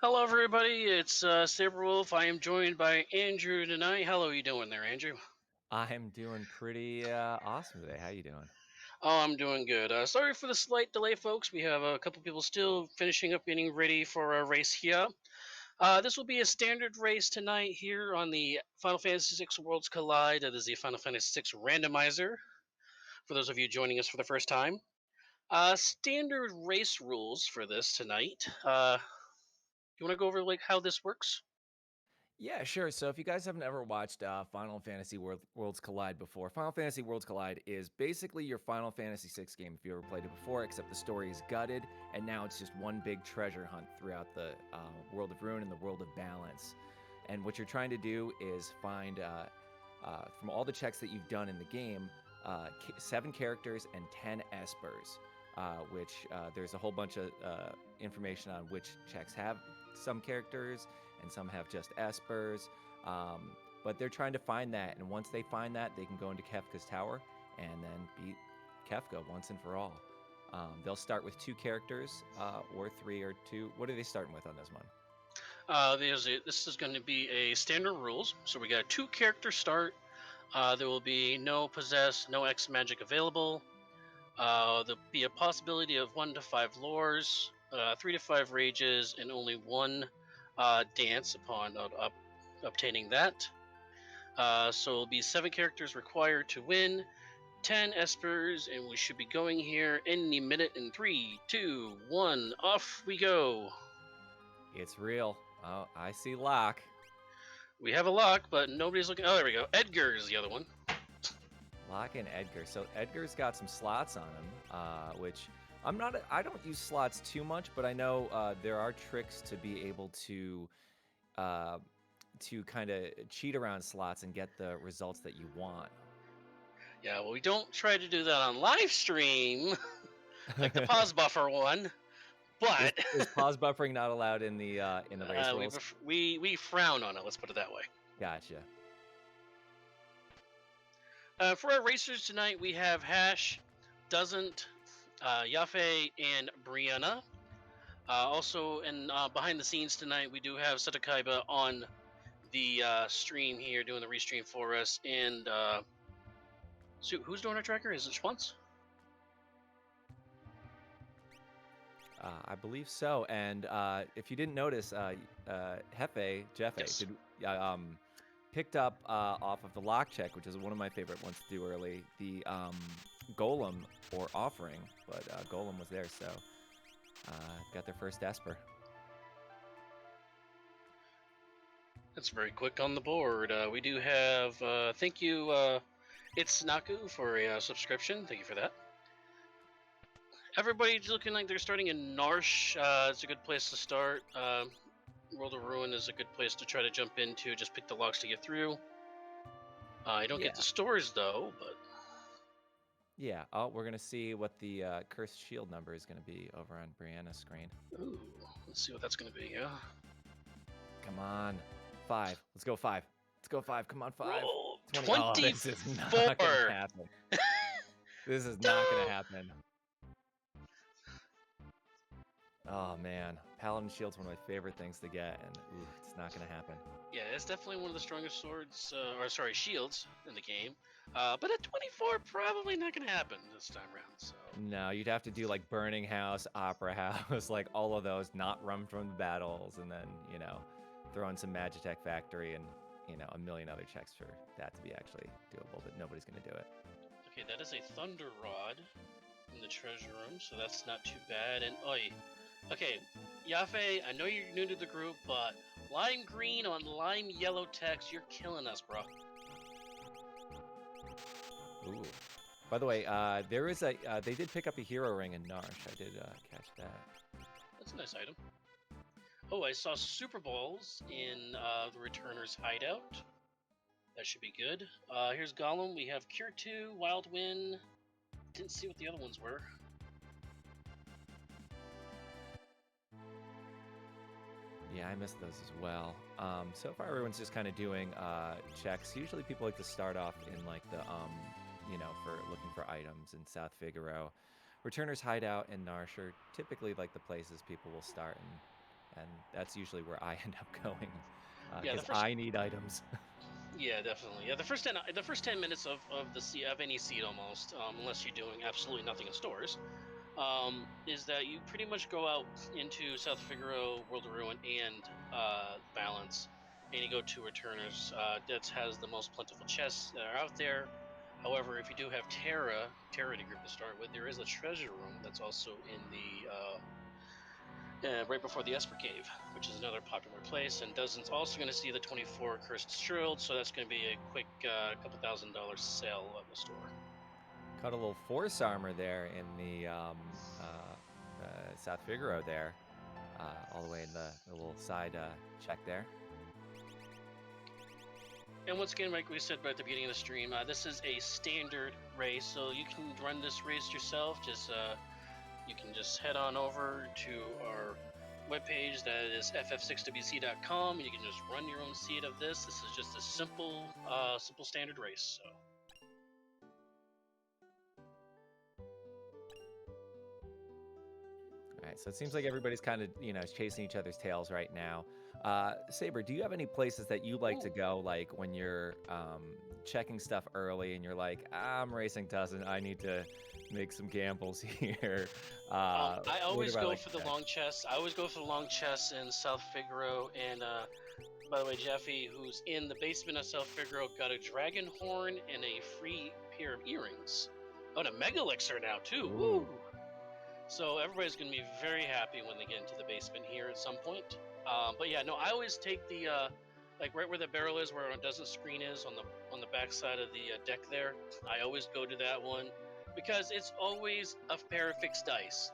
Hello, everybody. It's Saberwolf. I am joined by Andrew tonight. How are you doing there, Andrew? I'm doing pretty awesome today. How you doing? Oh, I'm doing good. Sorry for the slight delay, folks. We have a couple people still finishing up getting ready for a race here. This will be a standard race tonight here on the Final Fantasy VI Worlds Collide. That is the Final Fantasy VI randomizer. For those of you joining us for the first time, standard race rules for this tonight. You want to go over like how this works? Yeah, sure. So if you guys haven't ever watched Final Fantasy Worlds Collide before, Final Fantasy Worlds Collide is basically your Final Fantasy VI game if you ever played it before, except the story is gutted, and now it's just one big treasure hunt throughout the world of Ruin and the world of Balance. And what you're trying to do is find, from all the checks that you've done in the game, 7 characters and 10 espers, which there's a whole bunch of information on which checks have some characters and some have just espers. But they're trying to find that, and once they find that, they can go into Kefka's tower and then beat Kefka once and for all. They'll start with 2 characters, or 3 or 2. What are they starting with on this one? This is going to be a standard rules. So we got a two-character start. There will be no possess, no X magic available. There'll be a possibility of 1 to 5 lores, 3 to 5 rages, and only one dance upon obtaining that. So it'll be 7 characters required to win, 10 espers, and we should be going here any minute. In 3, 2, 1, off we go. It's real. Oh, I see Locke. We have a lock, but nobody's looking. Oh, there we go. Edgar is the other one. Locke and Edgar. So Edgar's got some slots on him, which I don't use slots too much, but I know there are tricks to be able uh, to kind of cheat around slots and get the results that you want. Yeah, well, we don't try to do that on live stream, like the pause buffer one. is But is pause buffering not allowed in the race we rules? pref- we frown on it. Let's put it that way. Gotcha. For our racers tonight, we have Hash, Doesn't, Yafe, and Brianna. Also, and behind the scenes tonight, we do have Satakaiba on the stream here, doing the restream for us. And so, who's doing our tracker? Is it Schwantz? I believe so. And if you didn't notice, Jefe Yes. picked up off of the lock check, which is one of my favorite ones to do early, the Golem or offering, but Golem was there, so got their first Esper. That's very quick on the board. We do have, thank you, it's Naku for a subscription. Thank you for that. Everybody's looking like they're starting in Narsh. It's a good place to start. World of Ruin is a good place to try to jump into. Just pick the locks to get through. I don't Yeah, get the stores though, but yeah. Oh, we're gonna see what the cursed shield number is gonna be over on Brianna's screen. ooh, let's see what that's going to be. Yeah. Come on, 5. Let's go 5. Let's go 5. Come on, 5. Roll 20. Oh, this is 24. not gonna happen. This is not gonna No! happen. Oh man, Paladin Shield's one of my favorite things to get, and ooh, it's not gonna happen. Yeah, it's definitely one of the strongest swords, or sorry, shields in the game. But at 24, probably not going to happen this time around. So No, you'd have to do like Burning House, Opera House, like all of those, not run from the battles, and then, throw in some Magitech Factory and, a million other checks for that to be actually doable, but nobody's gonna do it. okay, that is a Thunder Rod in the treasure room, so that's not too bad. And oi, okay, Yafe, I know you're new to the group, but lime green on lime yellow text, you're killing us, bro. Ooh. By the way, there is they did pick up a hero ring in Narsh. I did catch that. That's a nice item. Oh, I saw Super Balls in the Returner's hideout. That should be good. Here's Gollum. We have Cure 2, Wild Wind. Didn't see what the other ones were. Yeah, I missed those as well. So far, everyone's just kind of doing checks. Usually, people like to start off in like the, for looking for items in South Figaro. Returner's Hideout and Narsh are typically like the places people will start and that's usually where I end up going Yeah, the because first I need items. Yeah, definitely. Yeah, the first 10 minutes of the seed of any seed almost, unless you're doing absolutely nothing in stores, is that you pretty much go out into South Figaro, World of Ruin, and Balance, and you go to Returners. That has the most plentiful chests that are out there. However, if you do have Terra to group to start with, there is a treasure room that's also in the right before the Esper Cave, which is another popular place. And Dozen's also going to see the 24 Cursed Shield, so that's going to be a quick couple $1,000 sale at the store. Cut a little force armor there in the South Figaro there, all the way in the little side check there. And once again, like we said right at the beginning of the stream, this is a standard race, so you can run this race yourself. You can just head on over to our webpage, that is ff6wc.com. You can just run your own seed of this. This is just a simple standard race. So. All right, so it seems like everybody's kind of, chasing each other's tails right now. Saber, do you have any places that you like to go, like when you're checking stuff early and you're like, I'm racing Dozen, I need to make some gambles here? I always where do I go like for to the check? long chest. I always go for the long chest in South Figaro. And by the way, Jeffy, who's in the basement of South Figaro, got a dragon horn and a free pair of earrings. Oh, and a mega elixir now too. Ooh. Woo! So everybody's gonna be very happy when they get into the basement here at some point. But yeah, no, I always take the like right where the barrel is, where a dozen screen is on the back side of the deck there. I always go to that one because it's always a pair of fixed dice.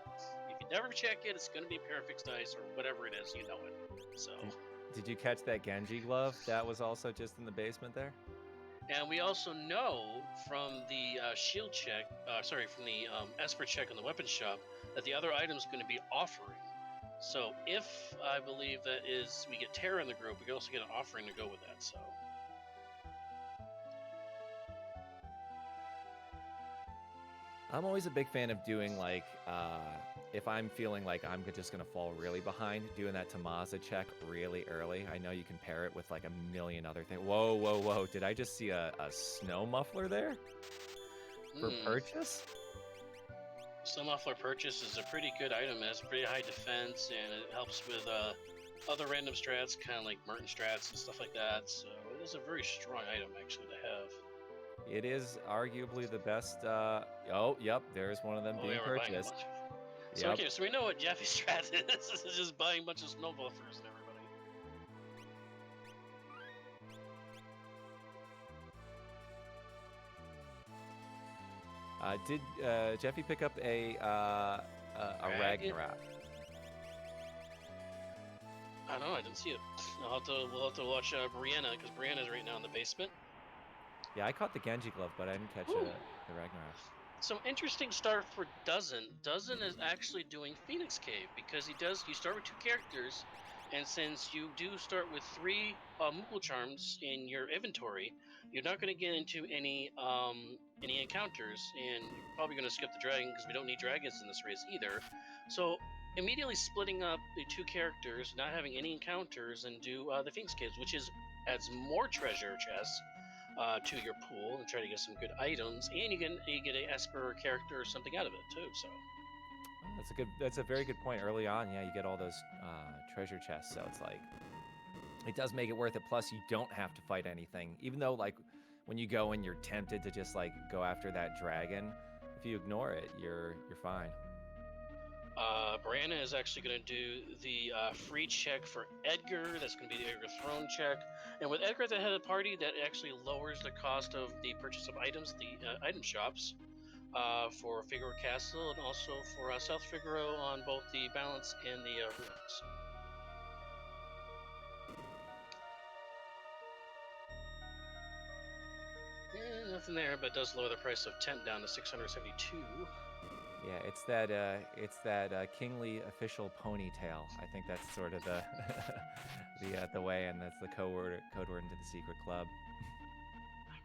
If you never check it, it's gonna be a pair of fixed dice or whatever it is, you know it. So. Did you catch that Genji glove that was also just in the basement there? And we also know from the shield check, from the Esper check in the weapon shop, that the other item is going to be offering. So if I believe that is we get Terra in the group, we can also get an offering to go with that. So. I'm always a big fan of doing like, if I'm feeling like I'm just gonna fall really behind, doing that Tamaza check really early. I know you can pair it with like a million other things. Whoa, whoa, whoa! Did I just see a snow muffler there for purchase? Snow muffler purchase is a pretty good item. It has pretty high defense and it helps with other random strats, kind of like Merton strats and stuff like that. So it is a very strong item actually to have. It is arguably the best. Oh, yep, there's one of them being Yeah, we're buying a purchased. bunch. So Yep. okay, so we know what Jeffy's strat is. This is just buying a bunch of snow buffers and everybody. Did Jeffy pick up a Ragnarok? I don't know. I didn't see it. We'll have to watch Brianna because Brianna's right now in the basement. Yeah, I caught the Genji glove, but I didn't catch the Ragnarok. So interesting start for Dozen. Dozen is actually doing Phoenix Cave because you start with 2 characters, and since you do start with 3 Moogle charms in your inventory, you're not going to get into any encounters, and you're probably going to skip the dragon because we don't need dragons in this race either. So immediately splitting up the 2 characters, not having any encounters, and do the Phoenix Caves, which adds more treasure chests to your pool and try to get some good items, and you get a Esper character or something out of it too. So. Oh, that's a very good point. Early on, yeah, you get all those treasure chests, so it's like it does make it worth it. Plus, you don't have to fight anything, even though like when you go and you're tempted to just like go after that dragon, if you ignore it, you're fine. Brianna is actually going to do the free check for Edgar. That's going to be the Edgar Throne check. And with Edgar at the head of the party, that actually lowers the cost of the purchase of items, the item shops, for Figaro Castle and also for South Figaro on both the Balance and the Ruins. Nothing there, but it does lower the price of tent down to 672. Yeah, it's that kingly official ponytail. I think that's sort of the the way, and that's the code word into the secret club.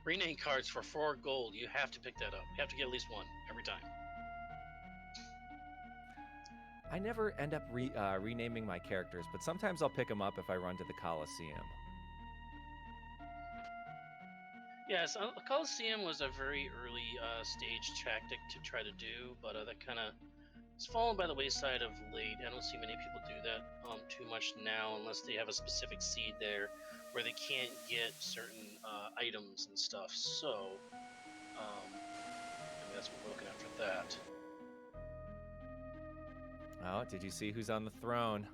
Rename cards for 4 gold. You have to pick that up. You have to get at least one every time. I never end up renaming my characters, but sometimes I'll pick them up if I run to the Coliseum. Yes, Coliseum was a very early stage tactic to try to do, but that kind of it's fallen by the wayside of late. I don't see many people do that too much now, unless they have a specific seed there where they can't get certain items and stuff. So, maybe that's what we're looking at for that. Oh, did you see who's on the throne?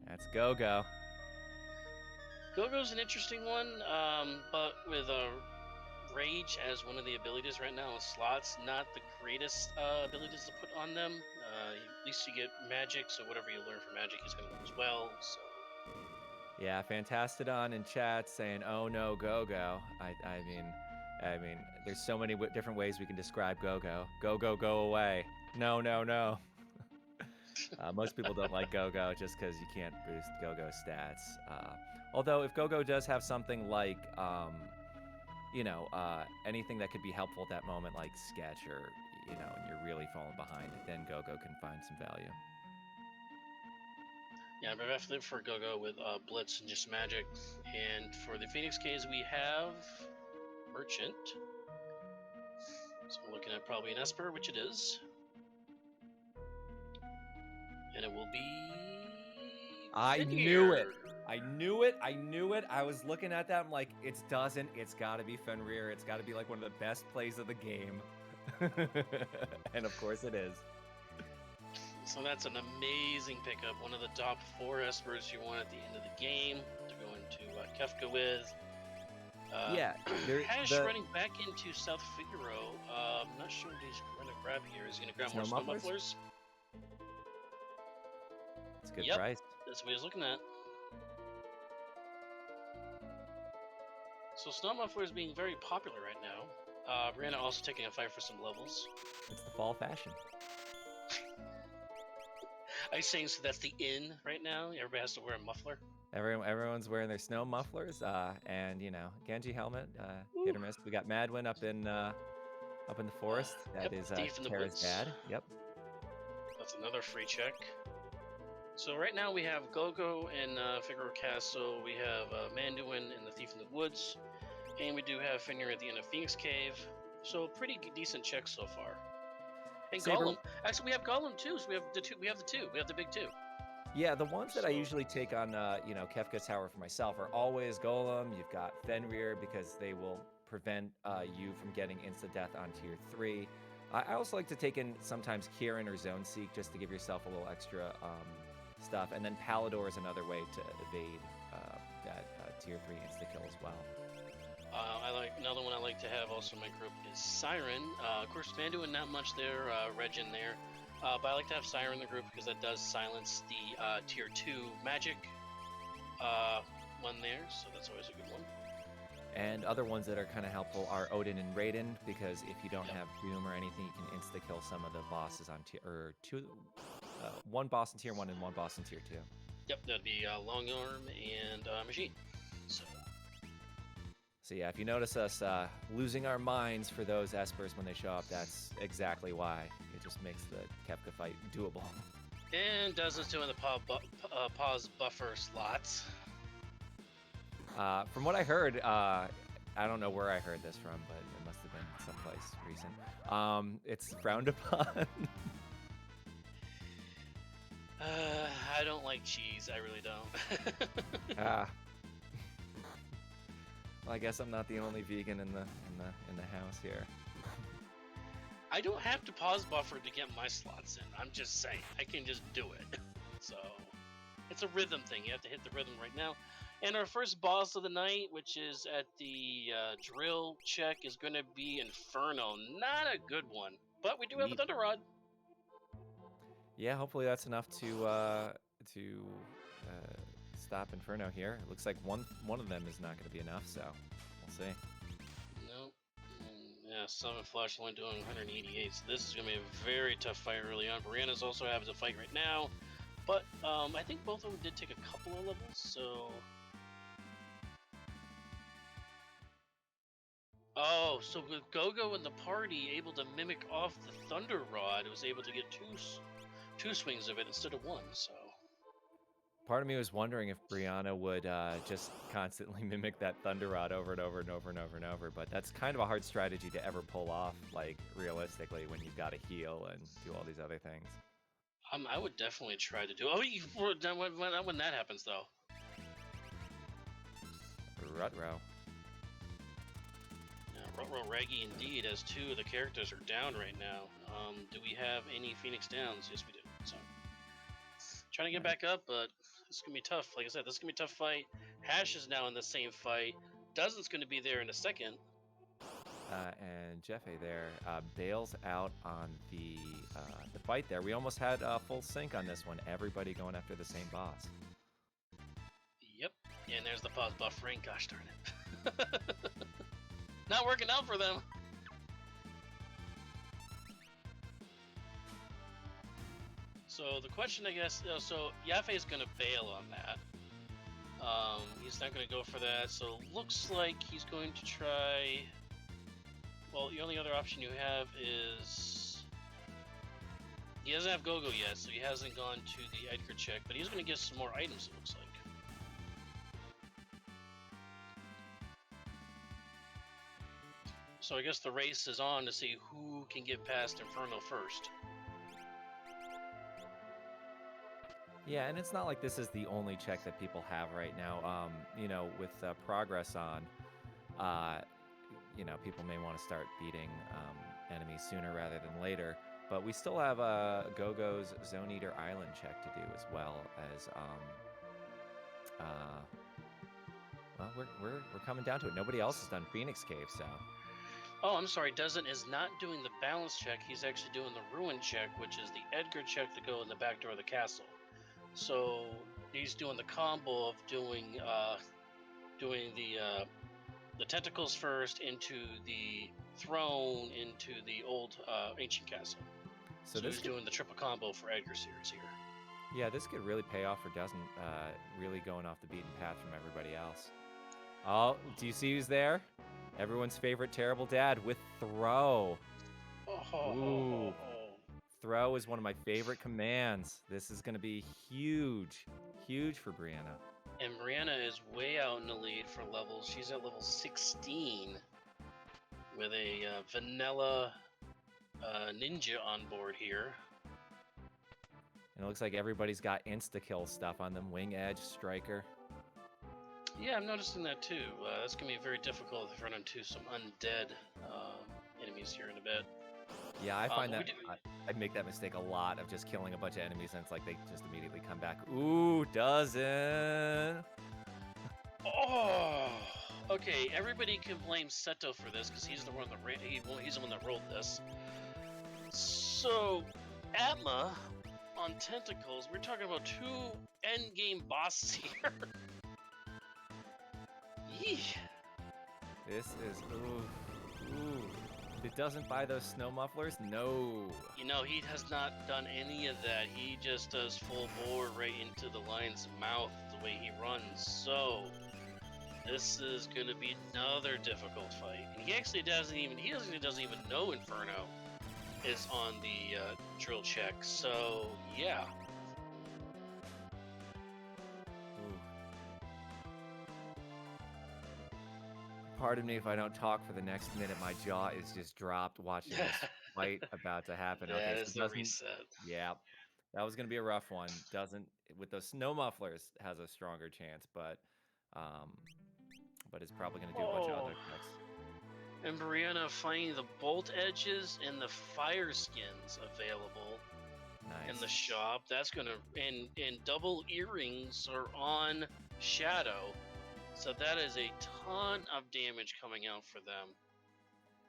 That's Go-Go. Go-Go's an interesting one, but with Rage as one of the abilities right now in slots, not the greatest abilities to put on them. At least you get magic, so whatever you learn from magic is going to work as well. So Yeah, Fantastodon in chat saying, "Oh no, Go-Go." I mean, there's so many different ways we can describe Go-Go. Go-Go, go away. No, no, no. Most people don't like Go-Go just because you can't boost Go-Go stats. Although if Go-Go does have something like, anything that could be helpful at that moment, like Sketch or, and you're really falling behind, then Go-Go can find some value. yeah, but I have to live for Go-Go with Blitz and just magic. And for the Phoenix K's, we have Merchant. So we're looking at probably an Esper, which it is. And it will be. I knew it. I knew it. I knew it. I was looking at that. I'm like, it doesn't. It's got to be Fenrir. It's got to be like one of the best plays of the game. And of course it is. So that's an amazing pickup. One of the top 4 Espers you want at the end of the game to go into Kefka with. Yeah. Hash running back into South Figaro. I'm not sure what he's going to grab here. Is he going to grab more Snow Mufflers? It's a good price. That's what he's looking at. So Snow Muffler is being very popular right now. Brianna also taking a fight for some levels. It's the fall fashion. Are you saying so that's the in right now? Everybody has to wear a muffler? Everyone's wearing their snow mufflers, and Genji helmet, hit or miss. We got Madwin up in the forest. That is Terra's dad. Yep. That's another free check. So right now we have Go-Go and Figaro Castle. We have Manduin and the Thief in the Woods, and we do have Fenrir at the end of Phoenix Cave. So pretty decent checks so far. And Saber. Gollum. Actually, we have Gollum too. So we have the two. We have the two. We have the big 2. Yeah, the ones that I usually take on, Kefka Tower for myself are always Golem. You've got Fenrir because they will prevent you from getting insta-death on tier 3. I also like to take in sometimes Kieran or Zone Seek just to give yourself a little extra stuff. And then Palador is another way to evade that tier 3 insta-kill as well. Another one I like to have also in my group is Siren. Of course, Manduin, not much there, Regin there. But I like to have Siren in the group because that does silence the tier 2 magic one there, so that's always a good one. And other ones that are kind of helpful are Odin and Raiden, because if you don't have Doom or anything, you can insta-kill some of the bosses on one boss in tier 1 and one boss in tier 2. Yep, that'd be Long Arm and Machine. So yeah, if you notice us losing our minds for those Espers when they show up, that's exactly why. It just makes the Kefka fight doable. And does this doing the pause buffer slots. From what I heard, I don't know where I heard this from, but it must have been someplace recent. It's frowned upon. I don't like cheese. I really don't. Well, I guess I'm not the only vegan in the house here. I don't have to pause buffer to get my slots in. I'm just saying, I can just do it. So it's a rhythm thing. You have to hit the rhythm right now. And our first boss of the night, which is at the drill check, is going to be Inferno. Not a good one, but we do have a Thunder Rod. Yeah, hopefully that's enough to stop Inferno here. It looks like one of them is not going to be enough, so we'll see. Nope. Yeah, Summon Flash only doing 188, so this is going to be a very tough fight early on. Brianna's also having to fight right now, but I think both of them did take a couple of levels, so... Oh, so with Go-Go and the party able to mimic off the Thunder Rod, it was able to get 2 swings of it instead of 1. So Part of me was wondering if Brianna would just constantly mimic that Thunder Rod over and over and over and over and over, but that's kind of a hard strategy to ever pull off, like, realistically, when you've got to heal and do all these other things. I would definitely try to do. Oh, when that happens though. Rutro. Rutro Raggy indeed, as 2 of the characters are down right now. Do we have any Phoenix downs? Yes, we do. So trying to get back up, but this is gonna be tough. Like I said, this is gonna be a tough fight. Hash is now in the same fight. Doesn't gonna be there in a second. And Jeffe there bails out on the fight there. We almost had a full sync on this one. Everybody going after the same boss. Yep. And there's the pause buffering. Gosh darn it. Not working out for them. So the question, I guess, so Yaffe is going to bail on that. He's not going to go for that. So looks like he's going to try. Well, the only other option you have is he doesn't have Go-Go yet, so he hasn't gone to the Edgar check. But he's going to get some more items. It looks like. So I guess the race is on to see who can get past Inferno first. Yeah, and it's not like this is the only check that people have right now. You know, with progress on, you know, people may want to start beating enemies sooner rather than later. But we still have Go-Go's Zone Eater Island check to do, as well as well, we're coming down to it. Nobody else has done Phoenix Cave, so. Oh, I'm sorry. Doesn't is not doing the balance check. He's actually doing the ruin check, which is the Edgar check to go in the back door of the castle. So he's doing the combo of doing the tentacles first into the throne into the old ancient castle. So he's doing the triple combo for Edgar series here. Yeah, this could really pay off for Doesn't really going off the beaten path from everybody else. Oh, do you see who's there? Everyone's favorite terrible dad with Throw. Ooh. Throw is one of my favorite commands. This is going to be huge. Huge for Brianna. And Brianna is way out in the lead for levels. She's at level 16 with a vanilla ninja on board here. And it looks like everybody's got insta-kill stuff on them. Wing Edge, Striker. Yeah, I'm noticing that too. That's going to be very difficult if you run into some undead enemies here in a bit. Yeah, I find that I make that mistake a lot of just killing a bunch of enemies and it's like they just immediately come back. Ooh, doesn't. Oh, okay. Everybody can blame Seto for this because he's the one that rolled this. So, Atma on tentacles. We're talking about 2 end game bosses here. Yeesh. This is ooh. It doesn't buy those snow mufflers? No. You know, he has not done any of that. He just does full bore right into the lion's mouth the way he runs. So, this is going to be another difficult fight. And he actually doesn't even know Inferno is on the drill check. So, yeah. Pardon me if I don't talk for the next minute. My jaw is just dropped watching this fight about to happen. Yeah, okay, it's a reset. Yeah, that was going to be a rough one. Doesn't with those snow mufflers has a stronger chance, but it's probably going to do a bunch of other tricks. And Brianna finding the bolt edges and the fire skins available in the shop. That's going to and double earrings are on Shadow. So that is a ton of damage coming out for them.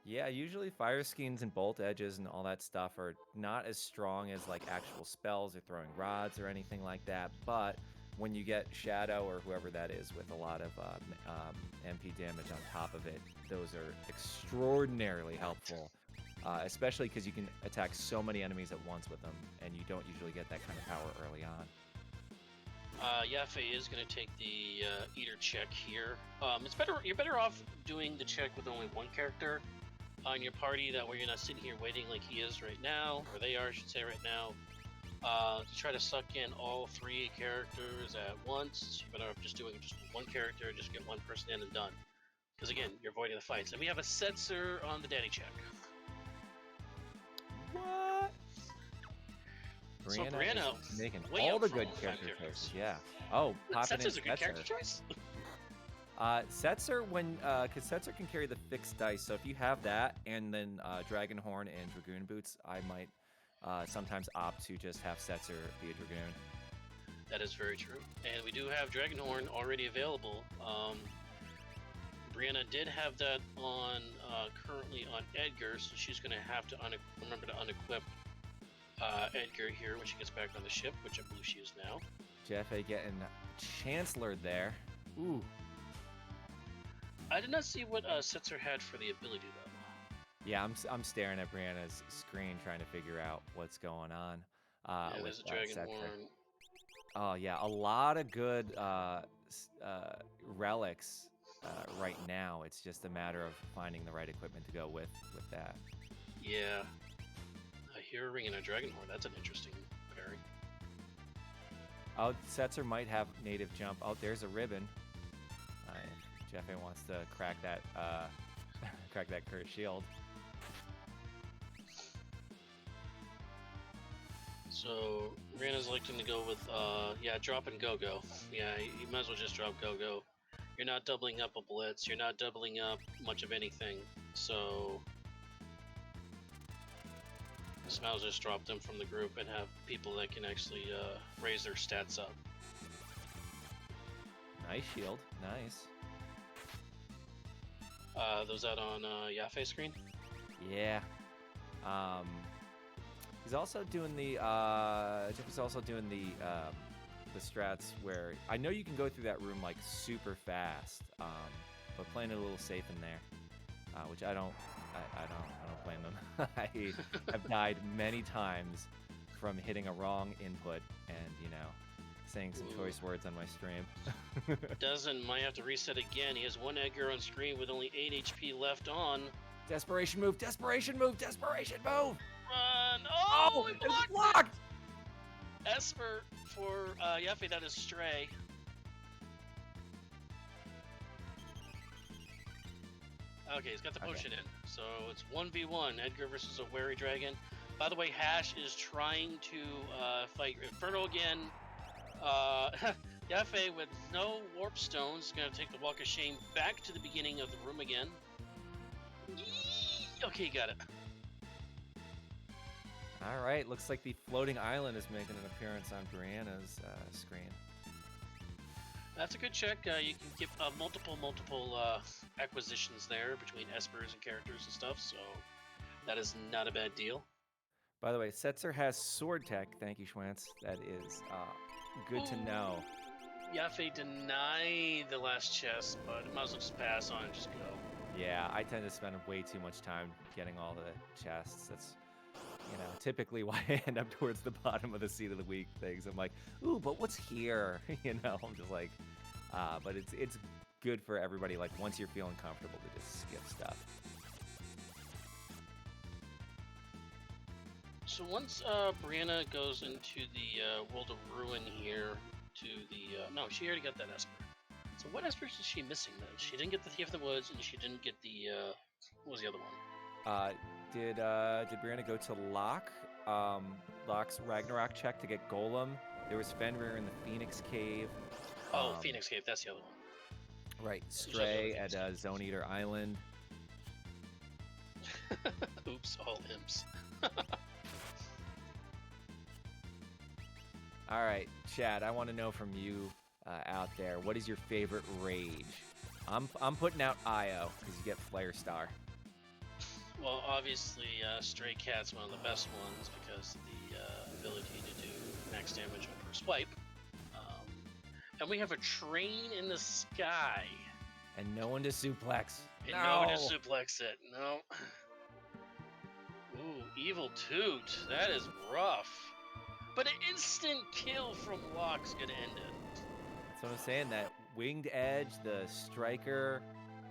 Yeah, usually fire skins and bolt edges and all that stuff are not as strong as like actual spells or throwing rods or anything like that. But when you get Shadow or whoever that is with a lot of MP damage on top of it, those are extraordinarily helpful. Especially because you can attack so many enemies at once with them, and you don't usually get that kind of power early on. Yaffe is going to take the Eater check here. You're better off doing the check with only one character on your party. That way you're not sitting here waiting like he is right now, or they are, I should say, right now. To try to suck in all 3 characters at once, you better just doing just one character, just get one person in and done. Because again, you're avoiding the fights. And we have a Setzer on the daddy check. What? So Brianna Brianna is making way all up the from good 5 character characters. choices. Yeah. Oh, popping in Setzer's a good character Setzer. choice. Setzer, because Setzer can carry the fixed dice, so if you have that and then Dragonhorn and Dragoon Boots, I might sometimes opt to just have Setzer be a Dragoon. That is very true. And we do have Dragonhorn already available. Brianna did have that on currently on Edgar, so she's going to have to remember to unequip Edgar here when she gets back on the ship, which I believe she is now. Jeff-A getting Chancellor there. Ooh. I did not see what Setzer had for the ability, though. Yeah, I'm staring at Brianna's screen trying to figure out what's going on. Yeah, with there's a Dragonhorn. Oh yeah, a lot of good relics right now. It's just a matter of finding the right equipment to go with that. Yeah. A Hero Ring and a Dragonhorn. That's an interesting pairing. Oh, Setzer might have native jump. Oh, there's a ribbon. Jeff-A wants to crack that crack that curse shield. So Brianna's electing to go with drop and go-go. Yeah, you might as well just drop go-go. You're not doubling up a blitz, you're not doubling up much of anything. So just might as well just drop them from the group and have people that can actually raise their stats up. Nice shield, nice. Those out on Yafe screen? Yeah. He's also doing the Jeff is also doing the strats where I know you can go through that room like super fast, but playing it a little safe in there, which I don't blame them. I have died many times from hitting a wrong input and saying some choice words on my stream. Doesn't might have to reset again. He has 1 Edgar on screen with only 8 HP left on. Desperation move! Desperation move! Desperation move! Run! Oh, it's blocked! Esper for Yafe, that is Stray. Okay, he's got the potion in. So it's 1v1, Edgar versus a Wary Dragon. By the way, Hash is trying to fight Inferno again. Yafe with no Warp Stones is going to take the Walk of Shame back to the beginning of the room again. Okay, got it. All right, looks like the floating island is making an appearance on Brianna's screen. That's a good check. You can get multiple acquisitions there between Espers and characters and stuff, so that is not a bad deal. By the way, Setzer has sword tech. Thank you, Schwantz. That is good to know. Yafe denied the last chest, but might as well just pass on and just go. Yeah, I tend to spend way too much time getting all the chests. That's typically why I end up towards the bottom of the Seed of the Week things. I'm like, ooh, but what's here? I'm just like, but it's good for everybody. Like once you're feeling comfortable to just skip stuff. So once Brianna goes into the World of Ruin here to the... no, she already got that Esper. So what Espers is she missing then? She didn't get the Thief of the Woods, and she didn't get the... what was the other one? Did Brianna go to Locke? Locke's Ragnarok check to get Golem. There was Fenrir in the Phoenix Cave. Oh, Phoenix Cave, that's the other one. Right, Stray at Zone Eater Island. Oops, all imps. All right, Chad, I want to know from you out there, what is your favorite rage? I'm putting out Io because you get Flare Star. Well, obviously, Stray Cat's one of the best ones because of the ability to do max damage per swipe. And we have a train in the sky. And no one to suplex. And no one to suplex it. No. Ooh, Evil Toot. That is rough. But an instant kill from Locke's going to end it. That's what I'm saying. That Winged Edge, the Striker,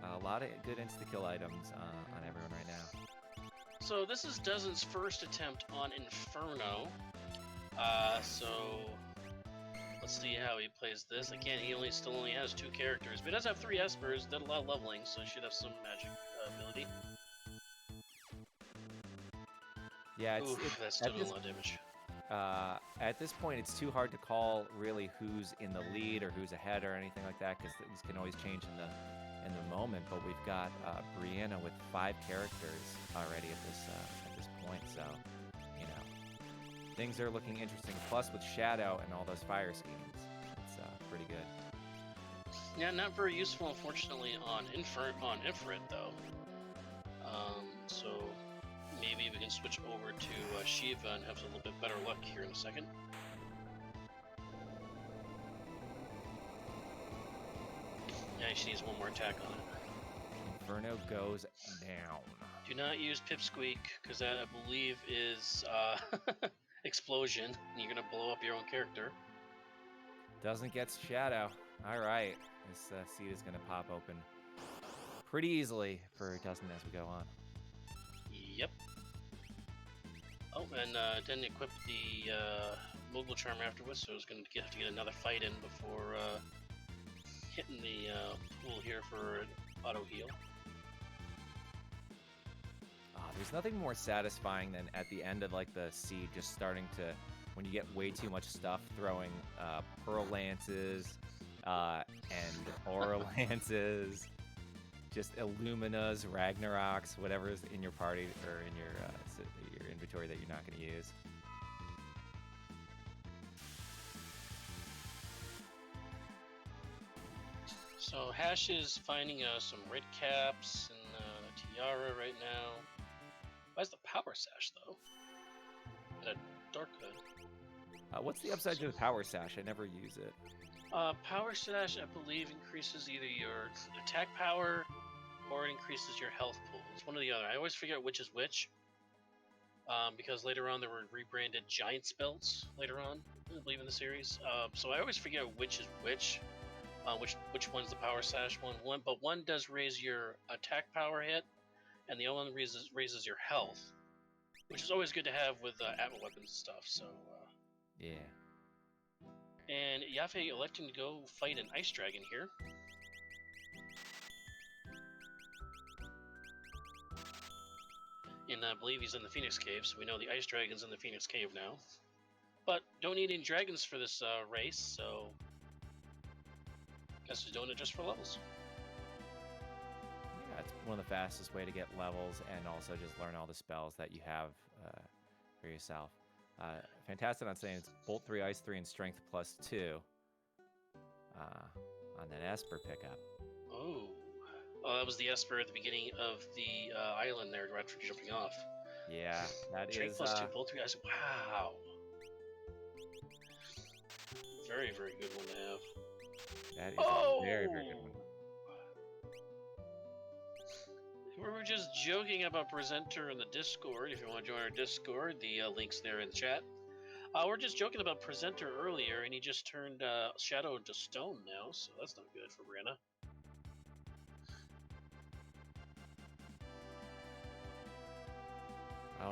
a lot of good insta-kill items on everyone right now. So this is Dozen's first attempt on Inferno. So let's see how he plays this. Again, he still only has 2 characters, but he does have 3 espers. Did a lot of leveling, so he should have some magic ability. Yeah, Oof, that's still doing a lot of damage. at this point, it's too hard to call really who's in the lead or who's ahead or anything like that, because things can always change in the moment. But we've got Brianna with 5 characters already at this point, so you know things are looking interesting. Plus, with Shadow and all those fire schemes, it's pretty good. Yeah, not very useful, unfortunately, on Infrared though. So maybe we can switch over to Shiva and have a little bit better luck here in a second. Yeah, she needs one more attack on it. Inferno goes down. Do not use Pipsqueak, because that, I believe, is explosion. You're going to blow up your own character. Doesn't get Shadow. All right. This seed is going to pop open pretty easily for Dustin as we go on. Yep. Oh, and didn't equip the Mogul Charm afterwards, so I was going to have to get another fight in before hitting the pool here for an auto heal. There's nothing more satisfying than at the end of like the seed just starting to, when you get way too much stuff, throwing Pearl Lances and Aura Lances, just Illuminas, Ragnaroks, whatever's in your party or in your inventory that you're not going to use. So Hash is finding some red caps and tiara right now. Why is the power sash though? And a dark hood. What's the upside to the power sash? I never use it. Power sash, I believe, increases either your attack power or it increases your health pool. It's one or the other. I always forget which is which. Because later on there were rebranded giant belts later on, I believe, in the series. So I always forget which is which. Which one's the power sash one? But one does raise your attack power hit, and the other one raises your health, which is always good to have with Atma weapons and stuff. So yeah. And Yafe electing to go fight an ice dragon here. And I believe he's in the Phoenix Cave, so we know the ice dragon's in the Phoenix Cave now. But don't need any dragons for this race, so guess he's doing it just for levels. Yeah, it's one of the fastest way to get levels and also just learn all the spells that you have for yourself. Fantastic on saying it's Bolt 3, Ice 3, and Strength +2 on that Esper pickup. Oh, that was the Esper at the beginning of the island there, right after jumping off. Yeah, that Strength is... +2, Bolt 3, Ice. Wow. Very, very good one to have. That is a very, very good one. We were just joking about Presenter in the Discord. If you want to join our Discord, the link's there in the chat. We're just joking about Presenter earlier, and he just turned Shadow to stone now, so that's not good for Brianna.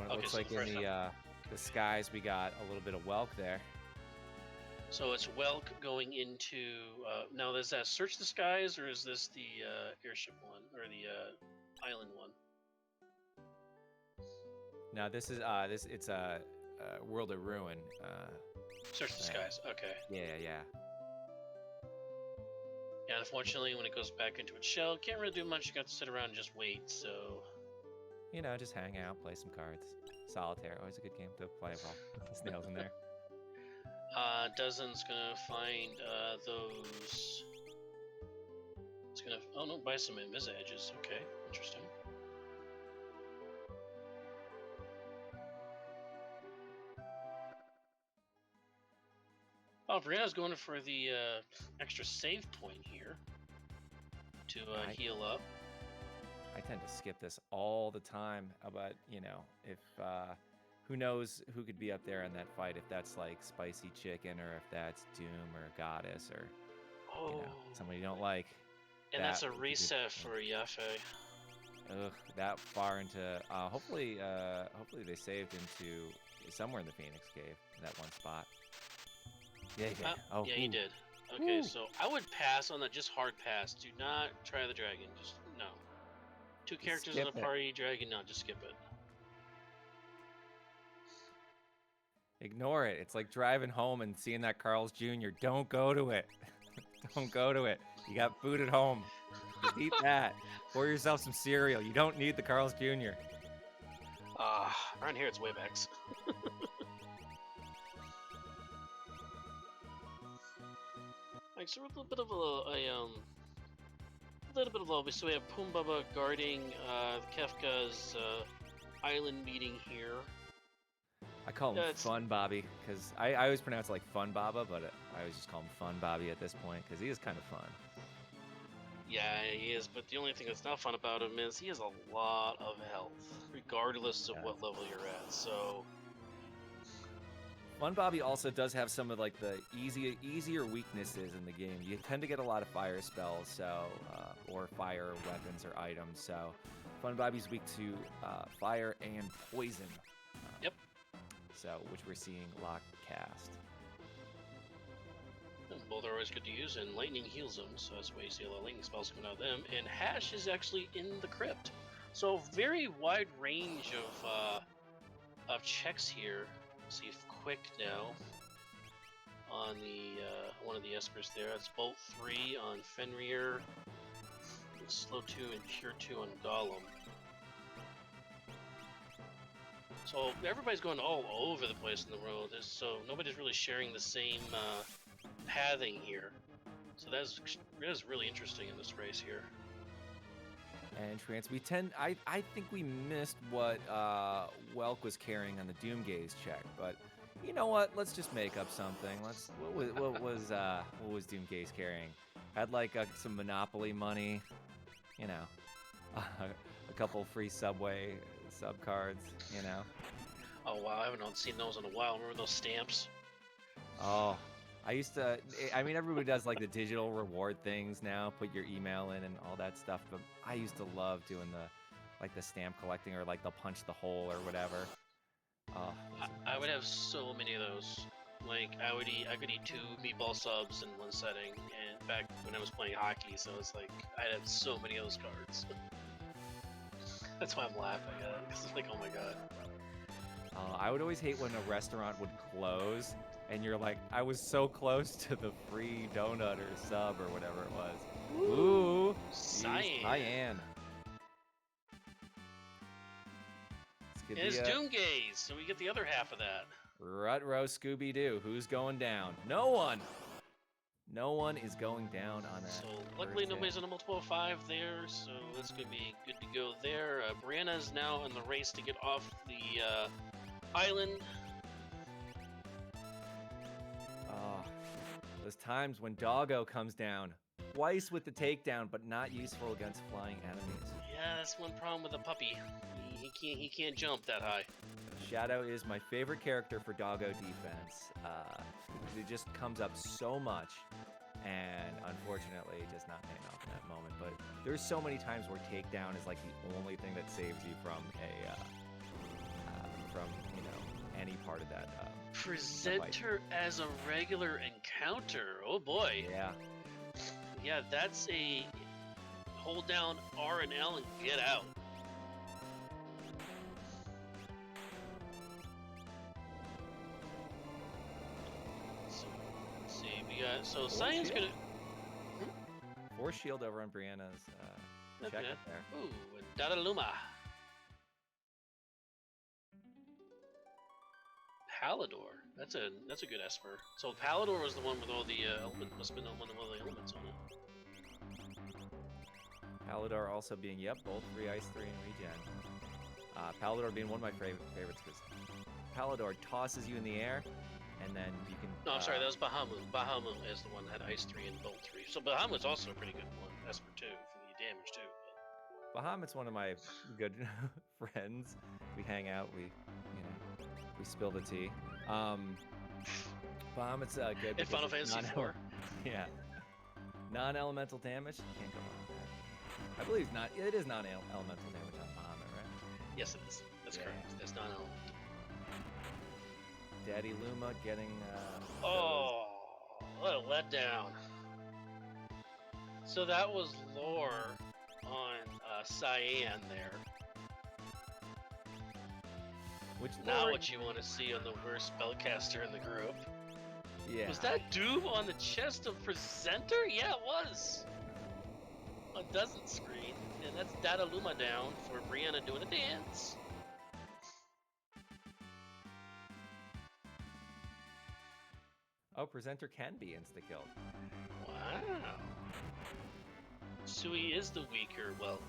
It looks like in the skies we got a little bit of Welk there. So it's Welk going into... now, is that Search the Skies, or is this the airship one, or the island one? No, this is it's a World of Ruin. Search the Skies. Okay. Yeah. Yeah, unfortunately, when it goes back into its shell, can't really do much. You got to sit around and just wait. So, you know, just hang out, play some cards. Solitaire, always a good game to play while Snail's in there. Dozen's gonna find those. It's gonna. Oh no, buy some invis edges. Okay, interesting. Oh, Brianna's going for the extra save point here to heal up. I tend to skip this all the time, but you know, if who knows who could be up there in that fight? If that's like Spicy Chicken, or if that's Doom or Goddess, or you know, somebody you don't like. And that's a reset for Yafe. Ugh, that far into. Hopefully they saved into somewhere in the Phoenix Cave, in that one spot. Yeah, yeah. Yeah, you did. Okay, so I would pass on that. Just hard pass. Do not try the dragon. Just no. Two characters in a party, dragon. No, just skip it. Ignore it. It's like driving home and seeing that Carl's Jr. Don't go to it. Don't go to it. You got food at home. Just eat that. Pour yourself some cereal. You don't need the Carl's Jr. Around here it's Webex. Like, so a little bit of lobby. So we have Pumbaba guarding Kefka's island meeting here. I call him Fun Bobby because I always pronounce it like Fun Baba, but I always just call him Fun Bobby at this point because he is kind of fun. Yeah, he is, but the only thing that's not fun about him is he has a lot of health, regardless of what level you're at. So Fun Bobby also does have some of like the easier weaknesses in the game. You tend to get a lot of fire spells, so or fire weapons or items. So Fun Bobby's weak to fire and poison. Yep. So which we're seeing Lock cast. Both are always good to use, and lightning heals them, so that's why you see a lot of lightning spells coming out of them. And Hash is actually in the crypt, so very wide range of checks here. See if Quick now on the one of the espers there. That's Bolt 3 on Fenrir, Slow 2 and Cure 2 on Gollum. So everybody's going all over the place in the world. So nobody's really sharing the same pathing here. So that's really interesting in this race here. And Trance, I think we missed what Welk was carrying on the Doomgaze check, but you know what? Let's just make up something. What was Doomgaze carrying? Had like some Monopoly money, you know, a couple free Subway sub cards, you know. Oh wow, I haven't seen those in a while. Remember those stamps? Oh, I used to. I mean, everybody does like the digital reward things now. Put your email in and all that stuff. But I used to love doing the stamp collecting or like the punch the hole or whatever. Oh, I would have so many of those. Like I could eat 2 meatball subs in one setting. And back when I was playing hockey, so it's like I'd have so many of those cards. That's why I'm laughing at it. Cause it's like, oh my god. I would always hate when a restaurant would close and you're like, I was so close to the free donut or sub or whatever it was. Ooh, cyan. It's Doomgaze, so we get the other half of that. Rutro Scooby-Doo, who's going down? No one! No one is going down on that. So luckily nobody's on a multiple of 5 there, so that's going to be good to go there. Brianna's now in the race to get off the island. Those times when Doggo comes down. Twice with the takedown, but not useful against flying enemies. Yeah, that's one problem with a puppy. He can't jump that high. Shadow is my favorite character for Doggo defense. It just comes up so much, and unfortunately, it does not pay off in that moment. But there's so many times where takedown is like the only thing that saves you from any part of that. Present her as a regular encounter. Oh boy. Yeah. Yeah, that's a hold down R and L and get out. So, let's see, we got Cyan's gonna. Force shield over on Brianna's check up there. Ooh, and Dadaluma. Palador. That's a good Esper. So Palador was the one with all the must have been the one with all the elements on it. Palador also being both 3 ice 3 and regen. Palador being one of my favorites because Palador tosses you in the air and then you can. No, I'm sorry, that was Bahamut. Bahamut is the one that had ice 3 and bolt 3. So Bahamut's also a pretty good one. Esper too for the damage too. Bahamut's one of my good friends. We hang out. We spill the tea. Bahamut's good. In Final Fantasy IV. Yeah. Non-elemental damage. Can't go wrong with that. I believe it is non-elemental damage on Bahamut, right? Yes, it is. That's correct. That's non-elemental. Daddy Luma getting. Oh, what a letdown. So that was lore on Cyan there. Which Not lore? what you want to see on the worst spellcaster in the group. Yeah. Was that Doom on the chest of Presenter? Yeah, it was. On doesn't screen, and that's Data Luma down for Brianna doing a dance. Oh, Presenter can be insta-killed. Wow. Sui is the weaker Welk.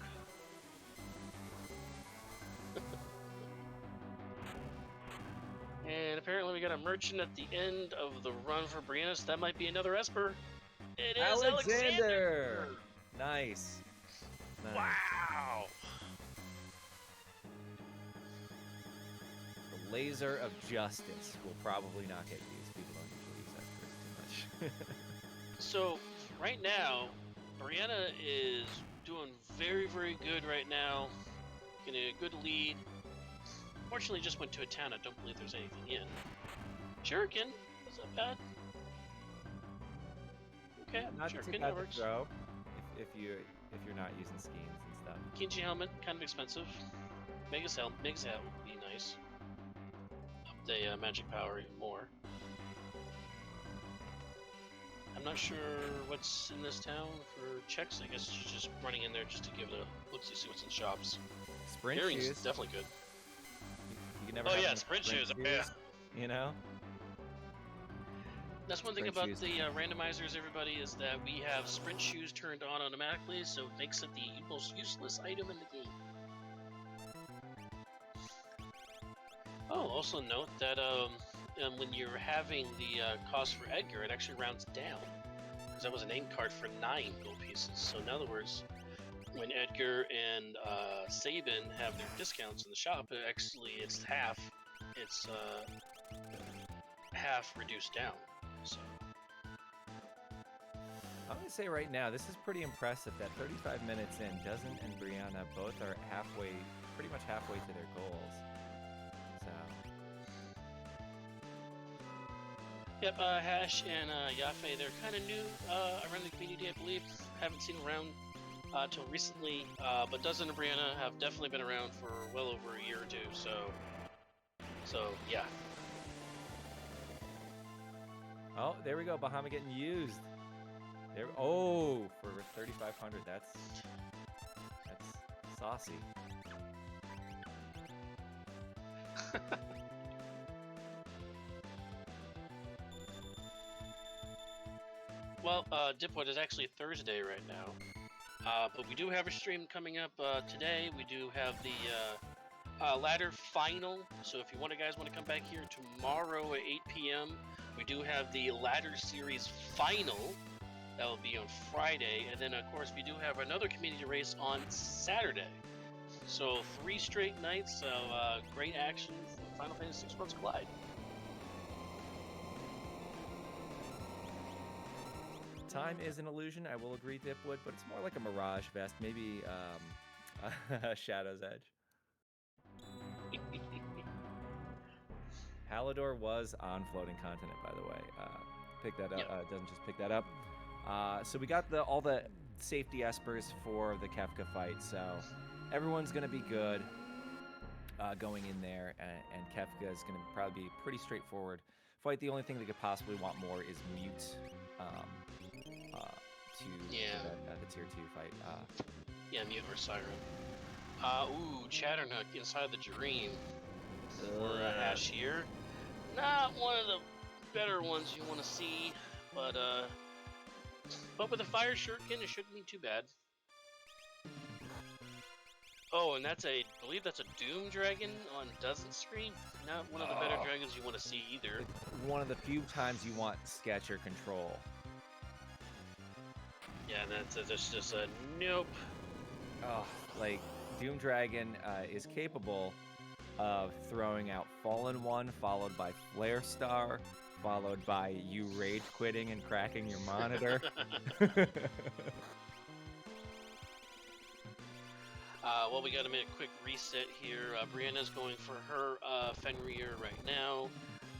And apparently we got a merchant at the end of the run for Brianna, so that might be another Esper. It is Alexander! Nice. Wow! The laser of justice will probably not get used. People don't usually use Espers too much. So, right now, Brianna is doing very, very good right now. Getting a good lead. Fortunately, just went to a town. I don't believe there's anything in. Shuriken, is that bad? Okay, Not too Shuriken, bad that to works. throw if you're not using schemes and stuff. Kinji helmet, kind of expensive. Mega's helmet would be nice. Up the magic power even more. I'm not sure what's in this town for checks. I guess she's just running in there just to give it a look, see what's in shops. Sprint Earrings shoes. definitely good. You can never Oh have yeah, enough sprint shoes. Yeah. You know? That's one thing Sprint about shoes. the randomizers, everybody, is that we have sprint shoes turned on automatically, so it makes it the most useless item in the game. Oh, also note that when you're having the cost for Edgar, it actually rounds down. Because that was a name card for 9 gold pieces. So in other words, when Edgar and Sabin have their discounts in the shop, it's half. It's half reduced down. So I'm gonna say right now, this is pretty impressive that 35 minutes in, Dozen and Brianna both are pretty much halfway to their goals. So. Yep, Hash and Yafe, they're kind of new around the community, I believe. Haven't seen them around till recently, but Dozen and Brianna have definitely been around for well over a year or two, so yeah. Oh, there we go, Bahama getting used. There. Oh, for 3,500, that's saucy. Well, Dipwood is actually Thursday right now, but we do have a stream coming up today. We do have the ladder final, so if you guys want to come back here tomorrow at 8 p.m., we do have the ladder series final. That will be on Friday, and then of course we do have another community race on Saturday. So 3 straight nights of great action for Final Fantasy VI Worlds Collide. Time is an illusion, I will agree, Dipwood, but it's more like a Mirage Vest, maybe Shadow's Edge. Halidor was on Floating Continent, by the way. Pick that up. Yep. Doesn't just pick that up. So we got all the safety espers for the Kefka fight, so everyone's going to be good going in there, and Kefka is going to probably be a pretty straightforward fight. The only thing they could possibly want more is Mute the Tier 2 fight. Yeah, Mute or Siren. Ooh, Chatternut inside the Dream for Ash here. Not one of the better ones you want to see, but with a Fire Shuriken, it shouldn't be too bad. Oh, and I believe that's a Doom Dragon on Doesn't Screen. Not one of the better dragons you want to see either. It's one of the few times you want Sketcher control. Yeah, that's just a nope. Oh, like Doom Dragon is capable of throwing out Fallen One, followed by Flare Star, followed by you rage quitting and cracking your monitor. Well, we got to make a quick reset here. Brianna's going for her Fenrir right now.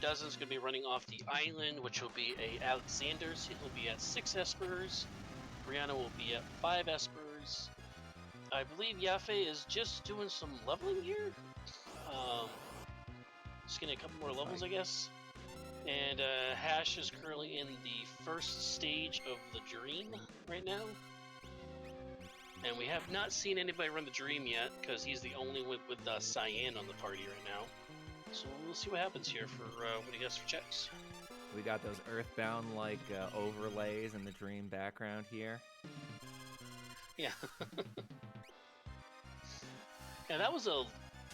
Dozen's going to be running off the island, which will be a Alexander's. He'll be at 6 Espers. Brianna will be at 5 Espers. I believe Yafe is just doing some leveling here. Just getting a couple more levels, I guess. And Hash is currently in the first stage of the dream right now. And we have not seen anybody run the dream yet, because he's the only one with Cyan on the party right now. So we'll see what happens here for what he gets for checks. We got those Earthbound-like overlays in the dream background here. Yeah. Yeah,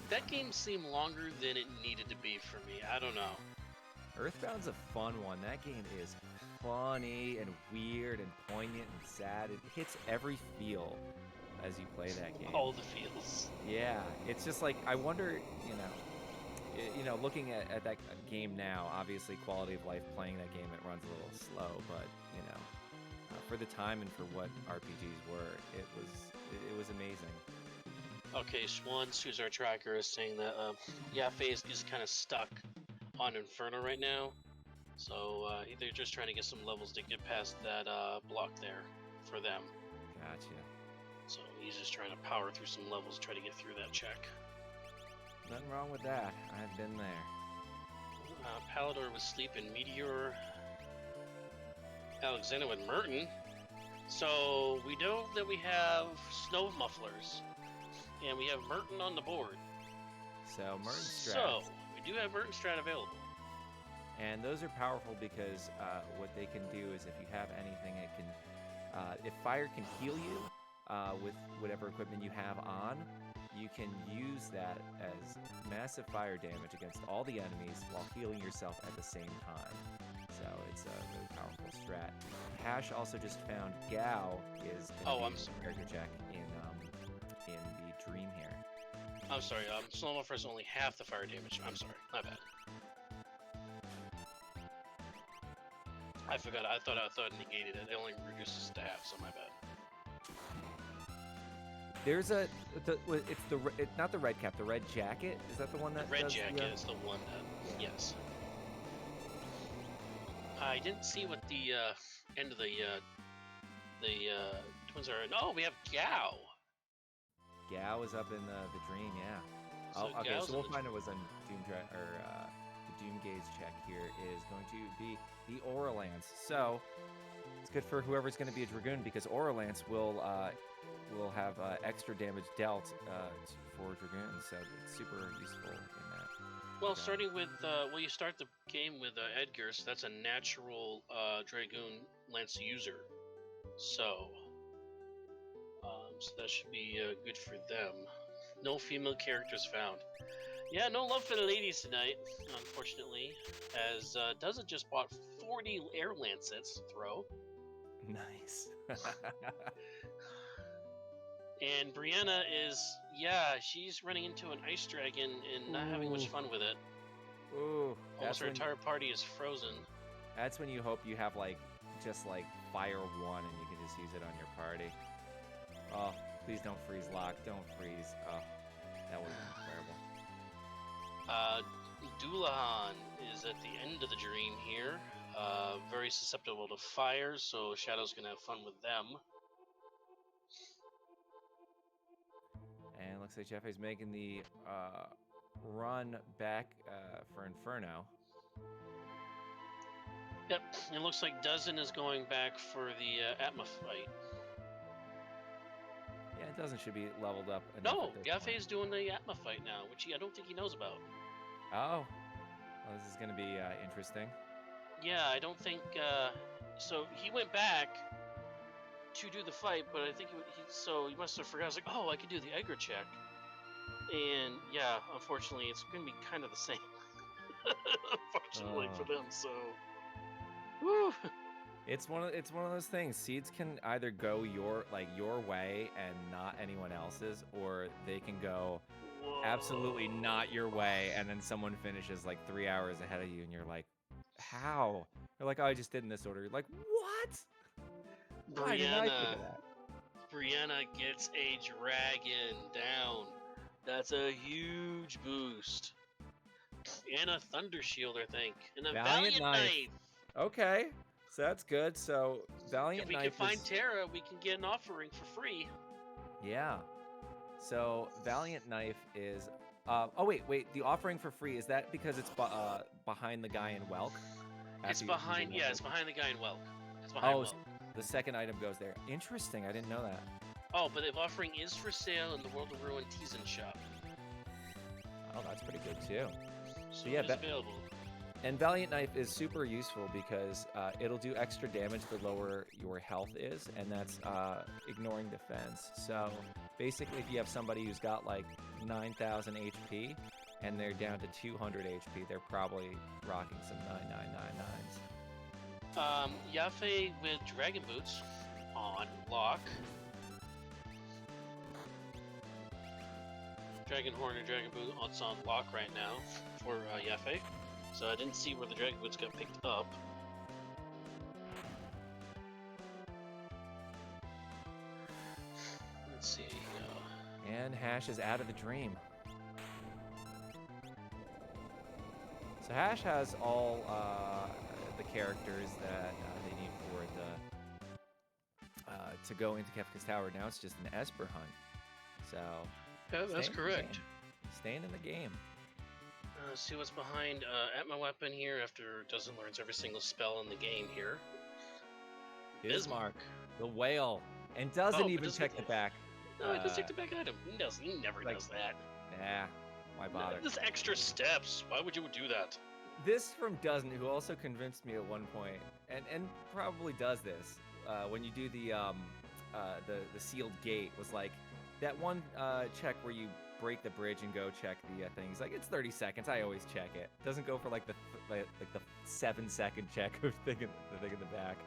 that game seemed longer than it needed to be for me. I don't know. Earthbound's a fun one. That game is funny and weird and poignant and sad. It hits every feel as you play that game. All the feels. Yeah, it's just like, I wonder, looking at that game now, obviously quality of life playing that game, it runs a little slow, but, for the time and for what RPGs were, it was amazing. Okay, Schwantz, who's our tracker, is saying that Yafe is kind of stuck on Inferno right now. So they're just trying to get some levels to get past that block there for them. Gotcha. So he's just trying to power through some levels to try to get through that check. Nothing wrong with that. I've been there. Palador was sleeping. Meteor. Alexander with Merton. So we know that we have snow mufflers. And we have Merton on the board. So Merton Strat. So we do have Merton Strat available. And those are powerful because what they can do is if you have anything, it can, if fire can heal you with whatever equipment you have on, you can use that as massive fire damage against all the enemies while healing yourself at the same time. So it's a really powerful strat. Hash also just found Gao is going to be character check in the dream here. I'm sorry, Snow Muffler is only half the fire damage. I'm sorry, my bad. I forgot. I thought it negated it. It only reduces to half, so my bad. There's it's not the red cap, the red jacket. Is that the one that? The red jacket is the one that. Yes. I didn't see what the end of the twins are. Oh, we have Gao. Gao is up in the dream, yeah. So okay, so we'll find out what's on the Doom Gaze check here is going to be the Aura Lance. So it's good for whoever's going to be a Dragoon because Aura Lance will have extra damage dealt for Dragoons, so it's super useful in that. Well, starting with you start the game with Edgar, so that's a natural Dragoon Lance user. So that should be good for them. No female characters found. Yeah, no love for the ladies tonight, unfortunately, as Doesn't just bought 40 air lancets to throw. Nice. And Brianna she's running into an ice dragon and not having much fun with it. Ooh. Almost her entire party is frozen. That's when you hope you have just Fire 1 and you can just use it on your party. Oh, please don't freeze lock. Don't freeze. Oh, that would be terrible. Doulahan is at the end of the dream here. Very susceptible to fire, so Shadow's going to have fun with them. And looks like Jeffrey's making the run back for Inferno. Yep, it looks like Dozen is going back for the Atma fight. Yeah, Dozen should be leveled up. No, Yaffe's doing the Atma fight now, which I don't think he knows about. Oh, well, this is going to be interesting. Yeah, I don't think. So he went back to do the fight, but I think he must have forgot. I was like, oh, I could do the Edgar check, and yeah, unfortunately, it's going to be kind of the same. Unfortunately for them, so. Woo. It's one of those things. Seeds can either go your way and not anyone else's, or they can go absolutely not your way, and then someone finishes 3 hours ahead of you, and you're like, how? They're like, oh, I just did in this order. You're like, what? Why did I do that? Brianna gets a dragon down. That's a huge boost. And a Thunder Shield, I think. And a Valiant Valiant Knife. Knife. Okay, so that's good. So If Valiant we can Knife find is Terra, we can get an offering for free. yeah. So Valiant Knife is. Oh wait. The offering for free, is that because it's behind the guy in Welk? It's After you do behind, the yeah, it's networking? behind the guy in Welk. It's behind Oh, Welk. the second item goes there. Interesting. I didn't know that. Oh, but the offering is for sale in the World of Ruin Teasen shop. Oh, that's pretty good too. So yeah, it is available. And Valiant Knife is super useful because it'll do extra damage the lower your health is, and that's ignoring defense. So basically, if you have somebody who's got like 9,000 HP and they're down to 200 HP, they're probably rocking some 9999s. Yafe with Dragon Boots on lock. Dragon Horn and Dragon Boot it's on lock right now for Yafe. So I didn't see where the Dragon Boots got picked up. Let's see. And Hash is out of the dream. So Hash has all the characters that they need for the to go into Kefka's Tower. Now it's just an Esper hunt. So yeah, that's correct. Staying in the game. See what's behind at my weapon here after Dozen learns every single spell in the game here. Bismarck, the whale, and doesn't even check the back. No, he does check the back item. He doesn't. He never does that. Nah, why bother? This extra steps. Why would you do that? This from Dozen, who also convinced me at one point, and probably does this when you do the sealed gate, was like that one check where you break the bridge and go check the thing. He's like, it's 30 seconds. I always check it. Doesn't go for like the 7-second check of the thing in the back.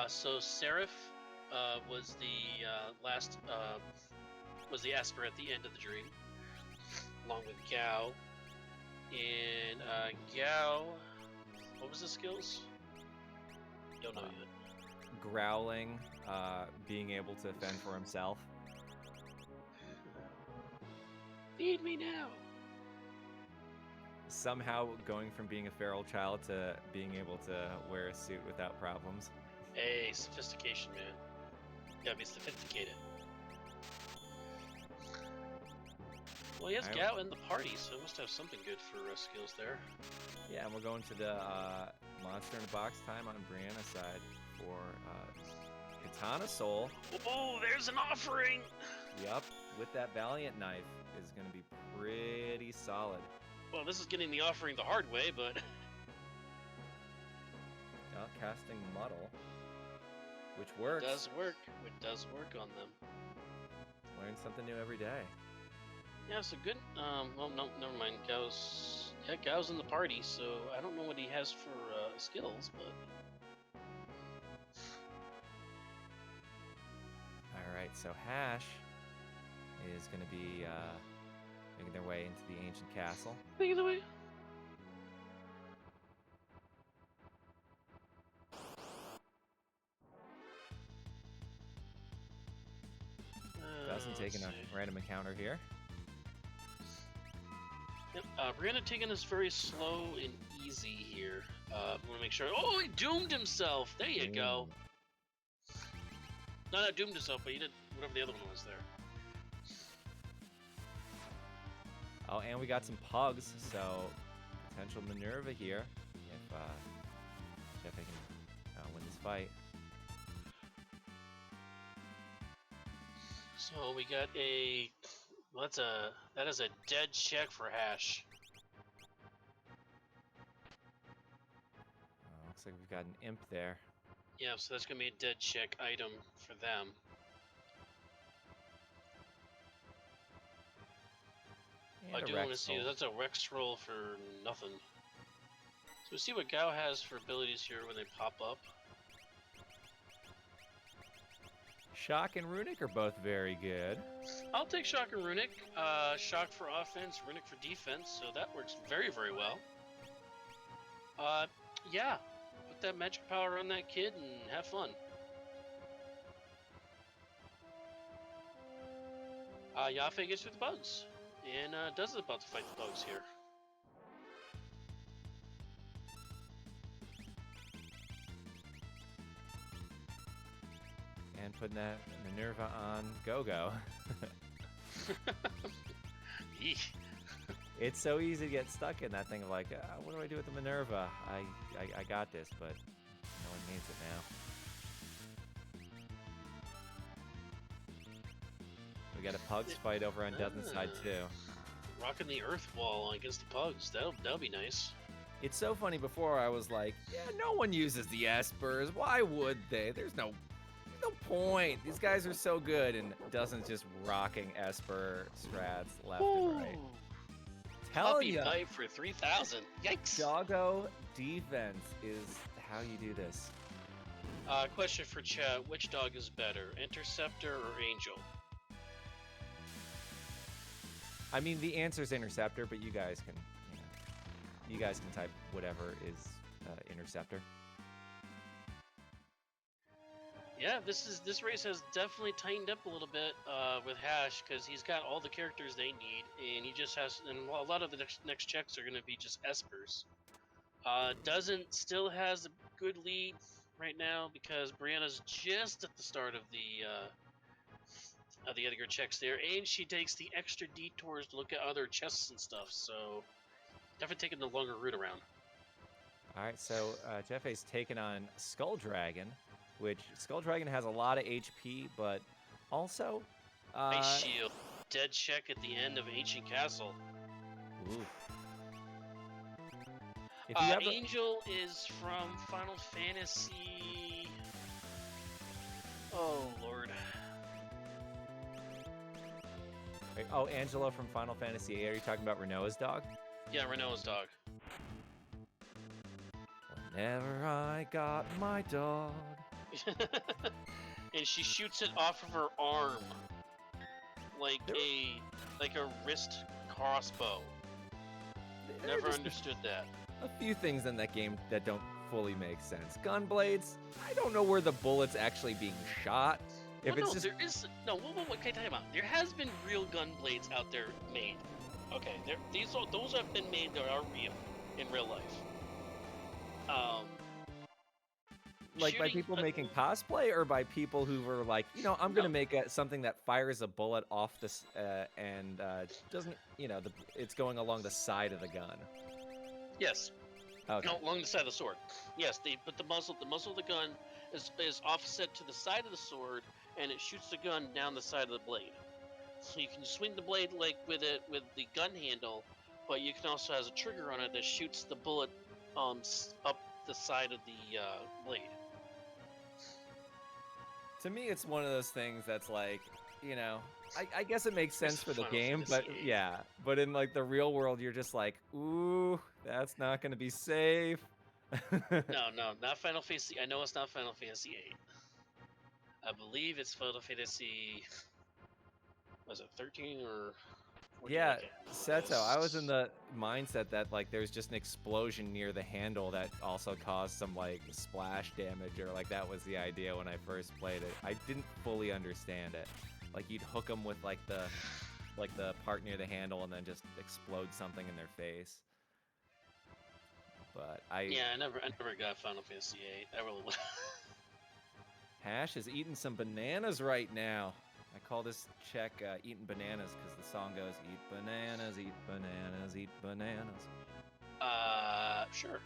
So Seraph was the last was the Esper at the end of the dream, along with Gao. And Gao, what was the skills? Don't know yet. Growling, being able to fend for himself. Feed me now. Somehow going from being a feral child to being able to wear a suit without problems. Hey, sophistication, man. Gotta be sophisticated. Well, he has Gao in the party, so it must have something good for skills there. Yeah, and we're going to the monster in a box time on Brianna's side for Katana Soul. Oh, there's an offering! Yup, with that Valiant Knife is going to be pretty solid. Well, this is getting the offering the hard way, but... casting Muddle, which works. It does work. It does work on them. Learn something new every day. Yeah, so good. Well, no, never mind. Gao's in the party, so I don't know what he has for skills, but... Alright, so Hash is going to be making their way into the ancient castle. Making the way. Doesn't take a random encounter here. Yep, Brianna taking this very slow and easy here. Want to make sure. Oh, he doomed himself. There you go. No, not doomed himself, but he did whatever the other one was there. Oh, and we got some pugs, so potential Minerva here if Jeff can win this fight. So we got a. That is a dead check for Hash. Looks like we've got an imp there. Yeah, so that's gonna be a dead check item for them. I do want to see that's a Rex roll for nothing. So we see what Gao has for abilities here when they pop up. Shock and Runic are both very good. I'll take Shock and Runic. Shock for offense, Runic for defense, so that works very, very well. Yeah. Put that magic power on that kid and have fun. Yafe gets through the bugs. And Duz is about to fight the bugs here. And putting that Minerva on Go-Go. Eek. It's so easy to get stuck in that thing of like, what do I do with the Minerva? I got this, but no one needs it now. We got a Pugs fight over on Dustin's side too. Rocking the Earth Wall against the Pugs. That'll be nice. It's so funny. Before I was like, yeah, no one uses the Espers. Why would they? There's no point. These guys are so good, and Dustin's just rocking Esper strats left and right. Telling Puppy ya, fight for 3,000. Yikes. Doggo defense is how you do this. Question for chat: which dog is better, Interceptor or Angel? I mean, the answer's Interceptor, but you guys can, you guys can type whatever is Interceptor. Yeah, this race has definitely tightened up a little bit with Hash because he's got all the characters they need, and he just has. And a lot of the next checks are going to be just Espers. Still has a good lead right now because Brianna's just at the start of the other checks there, and she takes the extra detours to look at other chests and stuff. So definitely taking the longer route around. All right, so Jeffe's taken on Skull Dragon, which Skull Dragon has a lot of HP, but also Ice Shield, dead check at the end of Ancient Castle. Ooh. Angel is from Final Fantasy. Oh Lord. Oh, Angela from Final Fantasy VIII. Are you talking about Renoa's dog? Yeah, Renoa's dog. Whenever I got my dog. And she shoots it off of her arm, like a wrist crossbow. Never understood that. A few things in that game that don't fully make sense. Gun blades. I don't know where the bullet's actually being shot. There is no. What can I tell you about? There has been real gun blades out there made. Okay, those have been made that are real in real life. Like by people making cosplay, or by people who were like, I'm gonna make something that fires a bullet off this and doesn't, it's going along the side of the gun. Yes. Okay. No, along the side of the sword. Yes, they put the muzzle of the gun is offset to the side of the sword, and it shoots the gun down the side of the blade. So you can swing the blade like with the gun handle, but you can also have a trigger on it that shoots the bullet up the side of the blade. To me, it's one of those things that's like, I guess it makes sense for the game, but yeah, but in like the real world, you're just like, ooh, that's not going to be safe. No, not Final Fantasy. I know it's not Final Fantasy VIII. I believe it's Final Fantasy. Was it 13 or? 14? Yeah, Seto. I was in the mindset that like there's just an explosion near the handle that also caused some like splash damage, or like that was the idea when I first played it. I didn't fully understand it. Like you'd hook them with like the part near the handle and then just explode something in their face. But I never got Final Fantasy VIII. I really would. Hash is eating some bananas right now. I call this check eating bananas because the song goes, eat bananas, eat bananas, eat bananas. Sure.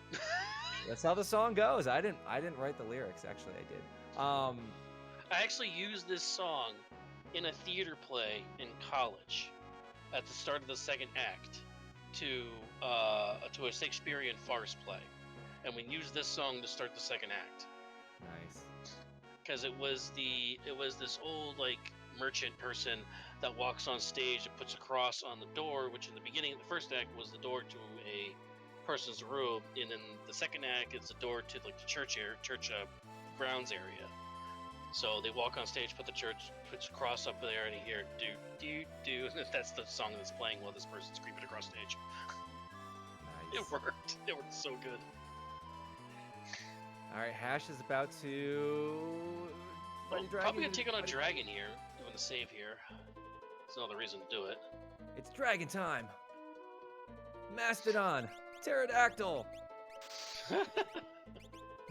That's how the song goes. I didn't write the lyrics. Actually, I did. I actually used this song in a theater play in college at the start of the second act to a Shakespearean farce play, and we used this song to start the second act. Nice. Because it was this old like merchant person that walks on stage and puts a cross on the door, which in the beginning, the first act was the door to a person's room, and in the second act it's the door to like the church grounds area. So they walk on stage, puts a cross up there, and you hear do, and that's the song that's playing while this person's creeping across stage. Nice. It worked so good. All right, Hash is about to. Probably gonna take on a dragon here. Doing the save here. There's no other reason to do it. It's dragon time. Mastodon, pterodactyl,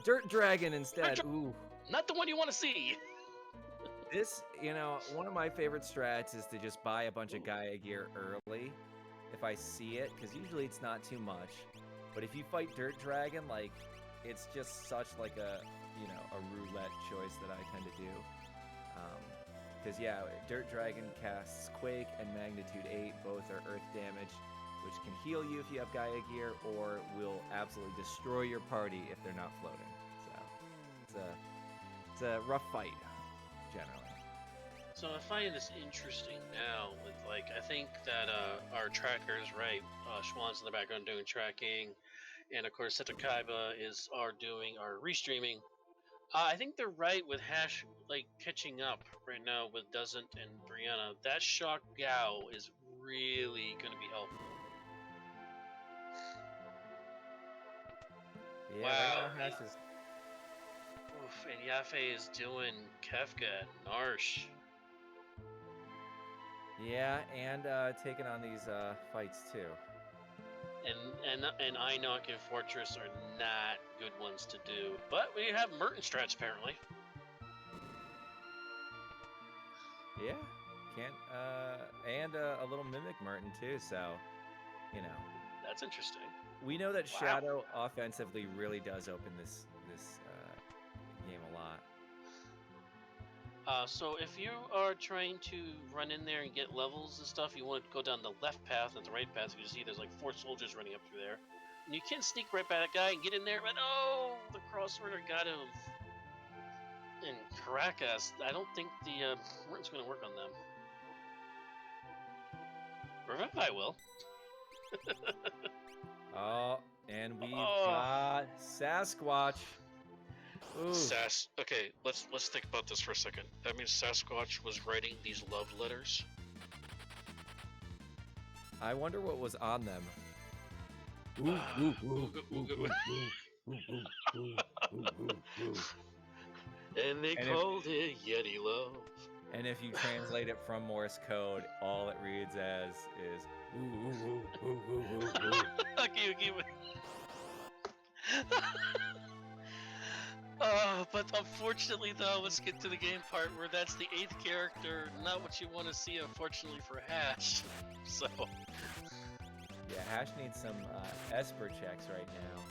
dirt dragon instead. Ooh. Not the one you want to see. This, one of my favorite strats is to just buy a bunch of Gaia gear early if I see it, because usually it's not too much. But if you fight Dirt Dragon, like, it's just such like a roulette choice that I tend to do. Because, Dirt Dragon casts Quake and Magnitude 8, both are earth damage, which can heal you if you have Gaia gear, or will absolutely destroy your party if they're not floating. So, it's a rough fight, generally. So I find this interesting now with, like, I think that our tracker is right. Schwann's in the background doing tracking, and of course Setakaiba are doing our restreaming. I think they're right with Hash, like, catching up right now with Doesn't and Brianna. That shock Gao is really going to be helpful. Yeah, wow. right now Hash is... Oof, and Yafe is doing Kefka, Narsh. Yeah, and taking on these fights too. And Einok and Fortress are not good ones to do. But we have Merton strats apparently. Yeah, and a little Mimic Merton too, so, That's interesting. We know that Shadow offensively really does open this game a lot. So if you are trying to run in there and get levels and stuff, you want to go down the left path and the right path. You can see there's like 4 soldiers running up through there. And you can sneak right by that guy and get in there, but the crossworder got him. And Caracas, I don't think the Merton's going to work on them. Revivify will. Oh, and we've got Sasquatch. Ooh. Okay, let's think about this for a second. That means Sasquatch was writing these love letters. I wonder what was on them. And they called it Yeti love. And if you translate it from Morse code, all it reads as is Okay. But unfortunately, though, let's get to the game part where that's the 8th character, not what you want to see, unfortunately, for Hash. So. Yeah, Hash needs some Esper checks right now.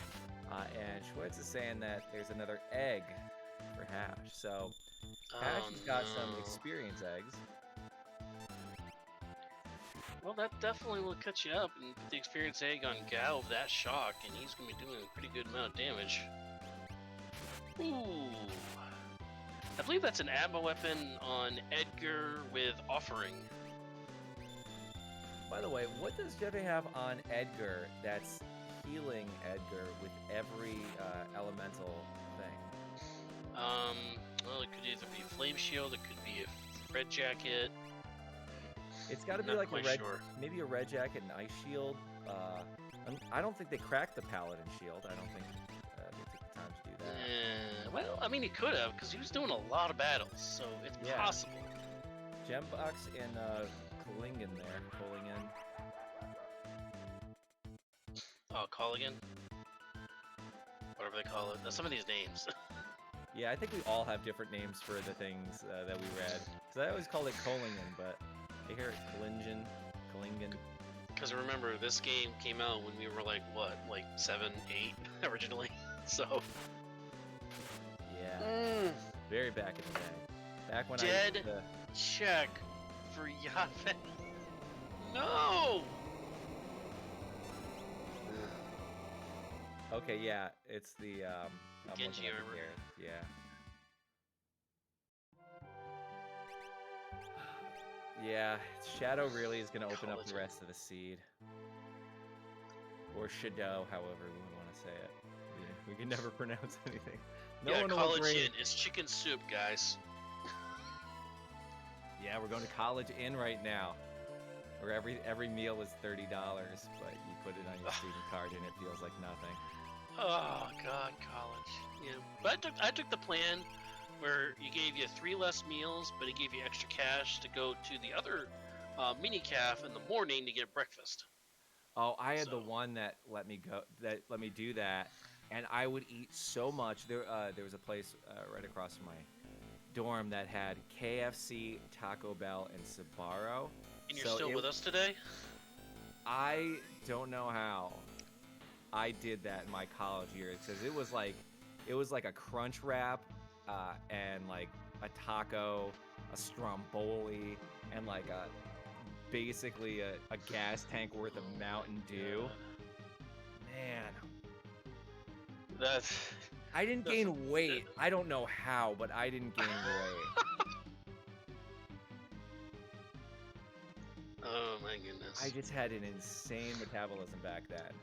And Schwartz is saying that there's another egg for Hash. So, Hash has got some experience eggs. Well, that definitely will catch you up and put the experience egg on Gao of that shock, and he's going to be doing a pretty good amount of damage. Ooh. I believe that's an ammo weapon on Edgar with Offering. By the way, what does Jefe have on Edgar that's healing Edgar with every elemental thing? Well, it could either be Flame Shield, it could be a Red Jacket. It's got to be like maybe a Red Jacket and Ice Shield. I don't think they cracked the Paladin Shield. I don't think they took the time to do that. Well, I mean, he could have, because he was doing a lot of battles, so it's possible. Gembox and Collingen there. Collingen. Oh, Colligan? Whatever they call it. Some of these names. Yeah, I think we all have different names for the things that we read. Because I always called it Collingen, but I hear it Collingen. Because remember, this game came out when we were like, what, like 7, 8 originally? So. Yeah. Very back in the day. Back when Dead check for Yafe. No! Okay, yeah, it's the Genji armor. Yeah. Yeah, Shadow really is going to open up the rest of the seed. Or Shadow, however we want to say it. We can never pronounce anything. No one College Inn is chicken soup, guys. Yeah, we're going to College Inn right now. Where every meal is $30, but you put it on your student card and it feels like nothing. Oh God, college. Yeah, but I took the plan where you gave you 3 less meals, but it gave you extra cash to go to the other mini calf in the morning to get breakfast. Oh, I had the So one that let me do that, and I would eat so much. There was a place right across from my dorm that had KFC, Taco Bell, and Sbarro. and you're So still with us today? I don't know how I did that in my college years because it was like a crunch wrap, and like a taco, a stromboli, and like basically a gas tank worth of Mountain Dew. God. Man, That's I didn't that's gain weight. I don't know how, but I didn't gain weight. oh my goodness. I just had an insane metabolism back then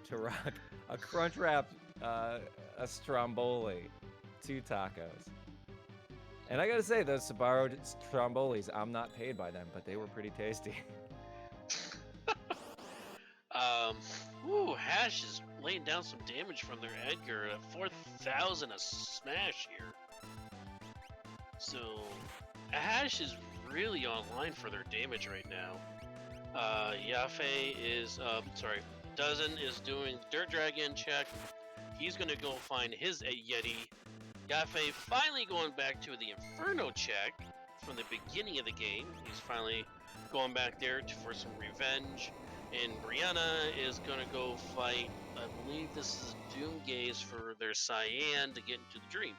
to rock a crunch wrap, a stromboli, 2 tacos. And I gotta say, those Sbarro strombolis, I'm not paid by them, but they were pretty tasty. Hash is laying down some damage from their Edgar. 4,000 a smash here. So, Hash is really online for their damage right now. Yafe is, Dozen is doing Dirt Dragon check. He's gonna go find his Yeti. Yafe finally going back to the Inferno check from the beginning of the game. He's finally going back there for some revenge. And Brianna is going to go fight, I believe this is Doomgaze for their Cyan to get into the dream.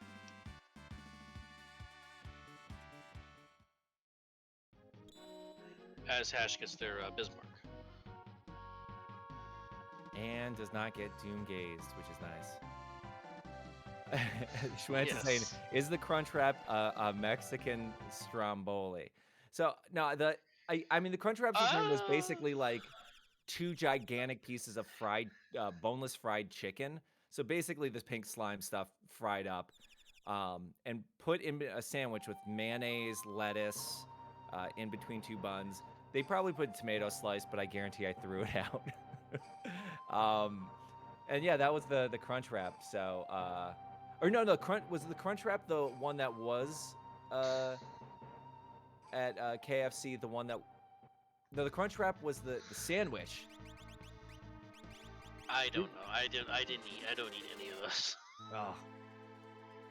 As Hash gets their Bismarck. And does not get doom gazed, which is nice. Schwentz is saying, is the crunch wrap a Mexican stromboli? So no, I mean the crunch wrap's thing was basically like 2 gigantic pieces of fried, boneless fried chicken. So basically this pink slime stuff fried up, and put in a sandwich with mayonnaise, lettuce, in between 2 buns. They probably put a tomato slice, but I guarantee I threw it out. And yeah, that was the crunch wrap. So, or no, was the crunch wrap the one that was at KFC? The one that the crunch wrap was the sandwich. I don't know. I don't eat any of those. Oh,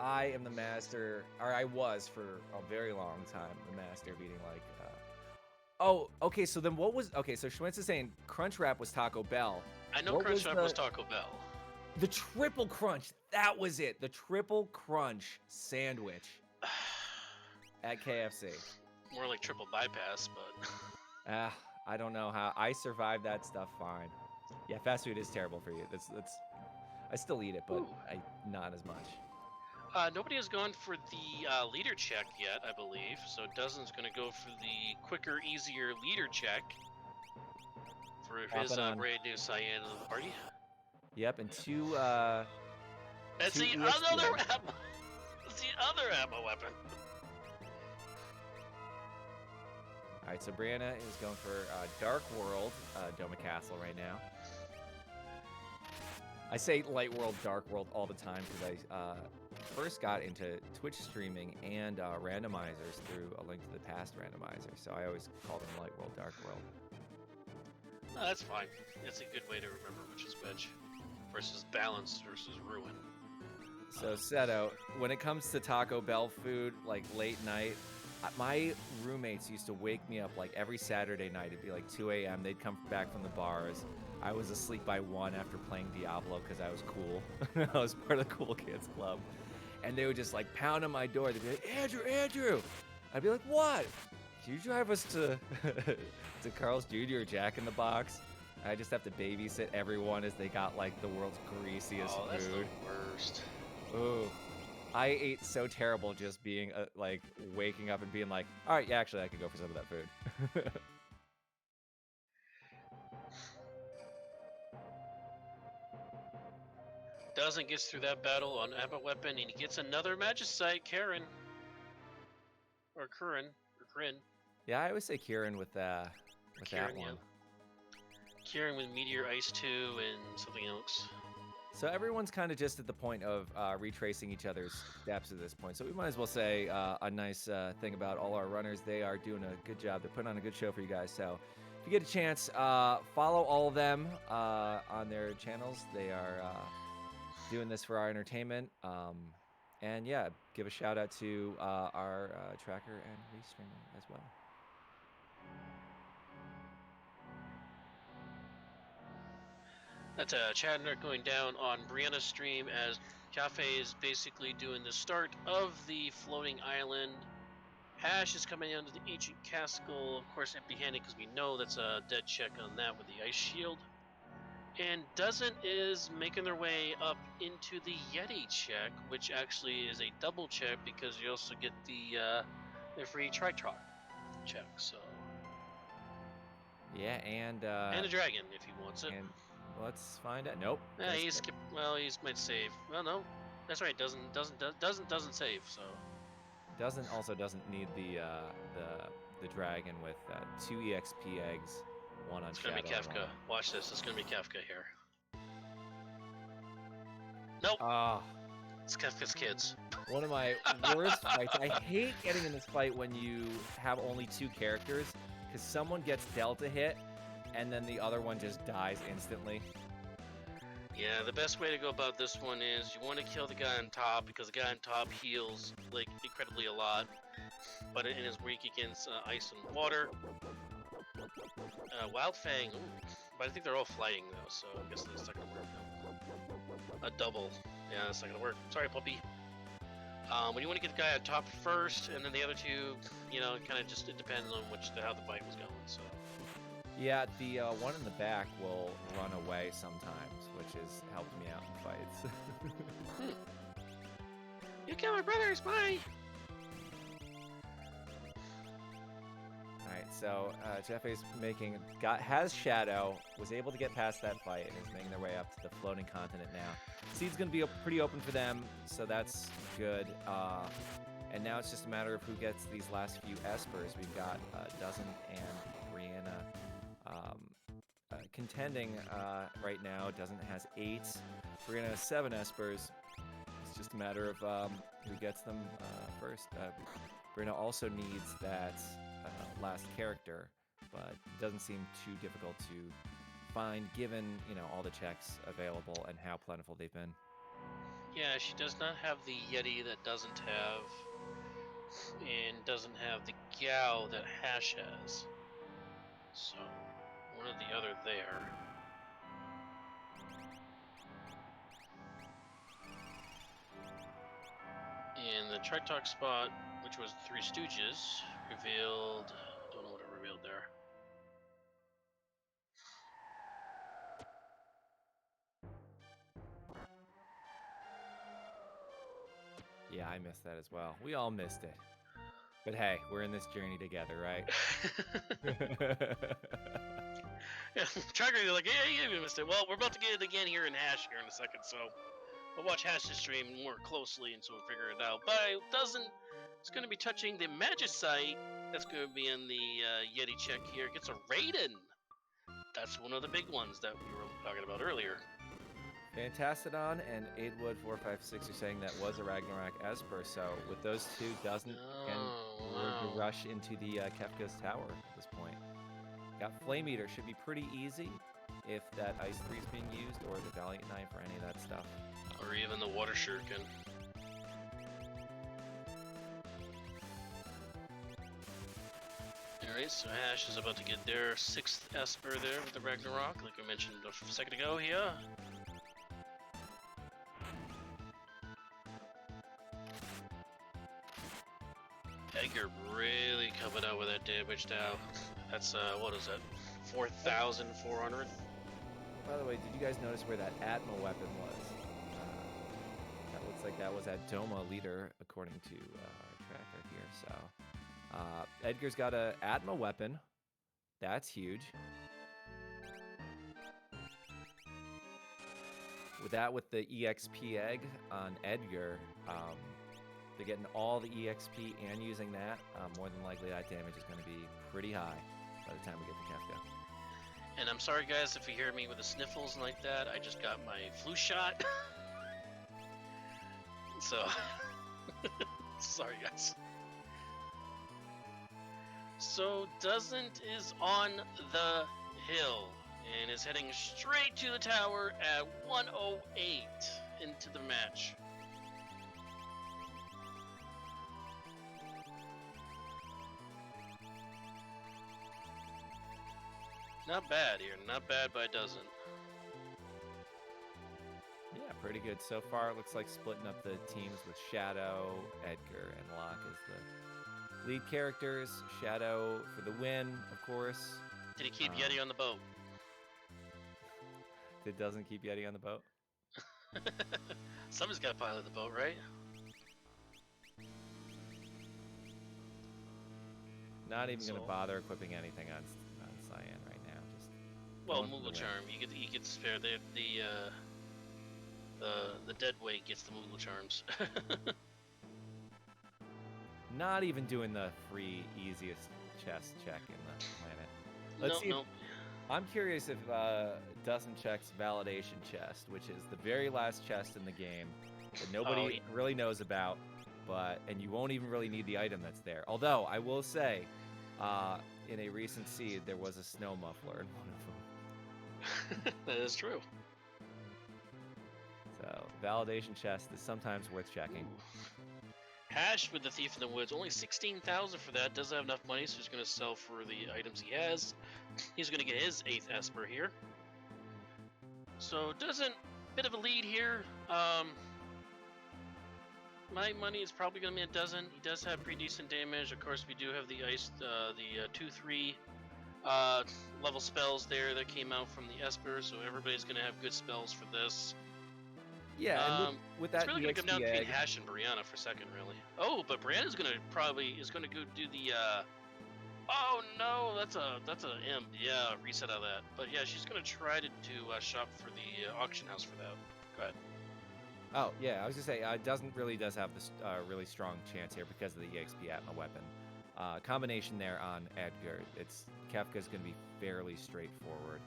I am the master, or I was for a very long time the master of eating like. Oh, okay. So then what was okay? So Schwentz is saying crunch wrap was Taco Bell. I know crunch wrap was Taco Bell. The triple crunch, that was it. The triple crunch sandwich at KFC. More like triple bypass, but I don't know how I survived that stuff fine. Yeah, fast food is terrible for you. That's I still eat it, but not as much. Nobody has gone for the leader check yet, I believe. So Dozen's going to go for the quicker, easier leader check for his brand new Cyan of the party. Yep, and 2. That's the other ammo. That's the other ammo weapon. All right, so Brianna is going for Dark World, Doma Castle right now. I say Light World, Dark World all the time because I first got into Twitch streaming and randomizers through A Link to the Past randomizer, so I always call them Light World, Dark World. No, that's fine. It's a good way to remember which is which. Versus balance versus ruin. So Seto, when it comes to Taco Bell food, like late night, my roommates used to wake me up like every Saturday night. It'd be like 2 a.m. They'd come back from the bars. I was asleep by 1 after playing Diablo because I was cool. I was part of the cool kids club. And they would just like pound on my door. They'd be like, Andrew! I'd be like, what? Can you drive us to to Carl's Jr. or Jack in the Box? I just have to babysit everyone as they got like the world's greasiest food. That's the worst. Ooh. I ate so terrible just being like waking up and being like, all right, yeah, actually I could go for some of that food. Dozen gets through that battle on ammo weapon and he gets another Magicite, Karen. Or Curran. Or Kryn. Yeah, I always say Kieran with that one. Kieran with Meteor Ice 2 and something else. So everyone's kind of just at the point of retracing each other's steps at this point. So we might as well say a nice thing about all our runners. They are doing a good job. They're putting on a good show for you guys. So if you get a chance, follow all of them on their channels. They are doing this for our entertainment. And yeah, give a shout out to our tracker and restreamer as well. That's a chat alert going down on Brianna's stream as Cafe is basically doing the start of the floating island. Hash is coming down to the ancient castle, of course empty-handed because we know that's a dead check on that with the ice shield. And Doesn't is making their way up into the Yeti check, which actually is a double check because you also get the free Tritrock check. So Yeah, and a dragon if he wants it. And let's find out. Nope. Yeah, he skipped. Well, he might save. Well, no, that's right. Doesn't save. So doesn't need the dragon with 2 EXP eggs, 1 on it's Shadow. gonna be Kafka. Watch this. It's gonna be Kafka here. Nope. It's Kafka's kids. One of my worst fights. I hate getting in this fight when you have only 2 characters, because someone gets dealt a hit, and then the other one just dies instantly. Yeah, the best way to go about this one is you want to kill the guy on top because the guy on top heals like incredibly a lot, but it is weak against ice and water. Wild Fang, ooh, but I think they're all flying though, so I guess that's not gonna work. A double, yeah, that's not gonna work. Sorry, puppy. When you want to get the guy on top first, and then the other 2, you know, kind of just it depends on how the fight was going. So. Yeah, the one in the back will run away sometimes, which has helped me out in fights. You killed my brothers, bye! Alright, so Jeffy's has Shadow, was able to get past that fight, and is making their way up to the floating continent now. Seed's going to be pretty open for them, so that's good. And now it's just a matter of who gets these last few Espers. We've got Dozen and Brianna contending right now. Dozen has 8. Brianna has 7 Espers. It's just a matter of who gets them first. Brianna also needs that last character, but it doesn't seem too difficult to find given, you know, all the checks available and how plentiful they've been. Yeah, she does not have the Yeti that doesn't have, and doesn't have the Gao that Hash has. So, one or the other there. And the Tritok spot, which was Three Stooges, revealed. Don't know what it revealed there. Yeah, I missed that as well. We all missed it. But hey, we're in this journey together, right? Yeah, Tracker, you're like, yeah, you missed it. Well, we're about to get it again here in Hash here in a second, so we'll watch Hash's stream more closely and so we'll figure it out. But it doesn't. It's going to be touching the Magicite. That's going to be in the Yeti check here. Gets a Raiden. That's one of the big ones that we were talking about earlier. Fantastodon and Aidwood456 are saying that was a Ragnarok Esper, so with those 2, Doesn't and to rush into the Kefka's tower at this point. Got Flame Eater, should be pretty easy if that Ice 3 is being used, or the Valiant Knife, or any of that stuff. Or even the Water Shuriken. Alright, so Hash is about to get their 6th Esper there with the Ragnarok, like I mentioned a second ago here. Edgar really coming out with that damage now. That's, what is that? 4,400? By the way, did you guys notice where that Atma weapon was? That looks like that was at Doma Leader, according to our tracker here. So, Edgar's got a Atma weapon. That's huge. With the EXP egg on Edgar, they're getting all the EXP and using that. More than likely, that damage is going to be pretty high by the time we get to Kefka. And I'm sorry, guys, if you hear me with the sniffles and like that. I just got my flu shot. So, sorry, guys. So, Doesn't is on the hill and is heading straight to the tower at 108 into the match. Not bad here. Not bad by Doesn't. Yeah, pretty good so far. It looks like splitting up the teams with Shadow, Edgar, and Locke as the lead characters. Shadow for the win, of course. Did he keep Yeti on the boat? It doesn't keep Yeti on the boat. Somebody's got to pilot the boat, right? Not even going to bother equipping anything on Cyan right now. Just well, Moogle Charm. You get to spare the dead weight gets the Moogle Charms. Not even doing the free easiest chest check in the planet. Let's see. I'm curious if Doesn't checks validation chest, which is the very last chest in the game that nobody really knows about, and you won't even really need the item that's there. Although I will say, in a recent seed, there was a snow muffler in one of them. That is true. So validation chest is sometimes worth checking. Ooh. Hash with the Thief in the Woods, only 16,000 for that. Doesn't have enough money, so he's going to sell for the items he has. He's going to get his 8th Esper here. So bit of a lead here. My money is probably going to be a Doesn't. He does have pretty decent damage. Of course, we do have the 2-3 level spells there that came out from the Esper, so everybody's going to have good spells for this. Yeah, and with that, it's really going to come down between Hash and Brianna for second, really. Oh, but Brianna's going to go do the. Oh no, that's a M. Yeah, reset out of that. But yeah, she's going to try to shop for the auction house for that. Go ahead. Oh yeah, I was gonna say does have this really strong chance here because of the EXP Atma weapon. Combination there on Edgar. Kefka's gonna be fairly straightforward.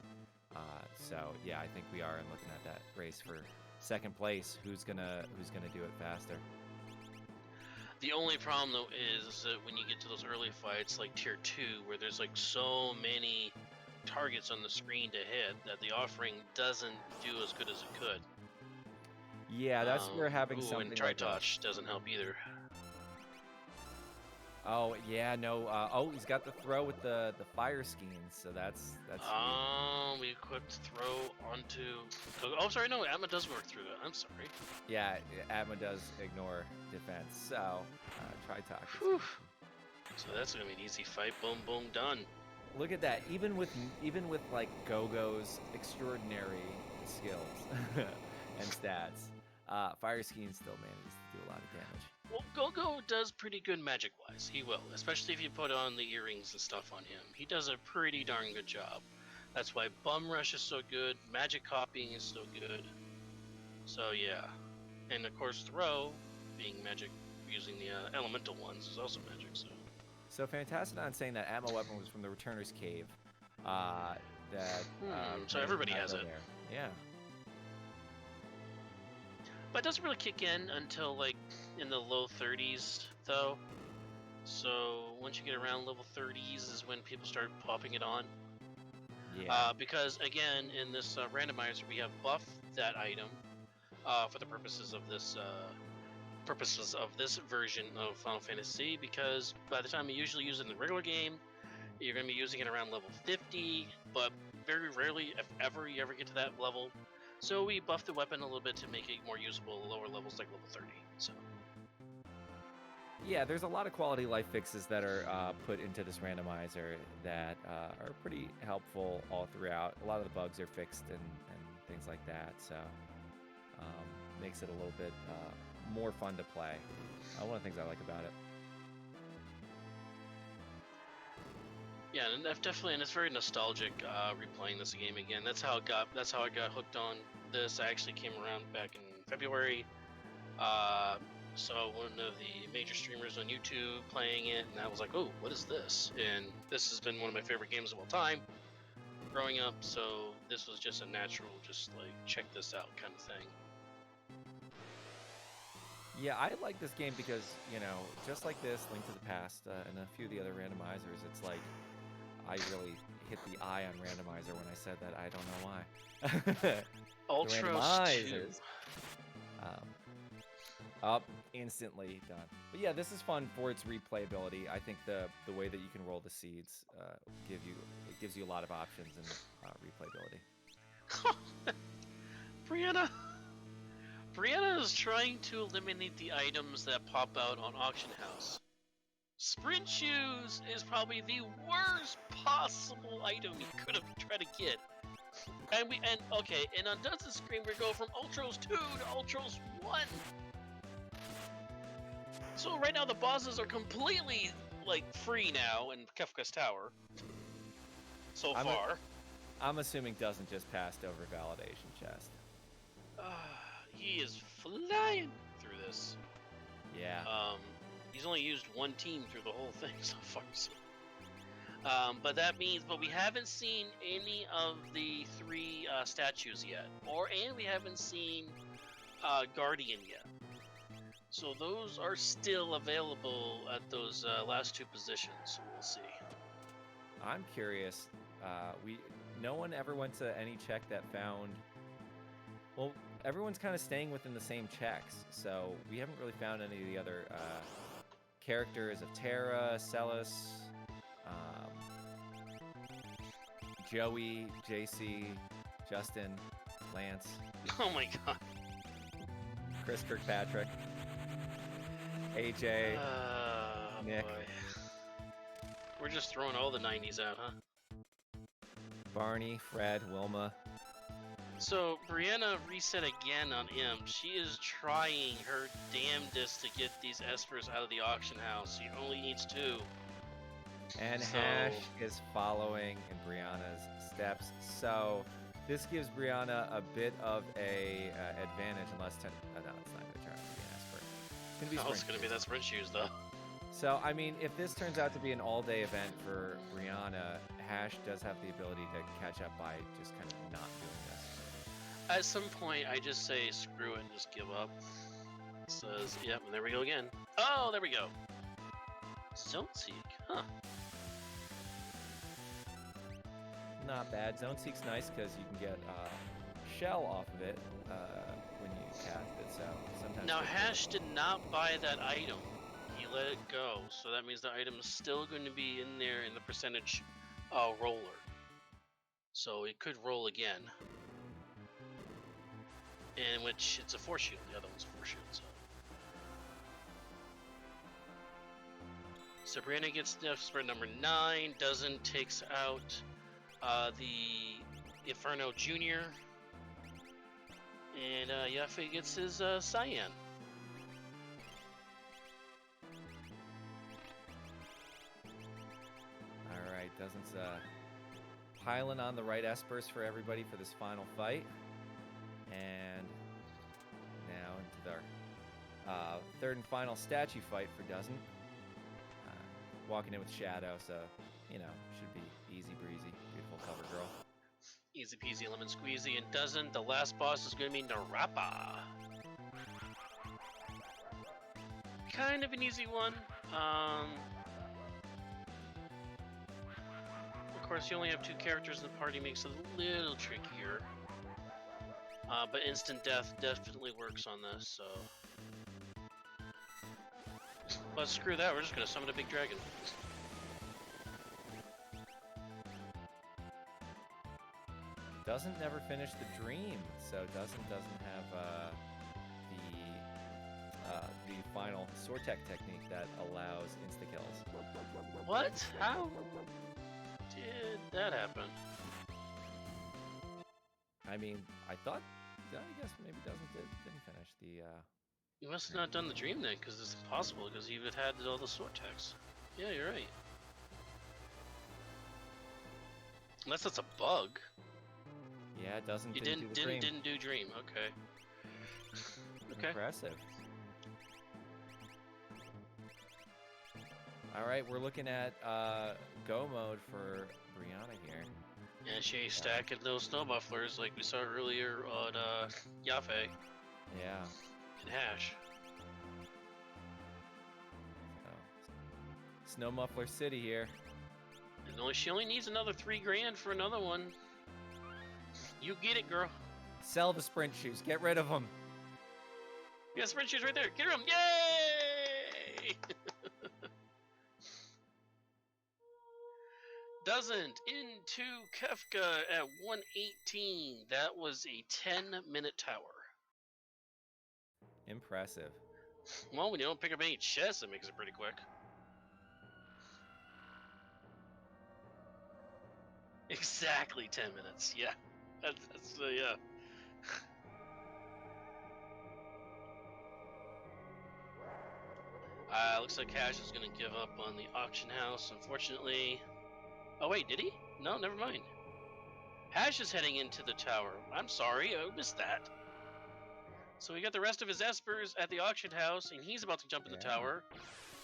So yeah, I think we are looking at that race for second place. Who's gonna do it faster? The only problem though is that when you get to those early fights like tier 2, where there's like so many targets on the screen to hit, that the offering doesn't do as good as it could. Yeah, that's where having something and Tri-Touch doesn't help either. Oh yeah, no. He's got the throw with the fire skeins, so that's. We equipped throw onto. Oh, sorry, no, Atma does work through it. I'm sorry. Yeah, Atma does ignore defense, so Tri-Touch. So that's gonna be an easy fight. Boom, boom, done. Look at that. Even with like Gogo's extraordinary skills and stats, Fire Skein still manages to do a lot of damage. Well, Gogo does pretty good magic-wise. He will, especially if you put on the earrings and stuff on him. He does a pretty darn good job. That's why Bum Rush is so good. Magic copying is so good. So yeah, and of course Throw, being magic, using the elemental ones is also magic. So Fantasticon saying that Atma weapon was from the Returner's Cave. So everybody has it. There. Yeah. But it doesn't really kick in until like in the low 30s, though. So once you get around level 30s is when people start popping it on. Yeah. Because again, in this randomizer, we have buff that item for the purposes of this version of Final Fantasy. Because by the time you usually use it in the regular game, you're going to be using it around level 50. But very rarely, if ever, you ever get to that level. So we buffed the weapon a little bit to make it more usable at lower levels, like level 30. So. Yeah, there's a lot of quality life fixes that are put into this randomizer that are pretty helpful all throughout. A lot of the bugs are fixed and things like that, so makes it a little bit more fun to play. One of the things I like about it. Yeah, and definitely, and it's very nostalgic replaying this game again. That's how I got hooked on this. I actually came around back in February. Saw one of the major streamers on YouTube playing it, and I was like, "Oh, what is this?" And this has been one of my favorite games of all time. growing up, so this was just a natural, just like check this out kind of thing. Yeah, I like this game because, you know, just like this, Link to the Past, and a few of the other randomizers, it's like I really hit the eye on randomizer when I said that. I don't know why. The Ultros 2. randomizers. Up instantly done. But yeah, this is fun for its replayability. I think the way that you can roll the seeds gives you a lot of options and replayability. Brianna is trying to eliminate the items that pop out on Auction House. Sprint shoes is probably the worst possible item you could have tried to get. And on Dustin's screen we go from Ultros 2 to Ultros 1. So right now the bosses are completely like free now in Kefka's Tower. So far. I'm assuming doesn't just passed over validation chest. He is flying through this. Yeah. He's only used one team through the whole thing so far. So. But we haven't seen any of the 3 statues yet, and we haven't seen Guardian yet. So those are still available at those last 2 positions. So we'll see. I'm curious. No one ever went to any check that found. Well, everyone's kind of staying within the same checks, so we haven't really found any of the other characters of Terra, Celis, Joey, JC, Justin, Lance. Oh my god. Chris Kirkpatrick, AJ, Nick. Boy. We're just throwing all the 90s out, huh? Barney, Fred, Wilma. So, Brianna reset again on Imp. She is trying her damnedest to get these espers out of the auction house. She only needs 2. And Hash is following in Brianna's steps. So, this gives Brianna a bit of a advantage unless... no, it's not going to turn out to be an esper. It's going to be it's going to be that sprint shoes, though. So, I mean, if this turns out to be an all-day event for Brianna, Hash does have the ability to catch up by just kind of not doing this. At some point, I just say screw it and just give up. It says, yep, and there we go again. Oh, there we go. Zone Seek, huh? Not bad. Zone Seek's nice because you can get shell off of it when you cast it, so sometimes... Now, Hash did not buy that item. He let it go, so that means the item is still going to be in there in the percentage roller. So it could roll again. In which it's a 4 shield, the other one's a 4 shield, so. Sabrina gets spread number 9, doesn't takes out the Inferno Jr. And Yaffe gets his Cyan. Alright, Doesn't piling on the right espers for everybody for this final fight. And now into their third and final statue fight for Doesn't. Walking in with Shadow, so, you know, should be easy breezy. Beautiful cover girl. Easy peasy lemon squeezy. And Doesn't, the last boss is going to be Narapa. Kind of an easy one. Of course, you only have 2 characters in the party, makes it a little trickier. But instant death definitely works on this, so... But screw that, we're just gonna summon a big dragon. Doesn't never finish the dream, so doesn't have the final Sortek technique that allows insta kills. What? How did that happen? I mean, I guess maybe didn't finish the. You must have not done the dream then, because it's impossible, because you would have had all the Sortex. Yeah, you're right. Unless that's a bug. Yeah, it doesn't. You didn't do dream. Okay. Okay. Impressive. All right, we're looking at go mode for Brianna here. And she's stacking those snow mufflers like we saw earlier on Yafe Yeah. and Hash. So, Snow Muffler City here. And she only needs another $3,000 for another one. You get it, girl. Sell the sprint shoes. Get rid of them. Yeah, sprint shoes right there. Get them. Yay! Doesn't into Kefka at 118. That was a 10-minute tower. Impressive. Well, when you don't pick up any chests, it makes it pretty quick. Exactly 10 minutes. Yeah. That's yeah. Looks like Cash is going to give up on the auction house, unfortunately. Oh, wait, did he? No, never mind. Hash is heading into the tower. I'm sorry, I missed that. So we got the rest of his espers at the auction house, and he's about to jump in the tower.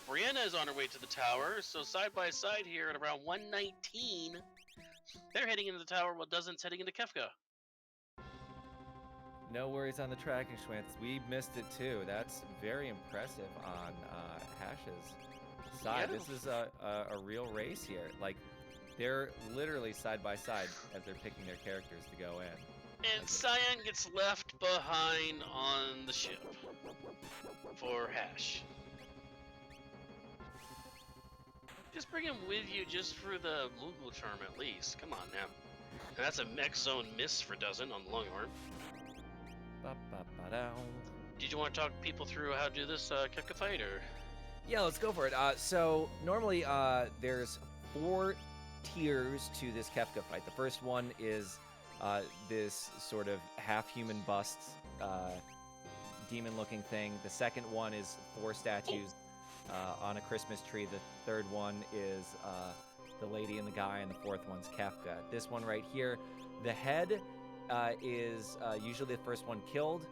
Brianna is on her way to the tower, so side by side here at around 119, they're heading into the tower while Dozen's heading into Kefka. No worries on the tracking, Schwantz. We missed it too. That's very impressive on Hash's side. Yeah. This is a real race here. Like, they're literally side by side as they're picking their characters to go in. And Cyan gets left behind on the ship for Hash. Just bring him with you just for the Moogle charm at least. Come on now. And that's a mech zone miss for Dozen on the Longhorn. Did you want to talk people through how to do this Kefka fight, or? Yeah, let's go for it. So normally there's 4 tiers to this Kefka fight. The first one is this sort of half-human bust demon-looking thing. The second one is 4 statues on a Christmas tree. The third one is the lady and the guy, and the fourth one's Kefka. This one right here, the head is usually the first one killed,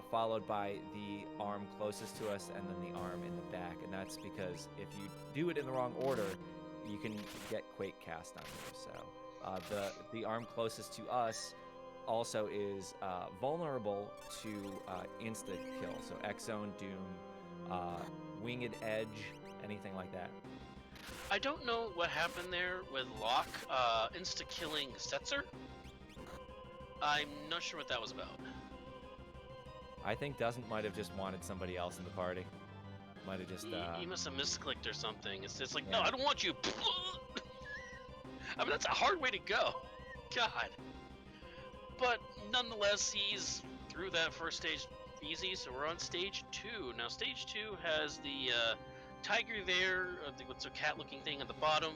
followed by the arm closest to us, and then the arm in the back. And that's because if you do it in the wrong order, you can get Quake cast on you. So the arm closest to us also is vulnerable to insta-kill. So X-Zone, Doom, Winged Edge, anything like that. I don't know what happened there with Locke insta-killing Setzer. I'm not sure what that was about. I think Doesn't might have just wanted somebody else in the party. Might have just... He must have misclicked or something. It's just like, Yeah. no, I don't want you. I mean, that's a hard way to go. God. But nonetheless, he's through that first stage easy, so we're on stage 2. Now, stage 2 has the tiger there, what's a cat-looking thing at the bottom.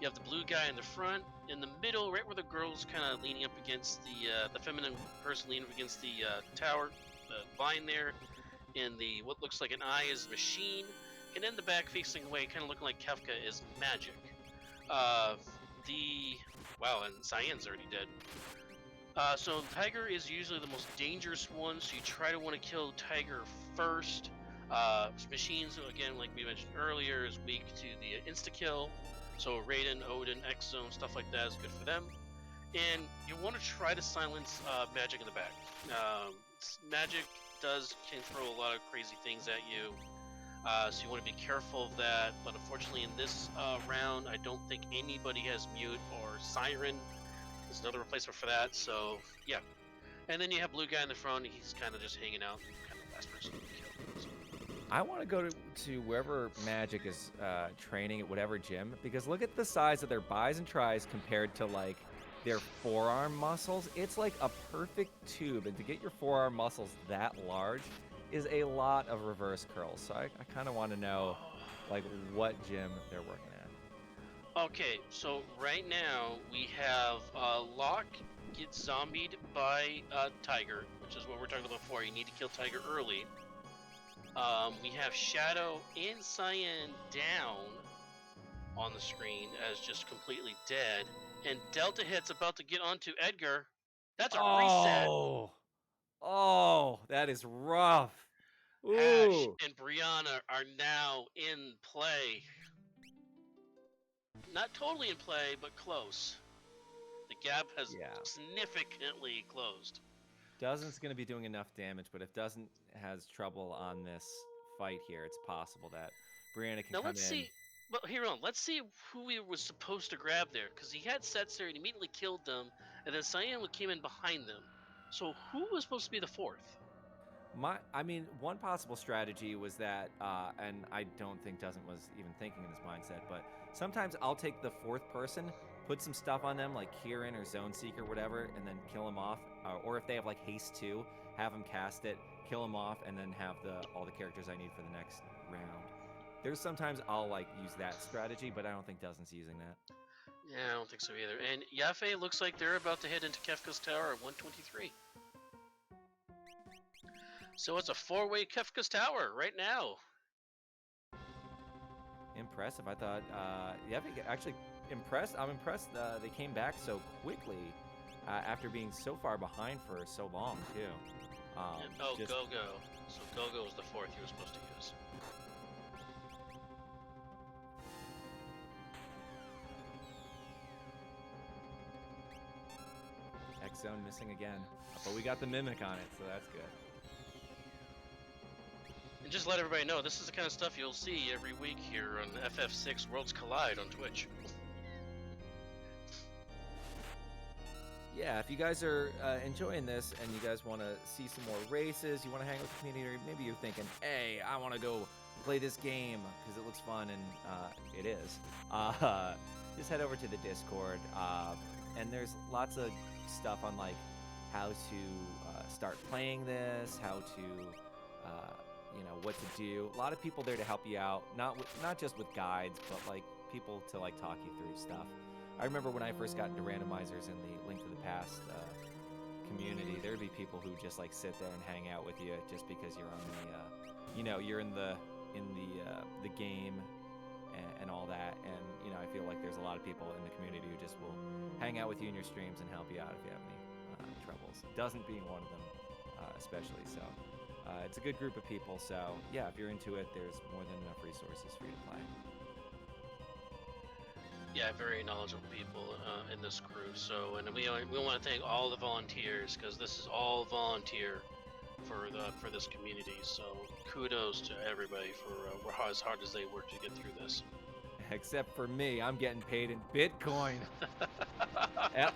You have the blue guy in the front. In the middle, right where the girl's kind of leaning up against the feminine person leaning up against the tower, the vine there. And the what looks like an eye is Machine. And in the back, facing away, kind of looking like Kefka, is Magic. Wow, and Cyan's already dead. So Tiger is usually the most dangerous one, so you try to want to kill Tiger first. Machines, again, like we mentioned earlier, is weak to the insta-kill. So Raiden, Odin, X-Zone, stuff like that is good for them. And you want to try to silence Magic in the back. Magic can throw a lot of crazy things at you. So you want to be careful of that. But unfortunately in this round, I don't think anybody has Mute or Siren. There's another replacement for that, so yeah. And then you have blue guy in the front, he's kind of just hanging out, kind of the last person to kill. So. I want to go to wherever Magic is training at whatever gym, because look at the size of their buys and tries compared to like their forearm muscles. It's like a perfect tube, and to get your forearm muscles that large is a lot of reverse curls. So I kind of want to know like what gym they're working at. Okay, so right now we have Locke gets zombied by Tiger, which is what we're talking about before. You need to kill Tiger early. We have Shadow and Cyan down on the screen as just completely dead. And Delta Hit's about to get onto Edgar. That's a reset. Oh, that is rough. Ooh. Ash and Brianna are now in play. Not totally in play, but close. The gap has Yeah. significantly closed. Doesn't going to be doing enough damage, but if Doesn't has trouble on this fight here, it's possible that Brianna can Now come let's in. see. But here on, let's see who he was supposed to grab there, because he had Setzer and immediately killed them, and then Cyan came in behind them. So who was supposed to be the fourth? I mean, one possible strategy was that, and I don't think Doesn't was even thinking in this mindset, but sometimes I'll take the fourth person, put some stuff on them like Kieran or Zone Seek or whatever, and then kill them off. Or if they have like Haste 2, have them cast it, kill them off, and then have all the characters I need for the next round. There's sometimes I'll like use that strategy, but I don't think Doesn't's using that. Yeah, I don't think so either. And Yafe looks like they're about to head into Kefka's Tower at 123. So it's a four-way Kefka's Tower right now. Impressive. I thought, actually impressed. I'm impressed they came back so quickly after being so far behind for so long, too. Go-Go. So Go-Go was the fourth you were supposed to use. X-Zone missing again. But we got the Mimic on it, so that's good. And just let everybody know, this is the kind of stuff you'll see every week here on FF6 Worlds Collide on Twitch. Yeah, if you guys are enjoying this and you guys want to see some more races, you want to hang with the community, or maybe you're thinking, hey, I want to go play this game because it looks fun, and it is, just head over to the Discord, and there's lots of stuff on like how to start playing this, how to what to do. A lot of people there to help you out, not just with guides, but like people to like talk you through stuff. I remember when I first got into randomizers in the Link to the Past community, there'd be people who just like sit there and hang out with you just because you're on the you're in the game and all that. And I feel like there's a lot of people in the community who just will hang out with you in your streams and help you out if you have any troubles. Doesn't being one of them, especially. So it's a good group of people. So yeah, if you're into it, there's more than enough resources for you to play. Yeah, very knowledgeable people in this crew. So, and we want to thank all the volunteers, because this is all volunteer for this community. So kudos to everybody for as hard as they work to get through this. Except for me, I'm getting paid in Bitcoin.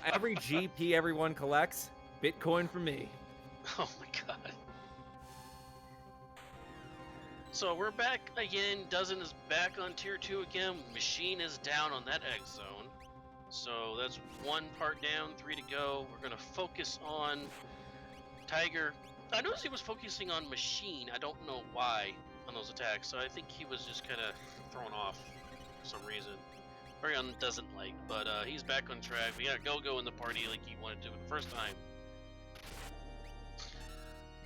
Every GP everyone collects, Bitcoin for me. Oh my god. So we're back again. Dozen is back on tier 2 again. Machine is down on that X zone. So that's one part down, 3 to go. We're going to focus on Tiger. I noticed he was focusing on Machine. I don't know why on those attacks. So I think he was just kind of thrown off for some reason. Very doesn't like, but he's back on track. We got Go-Go in the party like he wanted to the first time.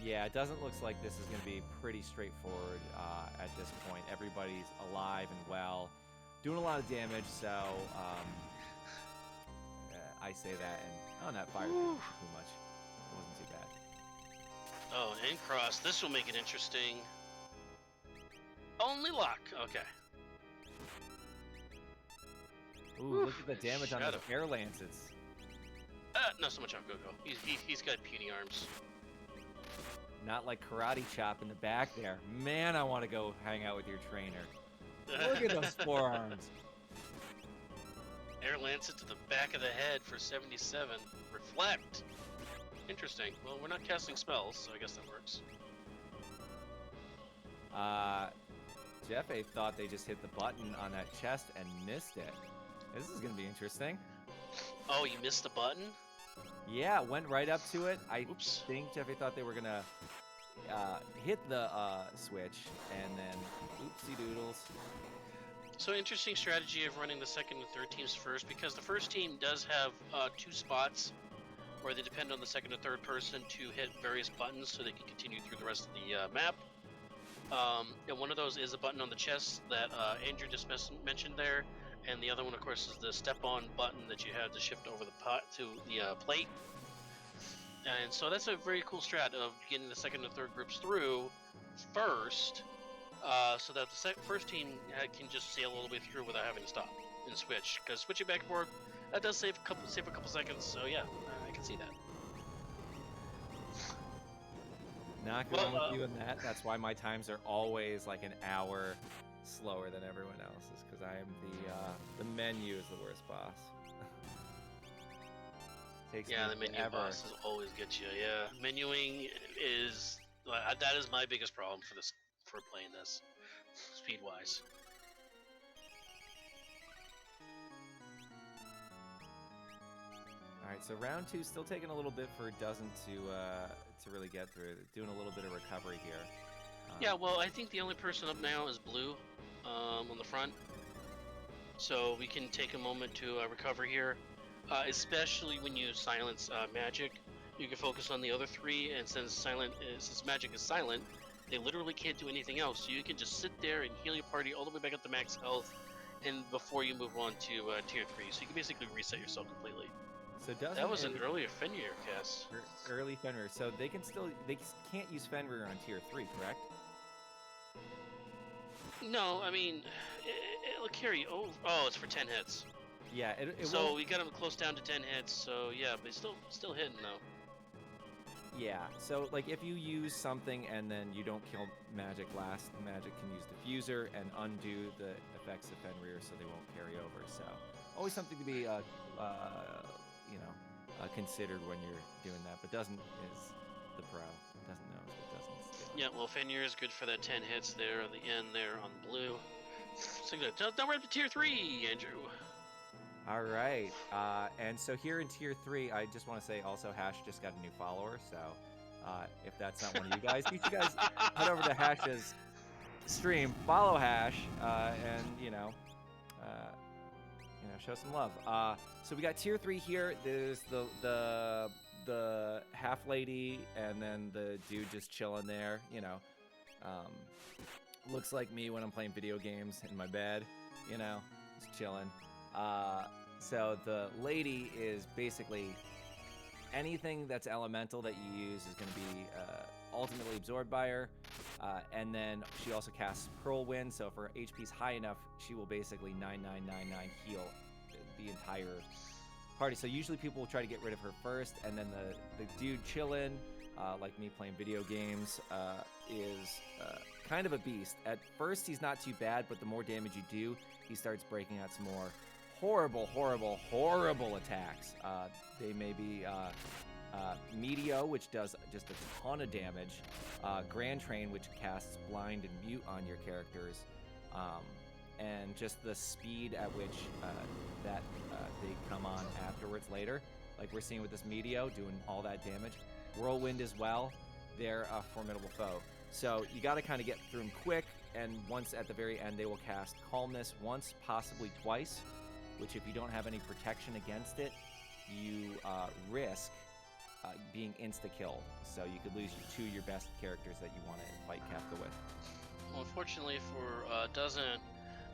Yeah, it doesn't look like this is going to be pretty straightforward at this point. Everybody's alive and well, doing a lot of damage, so I say that, and that fire too much. It wasn't too bad. Oh, and cross. This will make it interesting. Only lock. Okay. Ooh, look at the damage on the air lances. Not so much on Go-Go. He's got puny arms. Not like karate chop in the back there. Man, I want to go hang out with your trainer. Look at those forearms. Air lance it to the back of the head for 77. Reflect. Interesting. Well, we're not casting spells, so I guess that works. Jeff thought they just hit the button on that chest and missed it. This is going to be interesting. Oh, you missed the button? Yeah, went right up to it. Oops. think Jeffy thought they were going to hit the switch, and then oopsie doodles. So interesting strategy of running the second and third teams first, because the first team does have 2 spots where they depend on the second and third person to hit various buttons so they can continue through the rest of the map. And one of those is a button on the chest that Andrew just mentioned there, and the other one, of course, is the step-on button that you have to shift over the pot to the plate. And so that's a very cool strat of getting the second and third groups through first, so that the first team can just sail all the way through without having to stop and switch. Because switching back and forth That does save a couple seconds. So yeah, I can see that. Not going with you in that. That's why my times are always like an hour slower than everyone else's, because I am the menu is the worst boss. Takes Yeah, me the menu forever. bosses always get you. Yeah, menuing is that is my biggest problem for playing this, speed wise. All right, so round 2 still taking a little bit for Dozen to really get through. Doing a little bit of recovery here. Yeah, well, I think the only person up now is Blue, on the front. So we can take a moment to recover here, especially when you silence magic. You can focus on the other 3, and since magic is silent, they literally can't do anything else. So you can just sit there and heal your party all the way back up to max health, and before you move on to tier 3. So you can basically reset yourself completely. So Dozen That was an earlier Fenrir cast. Early Fenrir. So they can't use Fenrir on tier 3, correct? No, I mean, it'll carry over. Oh, it's for 10 hits. Yeah, so won't... we got him close down to 10 hits. So yeah, but still hitting though. Yeah, so like if you use something and then you don't kill magic last, magic can use diffuser and undo the effects of Fenrir, so they won't carry over. So always something to be considered when you're doing that. But Doesn't is the pro. Doesn't know, but Doesn't still. Yeah, well, Fenrir is good for that 10 hits there at the end there on Blue. So good. Now we're up to tier 3, Andrew. All right, and so here in tier 3, I just want to say also Hash just got a new follower. So if that's not one of you guys, you guys head over to Hash's stream, follow Hash, and show some love. So we got tier 3 here. There's the half lady, and then the dude just chilling there. Looks like me when I'm playing video games in my bed. Just chilling. So the lady is basically anything that's elemental that you use is going to be ultimately absorbed by her. And then she also casts Pearl Wind, so if her HP's high enough, she will basically 9999 heal the entire party. So usually people will try to get rid of her first, and then the dude chillin', like me playing video games, is kind of a beast. At first he's not too bad, but the more damage you do, he starts breaking out some more horrible attacks. They may be Meteo, which does just a ton of damage, Grand Train, which casts Blind and Mute on your characters, and just the speed at which that they come on afterwards later, like we're seeing with this Meteo doing all that damage. Whirlwind as well, they're a formidable foe. So you got to kind of get through them quick, and once at the very end they will cast Calmness once, possibly twice, which if you don't have any protection against it, you risk being insta-killed. So you could lose two of your best characters that you want to fight Kefka with. Well, unfortunately for Dozen,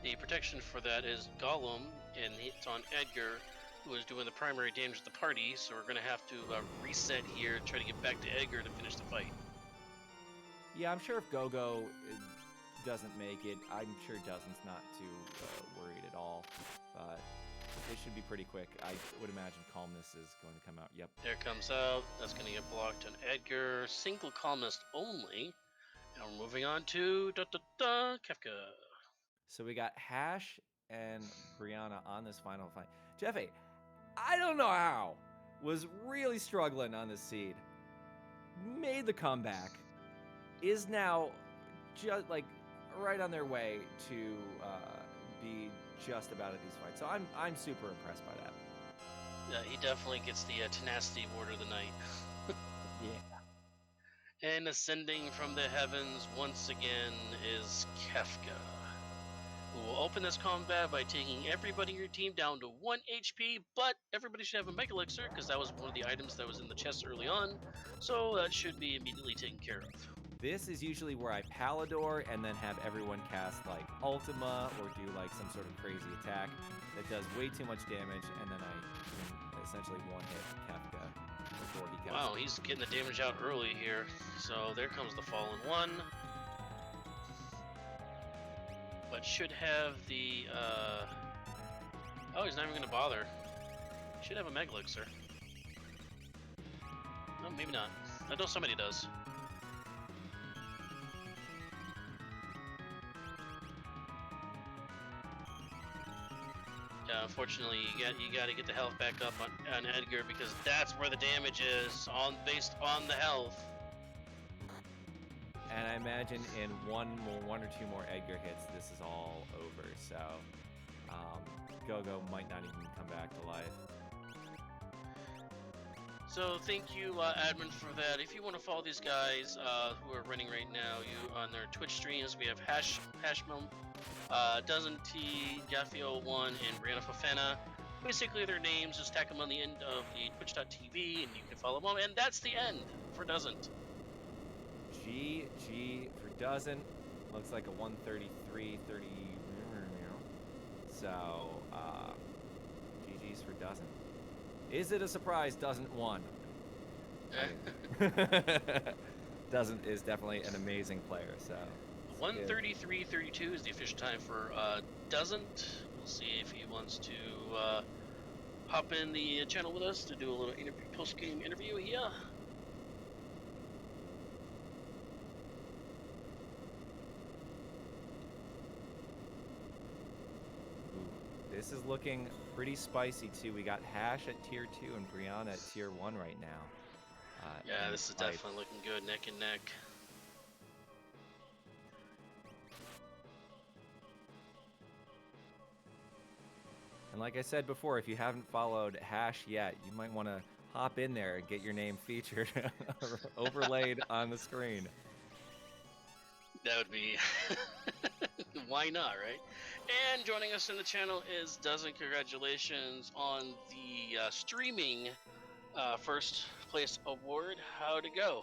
the protection for that is Gollum, and it's on Edgar, who is doing the primary damage to the party, so we're going to have to reset here and try to get back to Edgar to finish the fight. Yeah, I'm sure if Gogo doesn't make it, I'm sure Dozen's not too worried at all, but it should be pretty quick. I would imagine Calmness is going to come out. Yep. There comes out. That's going to get blocked on Edgar. Single Calmness only. And we're moving on to Kefka. So we got Hash and Brianna on this final fight. Jeffy, I don't know how, was really struggling on this seed. Made the comeback. Is now just like right on their way to be just about at these fights. So I'm super impressed by that. Yeah, he definitely gets the tenacity award of the night. Yeah. And ascending from the heavens once again is Kefka, who will open this combat by taking everybody in your team down to 1 HP, but everybody should have a Mega Elixir, because that was one of the items that was in the chest early on, so that should be immediately taken care of. This is usually where I Palador and then have everyone cast like Ultima or do like some sort of crazy attack that does way too much damage, and then I can essentially one-hit Kefka before he casts. Wow, he's getting the damage out early here. So there comes the Fallen One. But should have the... Oh, he's not even going to bother. Should have a Mega Elixir. No, maybe not. I know somebody does. Yeah, unfortunately, you got to get the health back up on Edgar because that's where the damage is based on the health. And I imagine in one or two more Edgar hits, this is all over. So Go-Go might not even come back to life. So thank you, admin, for that. If you want to follow these guys who are running right now, on their Twitch streams, we have Hashmum, Dozen T, Jaffe01, and Brianna Fofana. Basically, their names, just tack them on the end of the Twitch.tv, and you can follow them. And that's the end for Doesn't. GG for Doesn't. Looks like a 133-30. So, GG's for Doesn't. Is it a surprise Doesn't won? Doesn't is definitely an amazing player. So 133.32 is the official time for Doesn't. We'll see if he wants to hop in the channel with us to do a little post-game interview here. This is looking pretty spicy too. We got Hash at tier 2 and Brianna at tier 1 right now. Yeah, this is definitely looking good, neck and neck. And like I said before, if you haven't followed Hash yet, you might want to hop in there and get your name featured overlaid on the screen. That would be why not, right? And joining us in the channel is Dozen. Congratulations on the streaming first place award. How'd it go?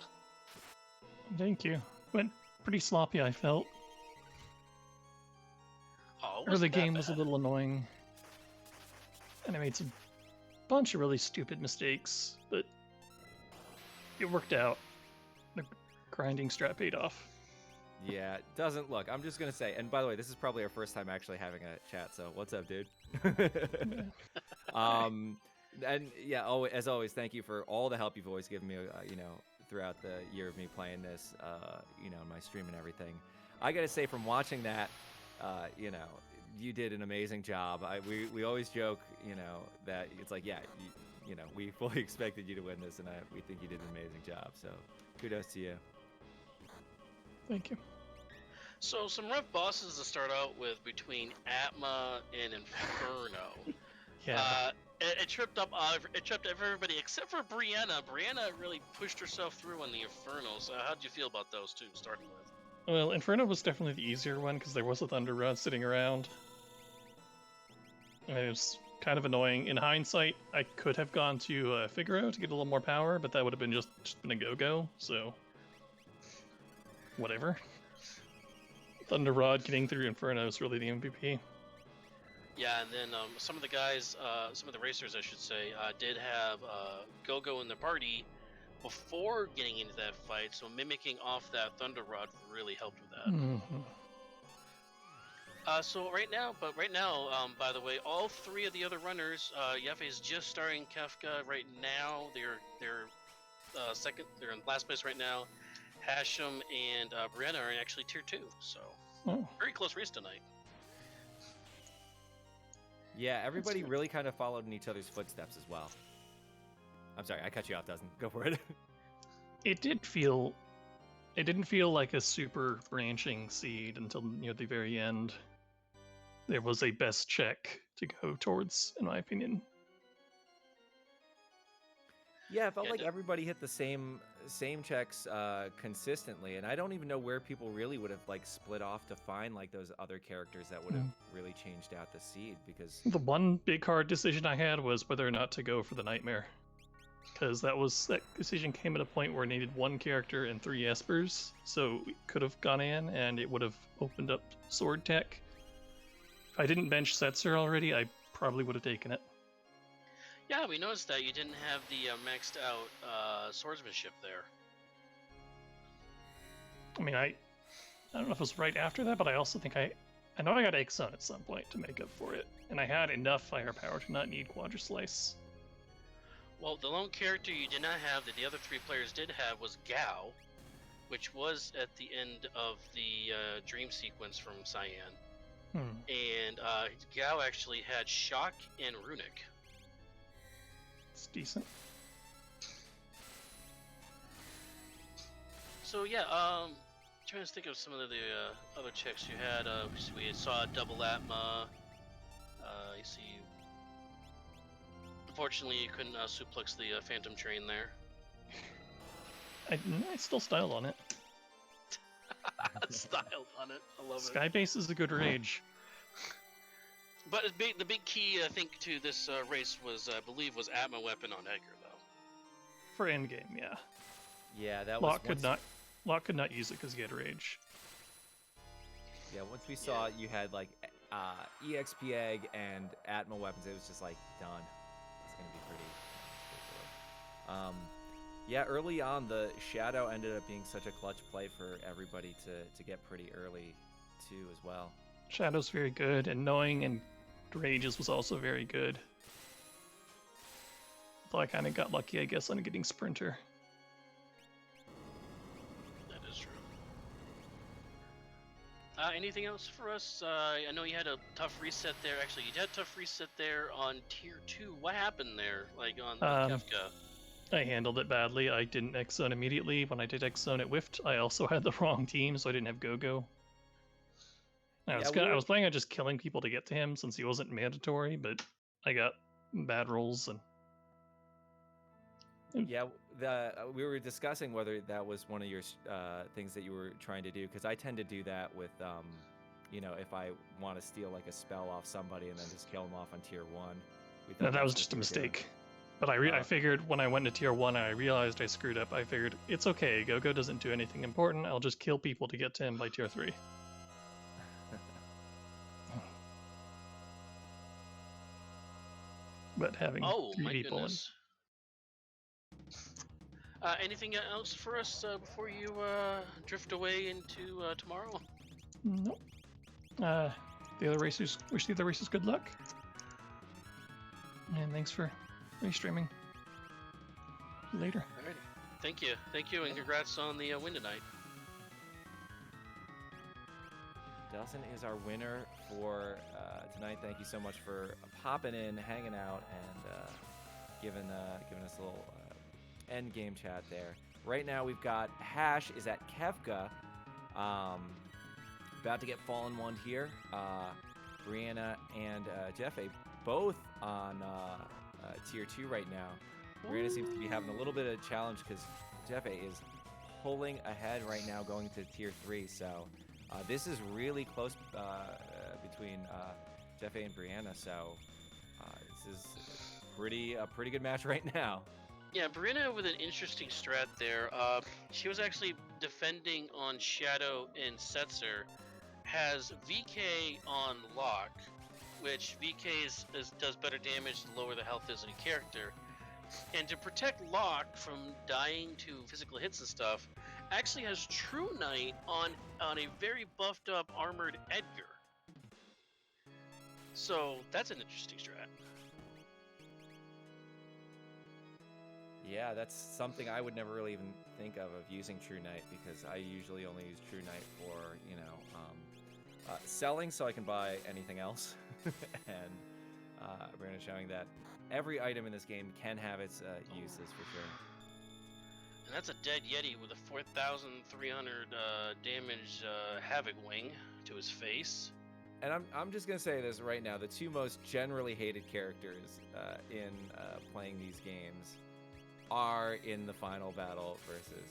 Thank you. Went pretty sloppy, I felt. Oh, the game was a little annoying. And I made some bunch of really stupid mistakes, but it worked out. The grinding strat paid off. Yeah, doesn't look. I'm just gonna say, and by the way, this is probably our first time actually having a chat. So what's up, dude? And yeah, as always, thank you for all the help you've always given me. Throughout the year of me playing this, my stream and everything. I gotta say, from watching that, you did an amazing job. We always joke, that it's like, yeah, we fully expected you to win this, and we think you did an amazing job. So kudos to you. Thank you. So some rough bosses to start out with between Atma and Inferno. Yeah. It tripped everybody except for Brianna. Brianna really pushed herself through on the Inferno. So how'd you feel about those two starting with? Well, Inferno was definitely the easier one because there was a Thunder Rod sitting around. And it was kind of annoying. In hindsight, I could have gone to Figaro to get a little more power, but that would have been just been a go-go, so whatever. Thunder Rod getting through Inferno is really the MVP. Yeah, and then some of the guys, some of the racers, I should say, did have Go-Go in the party before getting into that fight, so mimicking off that Thunder Rod really helped with that. Mm-hmm. So right now, by the way, all three of the other runners, Jaffe is just starting Kefka right now. They're second. They're in last place right now. Hashem and Brianna are actually tier 2, so very close race tonight. Yeah, everybody really kind of followed in each other's footsteps as well. I'm sorry, I cut you off, Dozen. Go for it. It didn't feel like a super branching seed until near the very end. There was a best check to go towards, in my opinion. Yeah, it felt like everybody hit the same checks consistently, and I don't even know where people really would have split off to find those other characters that would have really changed out the seed, because the one big hard decision I had was whether or not to go for the Nightmare, because that decision came at a point where I needed one character and 3 Espers, so we could have gone in and it would have opened up sword tech. If I didn't bench Setzer already, I probably would have taken it. Yeah, we noticed that you didn't have the maxed out swordsmanship there. I mean, I don't know if it was right after that, but I also think I know I got Exxon at some point to make up for it, and I had enough firepower to not need Quadra Slice. Well, the lone character you did not have that the other 3 players did have was Gao, which was at the end of the dream sequence from Cyan. And Gao actually had Shock and Runic. It's decent. So yeah, trying to think of some of the other checks you had. We saw double Atma. You see. Unfortunately, you couldn't suplex the Phantom Train there. I still styled on it. Styled on it. I love it. Skybase is a good rage. But the big key, I think, to this race was, I believe, was Atma weapon on Edgar, though. For endgame, yeah. Yeah, that was. Locke could not use it because he had rage. Yeah, once we saw you had like EXP egg and Atma weapons, it was just like done. It's gonna be pretty straightforward. Yeah, early on the Shadow ended up being such a clutch play for everybody to get pretty early too as well. Shadow's very good, and Knowing and Rages was also very good. Though I kind of got lucky, I guess, on getting Sprinter. That is true. Anything else for us? I know you had a tough reset there. Actually, you had a tough reset there on Tier 2. What happened there? Like on Kefka? I handled it badly. I didn't X-Zone immediately. When I did X-Zone, it whiffed. I also had the wrong team, so I didn't have Go-Go. I was planning on just killing people to get to him since he wasn't mandatory, but I got bad rolls and. Yeah, we were discussing whether that was one of your things that you were trying to do, because I tend to do that with, if I want to steal like a spell off somebody and then just kill them off on Tier 1. No, that was just a mistake. But I figured when I went to Tier 1 and I realized I screwed up, I figured it's okay, Go-Go doesn't do anything important, I'll just kill people to get to him by Tier 3. But having 3 people goodness. Anything else for us before you drift away into tomorrow? Nope. The other racers, wish the other racers good luck. And thanks for restreaming. See you later. Alrighty. Thank you, and congrats on the win tonight. Delson is our winner for tonight. Thank you so much for popping in, hanging out, and giving us a little end game chat there. Right now we've got Hash is at Kefka, about to get Fallen One here. Brianna and Jeffe both on Tier 2 right now. Brianna seems to be having a little bit of a challenge because Jeffe is pulling ahead right now going to Tier 3, so this is really close between Jeffe and Brianna, so this is a pretty good match right now. Yeah, Brianna with an interesting strat there. She was actually defending on Shadow and Setzer, has VK on Locke, which VK does better damage the lower the health is in a character. And to protect Locke from dying to physical hits and stuff, actually has True Knight on a very buffed up armored Edgar. So that's an interesting strat. Yeah, that's something I would never really even think of using True Knight, because I usually only use True Knight for, selling so I can buy anything else. And we're going to showing that every item in this game can have its uses for sure. And that's a dead Yeti with a 4,300 damage Havoc Wing to his face. And I'm just going to say this right now. The two most generally hated characters in playing these games are in the final battle versus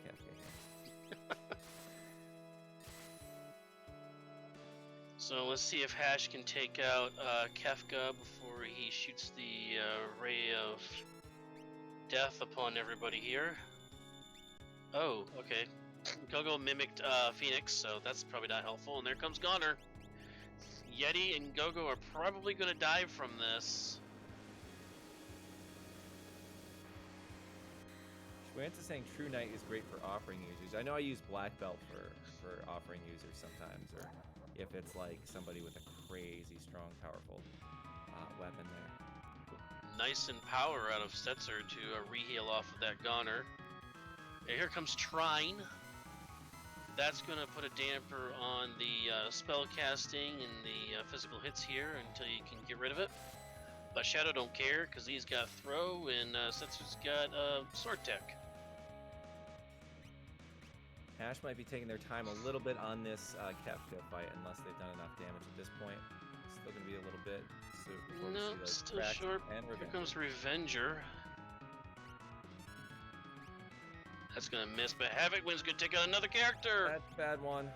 Kefka. So let's see if Hash can take out Kefka before he shoots the ray of death upon everybody here. Oh, okay. Gogo mimicked Phoenix, so that's probably not helpful. And there comes Goner. Yeti and Gogo are probably going to die from this. Schwantz is saying True Knight is great for offering users. I know I use Black Belt for offering users sometimes, or if it's like somebody with a crazy strong, powerful weapon there. nice and power out of Setzer to re-heal off of that Goner. And here comes Trine. That's going to put a damper on the spell casting and the physical hits here until you can get rid of it. But Shadow don't care because he's got throw and Setzer's got sword tech. Hash might be taking their time a little bit on this Kefka fight unless they've done enough damage at this point. Still going to be a little bit. So before No, we see those still cracks short. and Here Revenger. comes Revenger. That's going to miss, but Havoc Wind's going to take out another character. That's a bad one.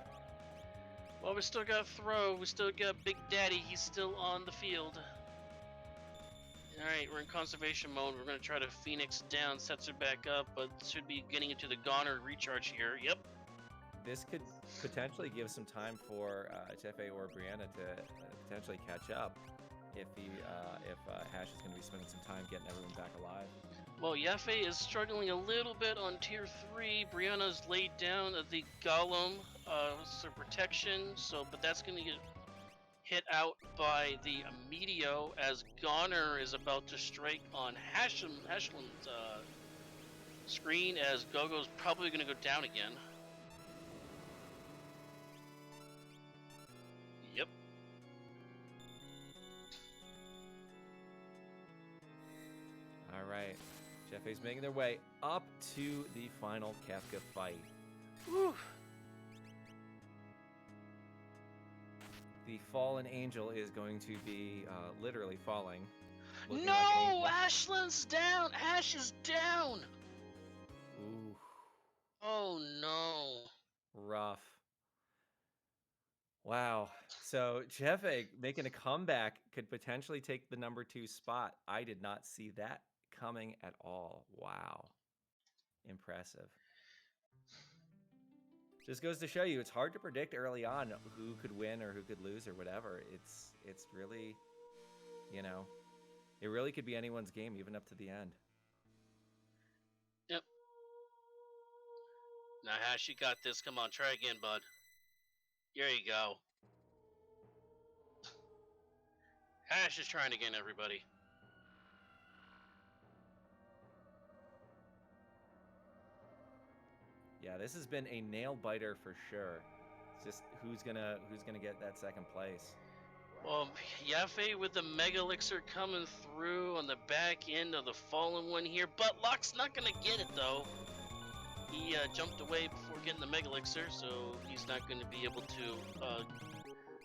Well, we still got Throw. We still got Big Daddy. He's still on the field. Alright, we're in conservation mode. We're going to try to Phoenix down, Setzer back up, but should be getting into the Goner recharge here. Yep. This could potentially give some time for Tefe or Brianna to potentially catch up if Hash is going to be spending some time getting everyone back alive. Well, Yafe is struggling a little bit on tier 3. Brianna's laid down the Golem, so protection, but that's going to get hit out by the Meteor as Goner is about to strike on Hashlam's screen as Gogo's probably going to go down again. Yep. All right. Jeffe's making their way up to the final Kefka fight. Whew. The fallen angel is going to be literally falling. looking No! like angel. Ashland's down! Ash is down! Ooh, Oh no. rough. Wow. So Jeffe making a comeback could potentially take the number 2 spot. I did not see that coming at all. Wow. Impressive. Just goes to show you it's hard to predict early on who could win or who could lose or whatever. It's really, you know, it really could be anyone's game even up to the end. Yep. Now Hash, you got this. Come on, try again, bud. There you go. Hash is trying again, everybody. Yeah, this has been a nail biter for sure. It's just who's gonna get that second place. Well, Yafe with the Mega Elixir coming through on the back end of the Fallen One here, but Locke's not gonna get it though. He jumped away before getting the Mega Elixir, so he's not going to be able to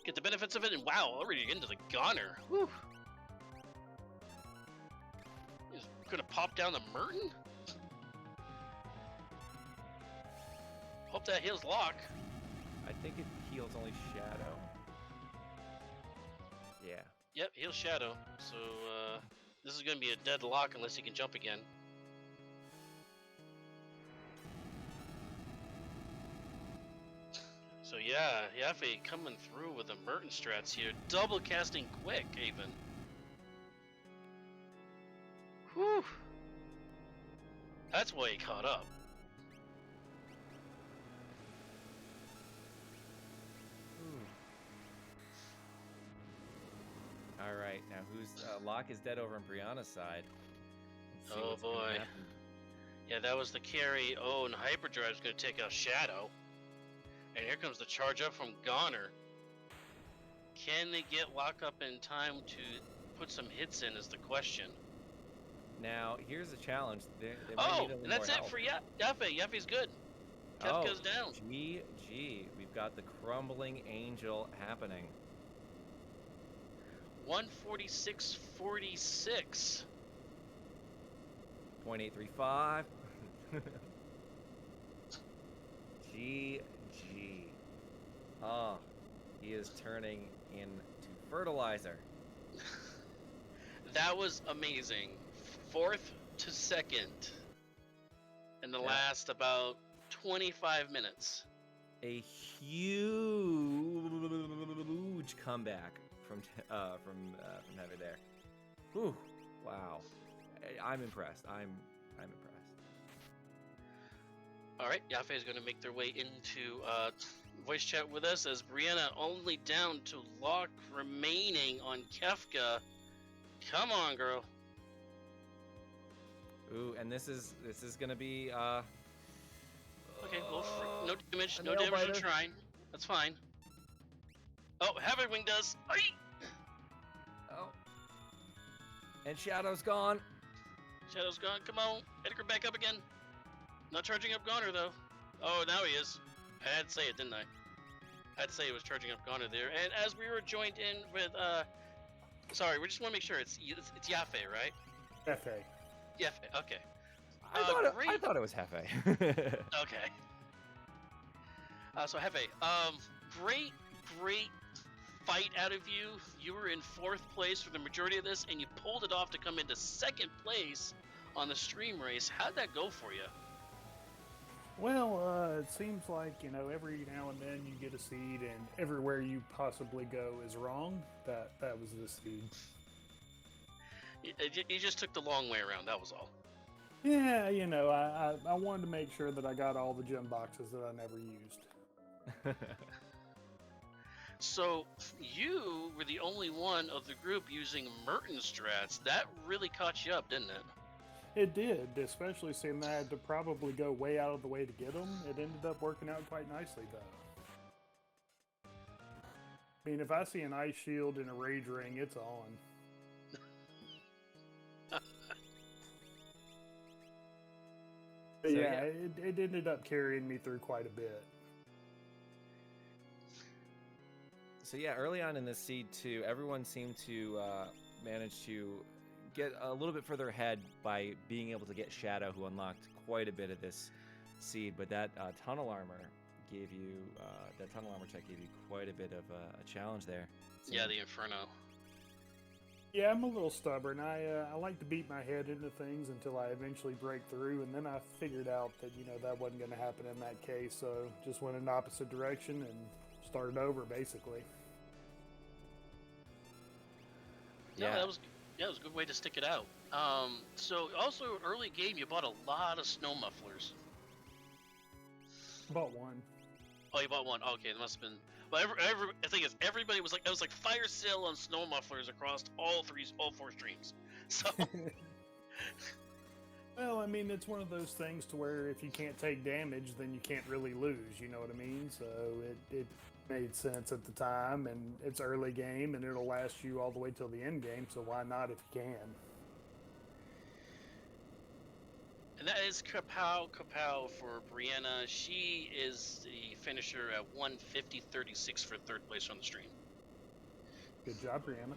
get the benefits of it. And wow, already into the Goner. Whew. He's gonna pop down the Merton. Hope that heals Locke. I think it heals only Shadow. Yeah. Yep, heals Shadow. So this is going to be a dead Locke unless he can jump again. So yeah, Yafe coming through with the Merton strats here. Double casting quick, even. Whew. That's why he caught up. All right, now who's Locke is dead over on Brianna's side. Let's see Oh what's gonna boy. happen. Yeah, that was the carry. Oh, and Hyperdrive's going to take out Shadow. And here comes the charge up from Goner. Can they get Locke up in time to put some hits in is the question. Now here's the challenge. They might Oh, need a little and that's more it help. for Yafe. Yafe's good. Kefka's down. GG. We've got the crumbling angel happening. 146.46. 0.835. GG. Ah, he is turning into fertilizer. That was amazing. 4th to 2nd in the Yeah. last about 25 minutes. A huge comeback from Heather there. Whew, wow. I'm impressed. I'm impressed. All right, Yafe is going to make their way into voice chat with us as Brianna only down to Locke remaining on Kefka. Come on, girl. Ooh, and this is gonna be Okay, well, no damage, a no nail damage to biter. Shrine. That's fine. Oh, Heavywing does. Aye! Oh. And Shadow's gone. Shadow's gone. Come on, Edgar, back up again. Not charging up Goner though. Oh, now he is. I had to say it, didn't I? I had to say it was charging up Goner there. And as we were joined in with, sorry, we just want to make sure it's Yafe, right? FA. Yafe. Okay. I thought it was Hefe. Okay. So Hefe, great fight out of you. You were in 4th place for the majority of this, and you pulled it off to come into 2nd place on the stream race. How'd that go for you? Well, it seems like, every now and then you get a seed, and everywhere you possibly go is wrong. That was the seed. You just took the long way around, that was all. Yeah, I wanted to make sure that I got all the gem boxes that I never used. So, you were the only one of the group using Merton strats. That really caught you up, didn't it? It did, especially seeing that I had to probably go way out of the way to get them. It ended up working out quite nicely, though. I mean, if I see an ice shield and a rage ring, it's on. But yeah, it ended up carrying me through quite a bit. So yeah, early on in this seed too, everyone seemed to manage to get a little bit further ahead by being able to get Shadow, who unlocked quite a bit of this seed. But that tunnel armor gave you that tunnel armor check gave you quite a bit of a challenge there. So, Yeah, the Inferno. Yeah, I'm a little stubborn. I like to beat my head into things until I eventually break through, and then I figured out that that wasn't going to happen in that case. So just went in the opposite direction and started over, basically. Yeah, that was a good way to stick it out. So also early game, you bought a lot of snow mufflers. Bought one. Oh, you bought one. Okay, it must have been. Well, I think it's everybody was like, it was like fire sale on snow mufflers across all 4 streams. So Well, I mean, it's one of those things to where if you can't take damage, then you can't really lose. You know what I mean? So it made sense at the time, and it's early game, and it'll last you all the way till the end game. So why not if you can? and that is Kapow for Brianna. She is the finisher at 150.36 for 3rd place on the stream. Good job, Brianna.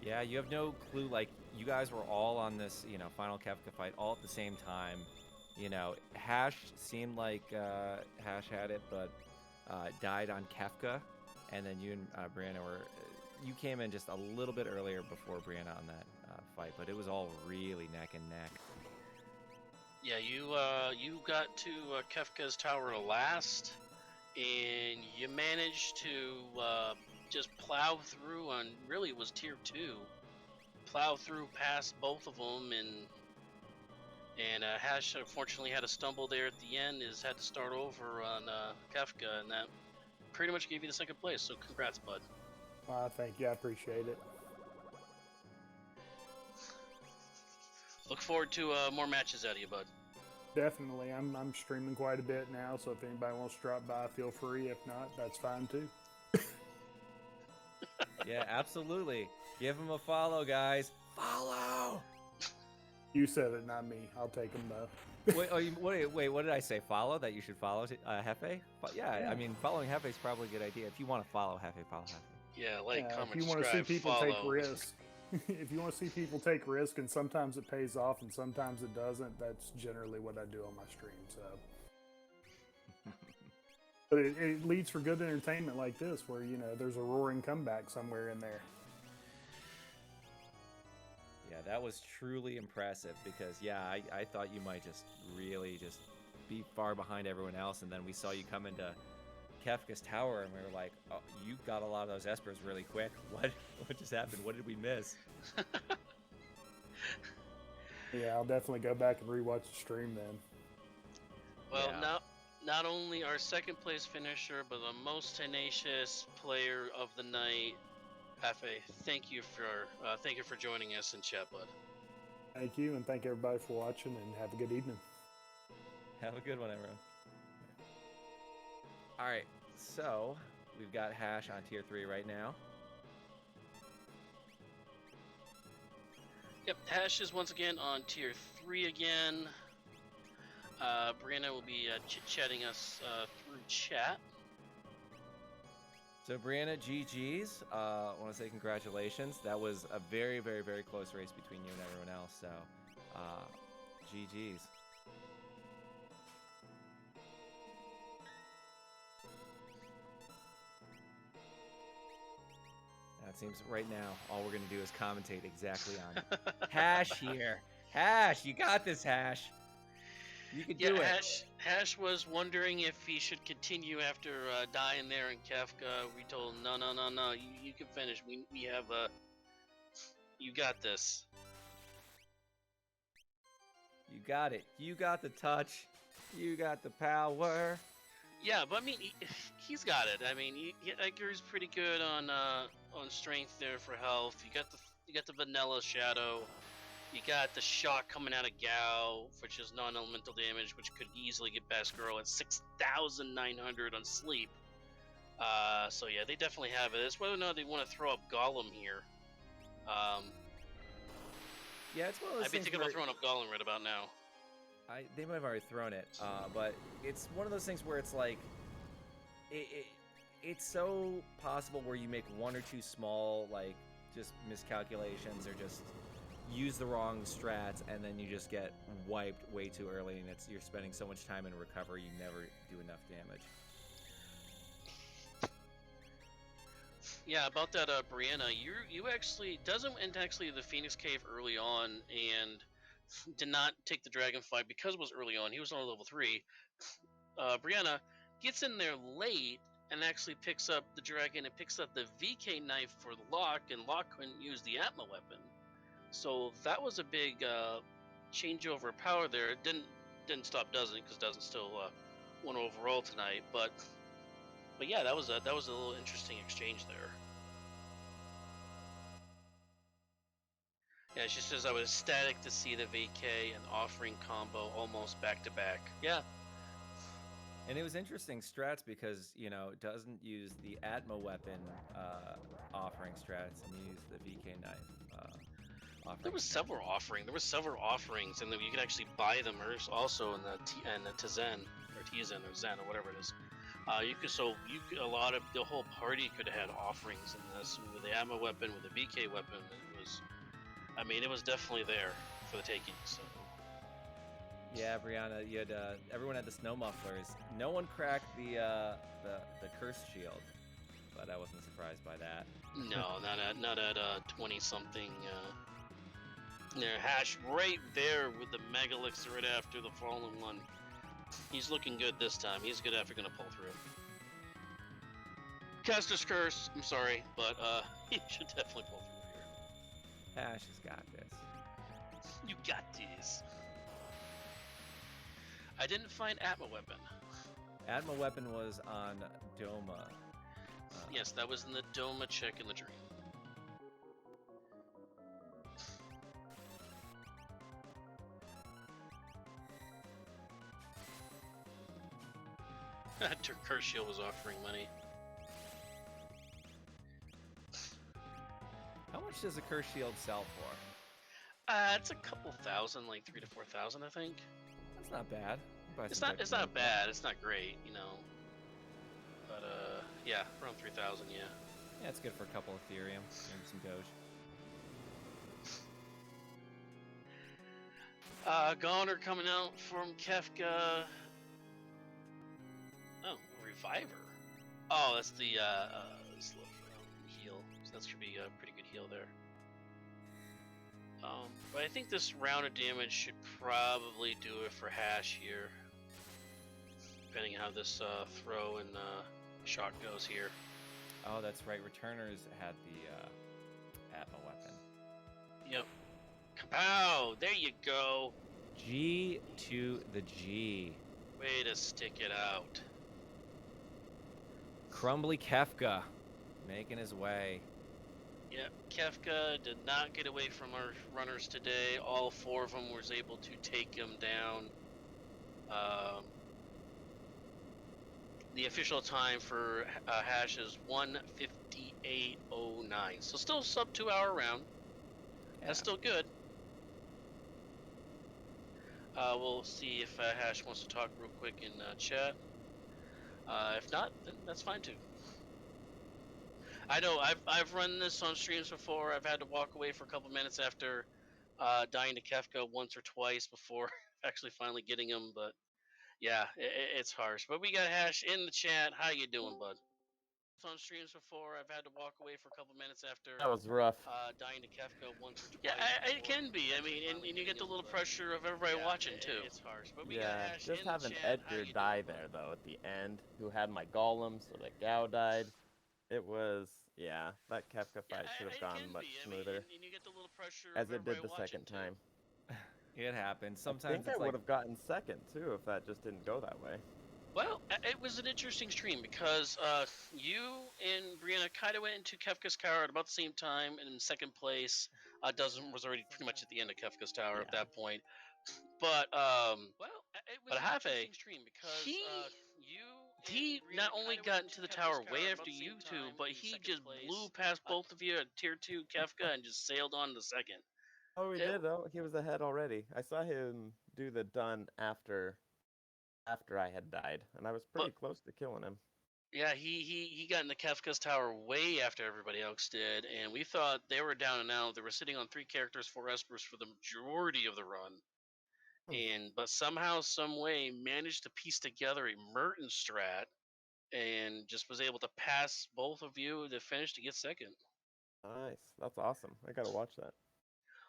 Yeah, you have no clue. Like, you guys were all on this, final Kefka fight all at the same time. Hash seemed like Hash had it, but died on Kefka, and then you and Brianna you came in just a little bit earlier before Brianna on that fight, but it was all really neck and neck. Yeah, you got to Kefka's tower last, and you managed to just plow through on, really it was tier 2, plow through past both of them, and Hash unfortunately had a stumble there at the end, had to start over on Kefka, and that pretty much gave you the 2nd place, so congrats, bud. Thank you, I appreciate it. Look forward to more matches out of you, bud. Definitely, I'm streaming quite a bit now, so if anybody wants to drop by, feel free. If not, that's fine too. Yeah, absolutely. Give him a follow, guys. Follow! You said it, not me. I'll take them though. Wait, what did I say? Follow? That you should follow Hefe? Yeah, I mean, following Hefe is probably a good idea. If you want to follow Hefe, follow Hefe. Yeah, like, comment, if you want to see subscribe, people follow. take risks, if you want to see people take risk, and sometimes it pays off and sometimes it doesn't, that's generally what I do on my stream. So, but it leads for good entertainment like this, where there's a roaring comeback somewhere in there. Yeah, that was truly impressive because, I thought you might just really just be far behind everyone else, and then we saw you come into Kefka's tower, and we were like, oh, you got a lot of those espers really quick. What just happened? What did we miss? Yeah, I'll definitely go back and rewatch the stream then. Well, Yeah. not only our 2nd place finisher, but the most tenacious player of the night, Hefe. Thank you for joining us in chat, bud. Thank you, and thank everybody for watching, and have a good evening. Have a good one, everyone. All right, so we've got Hash on tier 3 right now. Yep, Hash is once again on tier 3 again. Brianna will be chit-chatting us through chat. So Brianna, GG's. I want to say congratulations. That was a very, very, very close race between you and everyone else. So, GG's. It seems right now all we're gonna do is commentate exactly on Hash here. Hash, you got this, Hash. You can do it. Hash was wondering if he should continue after dying there in Kafka. We told him, no, you can finish. We have you got this. You got it. You got the touch. You got the power. Yeah, but I mean, he's got it. I mean, Edgar's pretty good on strength there for health. You got the vanilla shadow. You got the shock coming out of Gao, which is non-elemental damage, which could easily get past Girl at 6,900 on sleep. So yeah, they definitely have it. It's whether or not they want to throw up Golem here. Yeah, it's one of those I'd be things thinking about throwing up Golem right about now. They might have already thrown it, but it's one of those things where it's like, it's so possible where you make one or two small, like, just miscalculations or just use the wrong strats, and then you just get wiped way too early, and you're spending so much time in recovery, you never do enough damage. Yeah, about that, Brianna, you actually doesn't went actually the Phoenix Cave early on and did not take the dragon fight because it was early on. He was on level 3. Brianna gets in there late and actually picks up the dragon and picks up the VK knife for the Locke, and Locke couldn't use the Atma weapon. So that was a big changeover of power there. It didn't stop Dozen, because Dozen still won overall tonight. But yeah, that was a little interesting exchange there. Yeah, she says I was ecstatic to see the VK and offering combo almost back to back. Yeah. And it was interesting strats because, you know, it doesn't use the Atma weapon offering strats and used the VK knife. There was several offerings, and then you could actually buy them also in the Tizen or Tizen or Zen or whatever it is. A lot of the whole party could have had offerings in this with the Atma weapon, with the VK weapon. It was definitely there for the taking. So. Yeah, Brianna, you had everyone had the snow mufflers. No one cracked the curse shield, but I wasn't surprised by that. No, not at 20-something. There, Hash right there with the Megalix right after the fallen one. He's looking good this time. He's good after gonna pull through. Caster's Curse. I'm sorry, but he should definitely pull through here. Hash has got this. You got this. I didn't find Atma weapon. Atma weapon was on Doma. Yes, that was in the Doma check in the dream. Curse Shield was offering money. How much does a curse shield sell for? It's a couple thousand, like 3,000 to 4,000, I think. That's not bad. It's not bad. It's not great, you know. But yeah, around 3,000, yeah. Yeah, it's good for a couple Ethereum, maybe some Doge. Goner coming out from Kefka. Oh, Reviver. Oh, that's the heal. So that should be a pretty good heal there. But I think this round of damage should probably do it for Hash here. Depending on how this throw and shock goes here. Oh, that's right. Returners had the Atma weapon. Yep. Kapow! There you go. G to the G. Way to stick it out. Crumbly Kefka making his way. Yeah, Kefka did not get away from our runners today. All 4 of them was able to take him down. The official time for Hash is 1:58:09. So still sub 2-hour round. Yeah. That's still good. We'll see if Hash wants to talk real quick in chat. If not, then that's fine too. I know I've run this on streams before. I've had to walk away for a couple minutes after dying to Kefka once or twice before actually finally getting him. But yeah, it's harsh. But we got Hash in the chat. How you doing, bud? On streams before. I've had to walk away for a couple minutes after That was rough. dying to Kefka once or twice. Yeah, it can be. I mean, and you get the little pressure of everybody watching too. It's harsh. But we got Yeah, Hash just in the having chat. How Edgar you die doing, bud? there though at the end, who had my golem, so that Gao died. It was, yeah, that Kefka fight should have gone much smoother, and you get the little pressure as of it did everybody the watching second too. time. It happens. I Sometimes think I it's would like have gotten second too if that just didn't go that way. Well, it was an interesting stream because you and Brianna kind of went into Kefka's Tower at about the same time, and in second place, Dozen was already pretty much at the end of Kefka's Tower at Yeah. that point. But it was an interesting stream because he not only got into the tower way after you two, but he just blew past both of you at tier 2 Kefka and just sailed on to second. Oh, he did though. He was ahead already. I saw him do the done after I had died, and I was pretty close to killing him. Yeah, he got into Kefka's Tower way after everybody else did, and we thought they were down and out. They were sitting on 3 characters, 4 espers for the majority of the run. But somehow, some way, managed to piece together a Merton strat and just was able to pass both of you to finish to get second. Nice, that's awesome. I gotta watch that.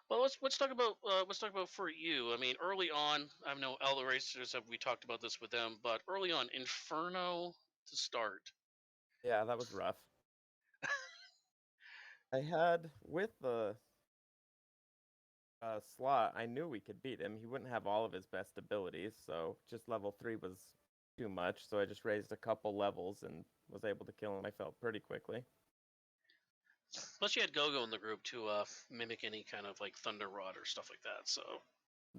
Well, let's talk about for you. I mean, early on, I know Elder Racers have we talked about this with them, but early on, Inferno to start. Yeah, that was rough. I had with the slot, I knew we could beat him. He wouldn't have all of his best abilities, so just level 3 was too much. So I just raised a couple levels and was able to kill him. I felt pretty quickly. Plus, you had Gogo in the group to mimic any kind of like Thunder Rod or stuff like that. So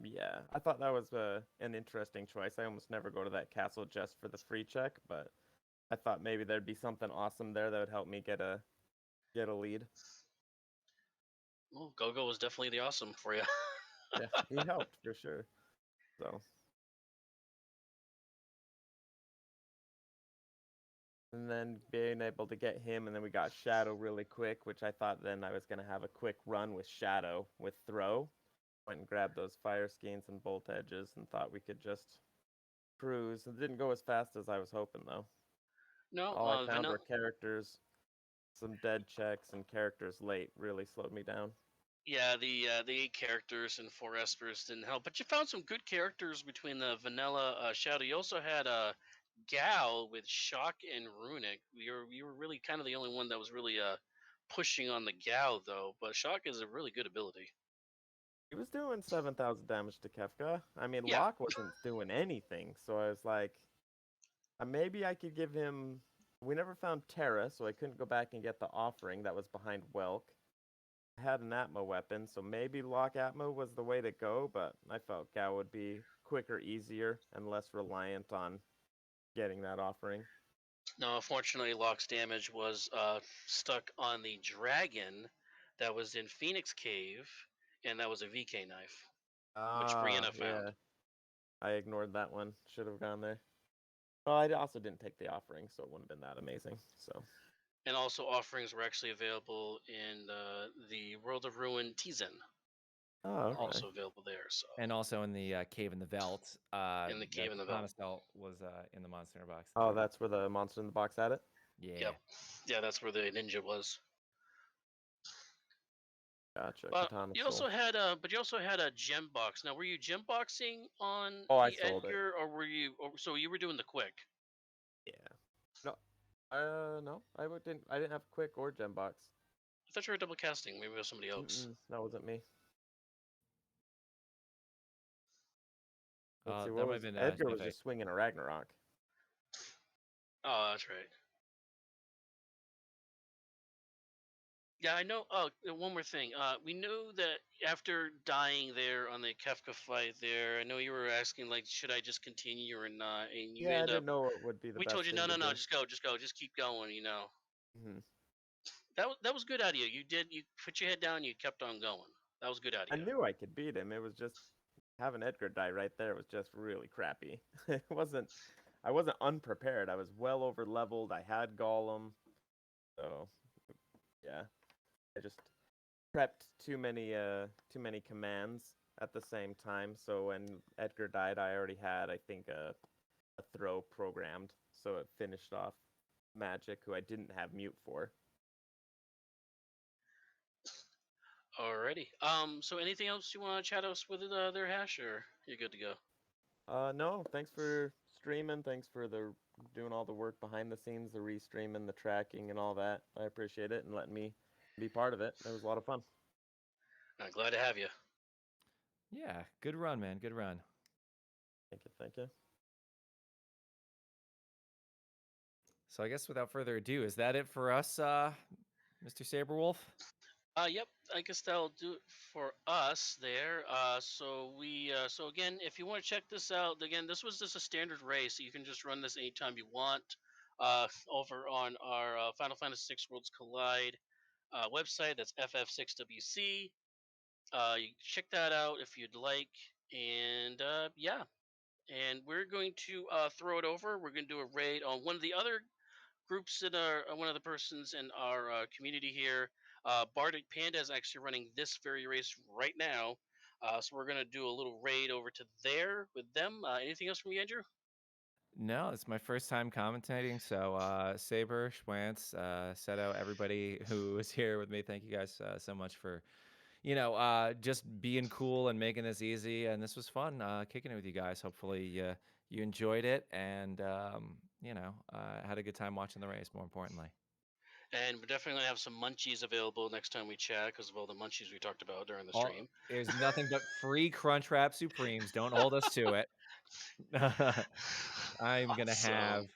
yeah, I thought that was an interesting choice. I almost never go to that castle just for the free check, but I thought maybe there'd be something awesome there that would help me get a lead. well, Gogo was definitely the awesome for you. Yeah, he helped for sure. So. And then being able to get him, and then we got Shadow really quick, which I thought then I was going to have a quick run with Shadow with throw. Went and grabbed those fire skeins and bolt edges and thought we could just cruise. It didn't go as fast as I was hoping, though. No, All I found were characters, some dead checks, and characters late really slowed me down. Yeah, the 8 characters and 4 espers didn't help, but you found some good characters between the vanilla Shadow. You also had Gal with Shock and Runic. You were really kind of the only one that was really pushing on the Gal though, but Shock is a really good ability. He was doing 7,000 damage to Kefka. I mean, Yeah. Locke wasn't doing anything, so I was like, maybe I could give him. We never found Terra, so I couldn't go back and get the offering that was behind Welk. I had an Atmo weapon, so maybe Locke Atmo was the way to go, but I felt Gao would be quicker, easier, and less reliant on getting that offering. No, unfortunately, Locke's damage was stuck on the dragon that was in Phoenix Cave, and that was a VK knife, which Brianna found. Yeah. I ignored that one. Should have gone there. Well, I also didn't take the offering, so it wouldn't have been that amazing. So. And also, offerings were actually available in the World of Ruin Tizen. Oh, okay. Also available there. So. And also in the Cave in the Veldt. In the Cave in the Veldt. Was in the Monster in the Box. Oh, that's where the Monster in the Box had it? Yeah. Yep. Yeah, that's where the ninja was. Gotcha. But you also had a gem box. Now, were you gem boxing on I the sold Edgar, or were you? So you were doing the quick? Yeah. No. No. I didn't have quick or gem box. I thought you were double casting. Maybe it was somebody else. That wasn't me. Let's see, that what might was have been Edgar was just swinging a Ragnarok. Oh, that's right. Yeah, I know. Oh, one more thing. We know that after dying there on the Kefka fight there, I know you were asking like, should I just continue or not? And you Yeah, I end up. didn't know what would be the We told best you, no, thing to no, no, do. just go, just go, just keep going. You know. Mhm. That was good out of you. You did. You put your head down. You kept on going. That was good out of I you. knew I could beat him. It was just having Edgar die right there was just really crappy. It wasn't. I wasn't unprepared. I was well over leveled. I had Golem, so yeah. I just prepped too many commands at the same time. So when Edgar died, I already had I think a throw programmed, so it finished off Magic, who I didn't have mute for. Alrighty. So anything else you want to chat us with there, Hash, or you're good to go? No, thanks for streaming. Thanks for the doing all the work behind the scenes, the restreaming, the tracking, and all that. I appreciate it and letting me be part of it. It was a lot of fun. I'm glad to have you. Yeah, good run, man. Good run. Thank you. Thank you. So I guess without further ado, is that it for us, Mr. Saberwolf? Yep. I guess that'll do it for us there. So again, if you want to check this out, again, this was just a standard race. You can just run this anytime you want. Over on our Final Fantasy VI Worlds Collide website. That's FF6WC. You can check that out if you'd like. And yeah, and we're going to throw it over. We're going to do a raid on one of the other groups in our one of the persons in our community here. Bardic Panda is actually running this very race right now. So we're gonna do a little raid over to there with them. Anything else from you, Andrew? No, it's my first time commentating. So, Saber, Schwantz, Seto, everybody who was here with me, thank you guys so much for, just being cool and making this easy. And this was fun kicking it with you guys. Hopefully, you enjoyed it and, had a good time watching the race, more importantly. And we're definitely gonna have some munchies available next time we chat because of all the munchies we talked about during the All, stream. there's nothing but free Crunchwrap Supremes. Don't hold us to it. I'm gonna have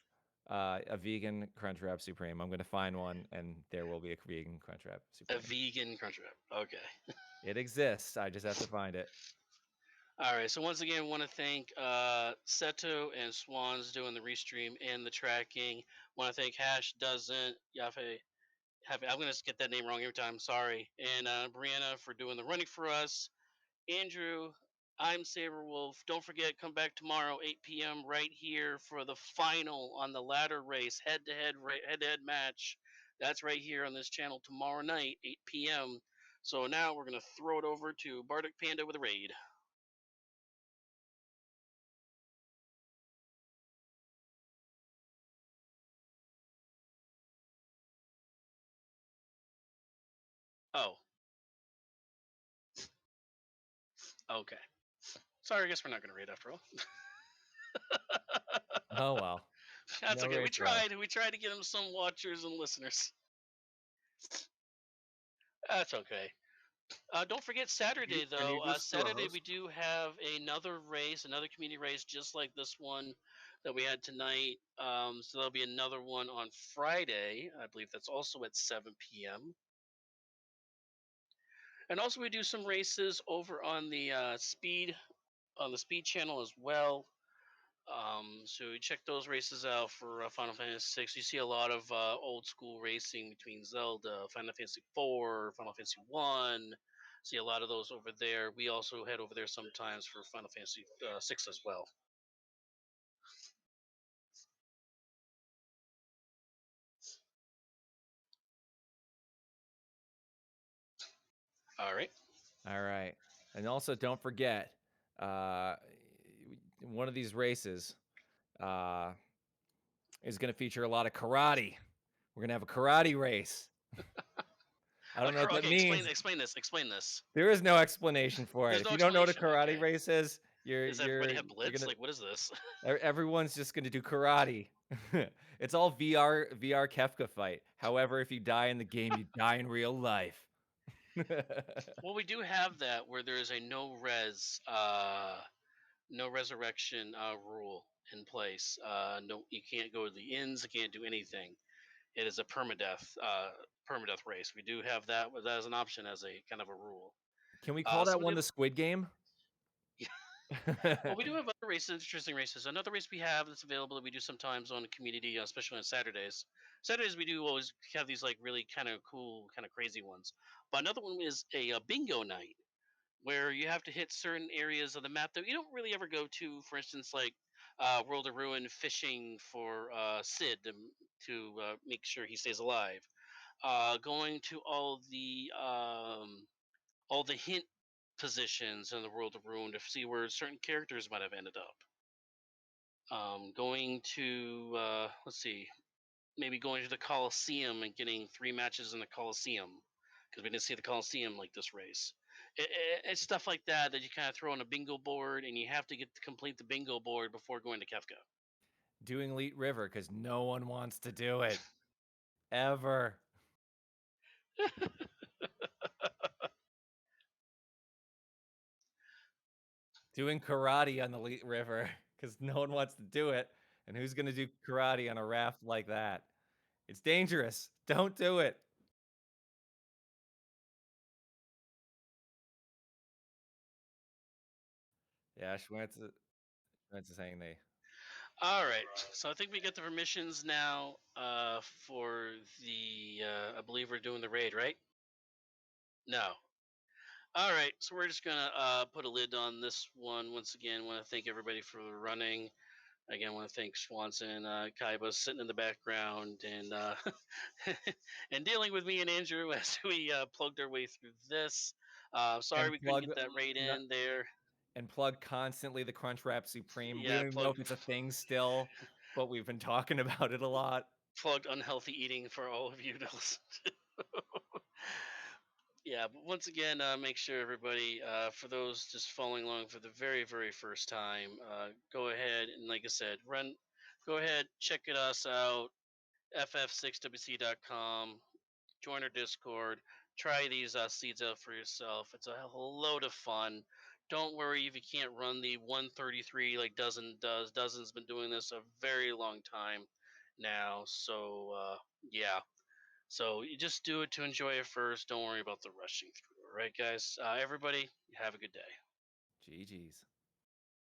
Awesome. a vegan Crunchwrap Supreme. I'm gonna find one, and there will be a vegan Crunchwrap A Supreme. vegan crunch wrap. Okay. It exists. I just have to find it. All right. So once again, I want to thank Seto and Swans doing the restream and the tracking. Want to thank Hash doesn't Yafe. I'm gonna get that name wrong every time. Sorry. And Brianna for doing the running for us. Andrew, I'm Saberwolf. Don't forget, come back tomorrow, 8 p.m. right here for the final on the ladder race, head-to-head match. That's right here on this channel tomorrow night, 8 p.m. So now we're gonna throw it over to Bardic Panda with a raid. Oh, okay. Sorry, I guess we're not gonna raid after all. Oh well. That's No okay. We raid for us. tried. We tried to get him some watchers and listeners. That's okay. Don't forget Saturday though. Saturday we do have another race, another community race, just like this one that we had tonight. So there'll be another one on Friday. I believe that's also at 7 p.m. And also we do some races over on the speed channel as well. So you check those races out for Final Fantasy VI. You see a lot of old school racing between Zelda, Final Fantasy IV, Final Fantasy One. See a lot of those over there. We also head over there sometimes for Final Fantasy VI as well. All right. All right. And also, don't forget, uh, one of these races uh, is going to feature a lot of karate. We're going to have a karate race. I don't know what that Okay, means. explain this. Explain this. There is no explanation for it. There's If no you don't know what a explanation. karate Okay. race is, you're Does you're everybody have you're blitz? gonna Like, what is this? everyone's just gonna do karate. It's all VR Kefka fight. However, if you die in the game, you die in real life. Well, we do have that where there is a no resurrection rule in place. No, you can't go to the inns. You can't do anything. It is a permadeath permadeath race. We do have that as an option, as a kind of a rule. Can we call that one the Squid Game? Well, we do have other races, interesting races. Another race we have that's available that we do sometimes on the community, especially on Saturdays. Saturdays we do always have these like really kind of cool, kind of crazy ones. But another one is a bingo night where you have to hit certain areas of the map that you don't really ever go to. For instance, like World of Ruin fishing for Sid to make sure he stays alive. Going to all the hint positions in the World of Ruin to see where certain characters might have ended up. Going to let's see, maybe going to the Coliseum and getting 3 matches in the Coliseum because we didn't see the Coliseum like this race. It's stuff like that that you kind of throw on a bingo board, and you have to get to complete the bingo board before going to Kefka. Doing Leet River because no one wants to do it ever. Doing karate on the Leet River because no one wants to do it. And who's going to do karate on a raft like that? It's dangerous. Don't do it. Yeah, Schwantz is saying they. All right, so I think we get the permissions now for the. I believe we're doing the raid, right? No. All right, so we're just gonna put a lid on this one once again. Want to thank everybody for running. Again, want to thank Swanson, Kaiba sitting in the background and and dealing with me and Andrew as we plugged our way through this. Sorry And we couldn't plug get that raid no- in there. and plug constantly the Crunchwrap Supreme. We Yeah, don't even know if it's a thing still, but we've been talking about it a lot. plugged unhealthy eating for all of you to listen to. Yeah, but once again, make sure everybody, for those just following along for the very, very first time, go ahead and, like I said, go ahead, check us out, ff6wc.com, join our Discord, try these seeds out for yourself. It's a load of fun. Don't worry if you can't run the 133 like Dozen does. Dozen's been doing this a very long time now, so yeah. So you just do it to enjoy it first. Don't worry about the rushing through. All right, guys. Everybody, have a good day. GG's.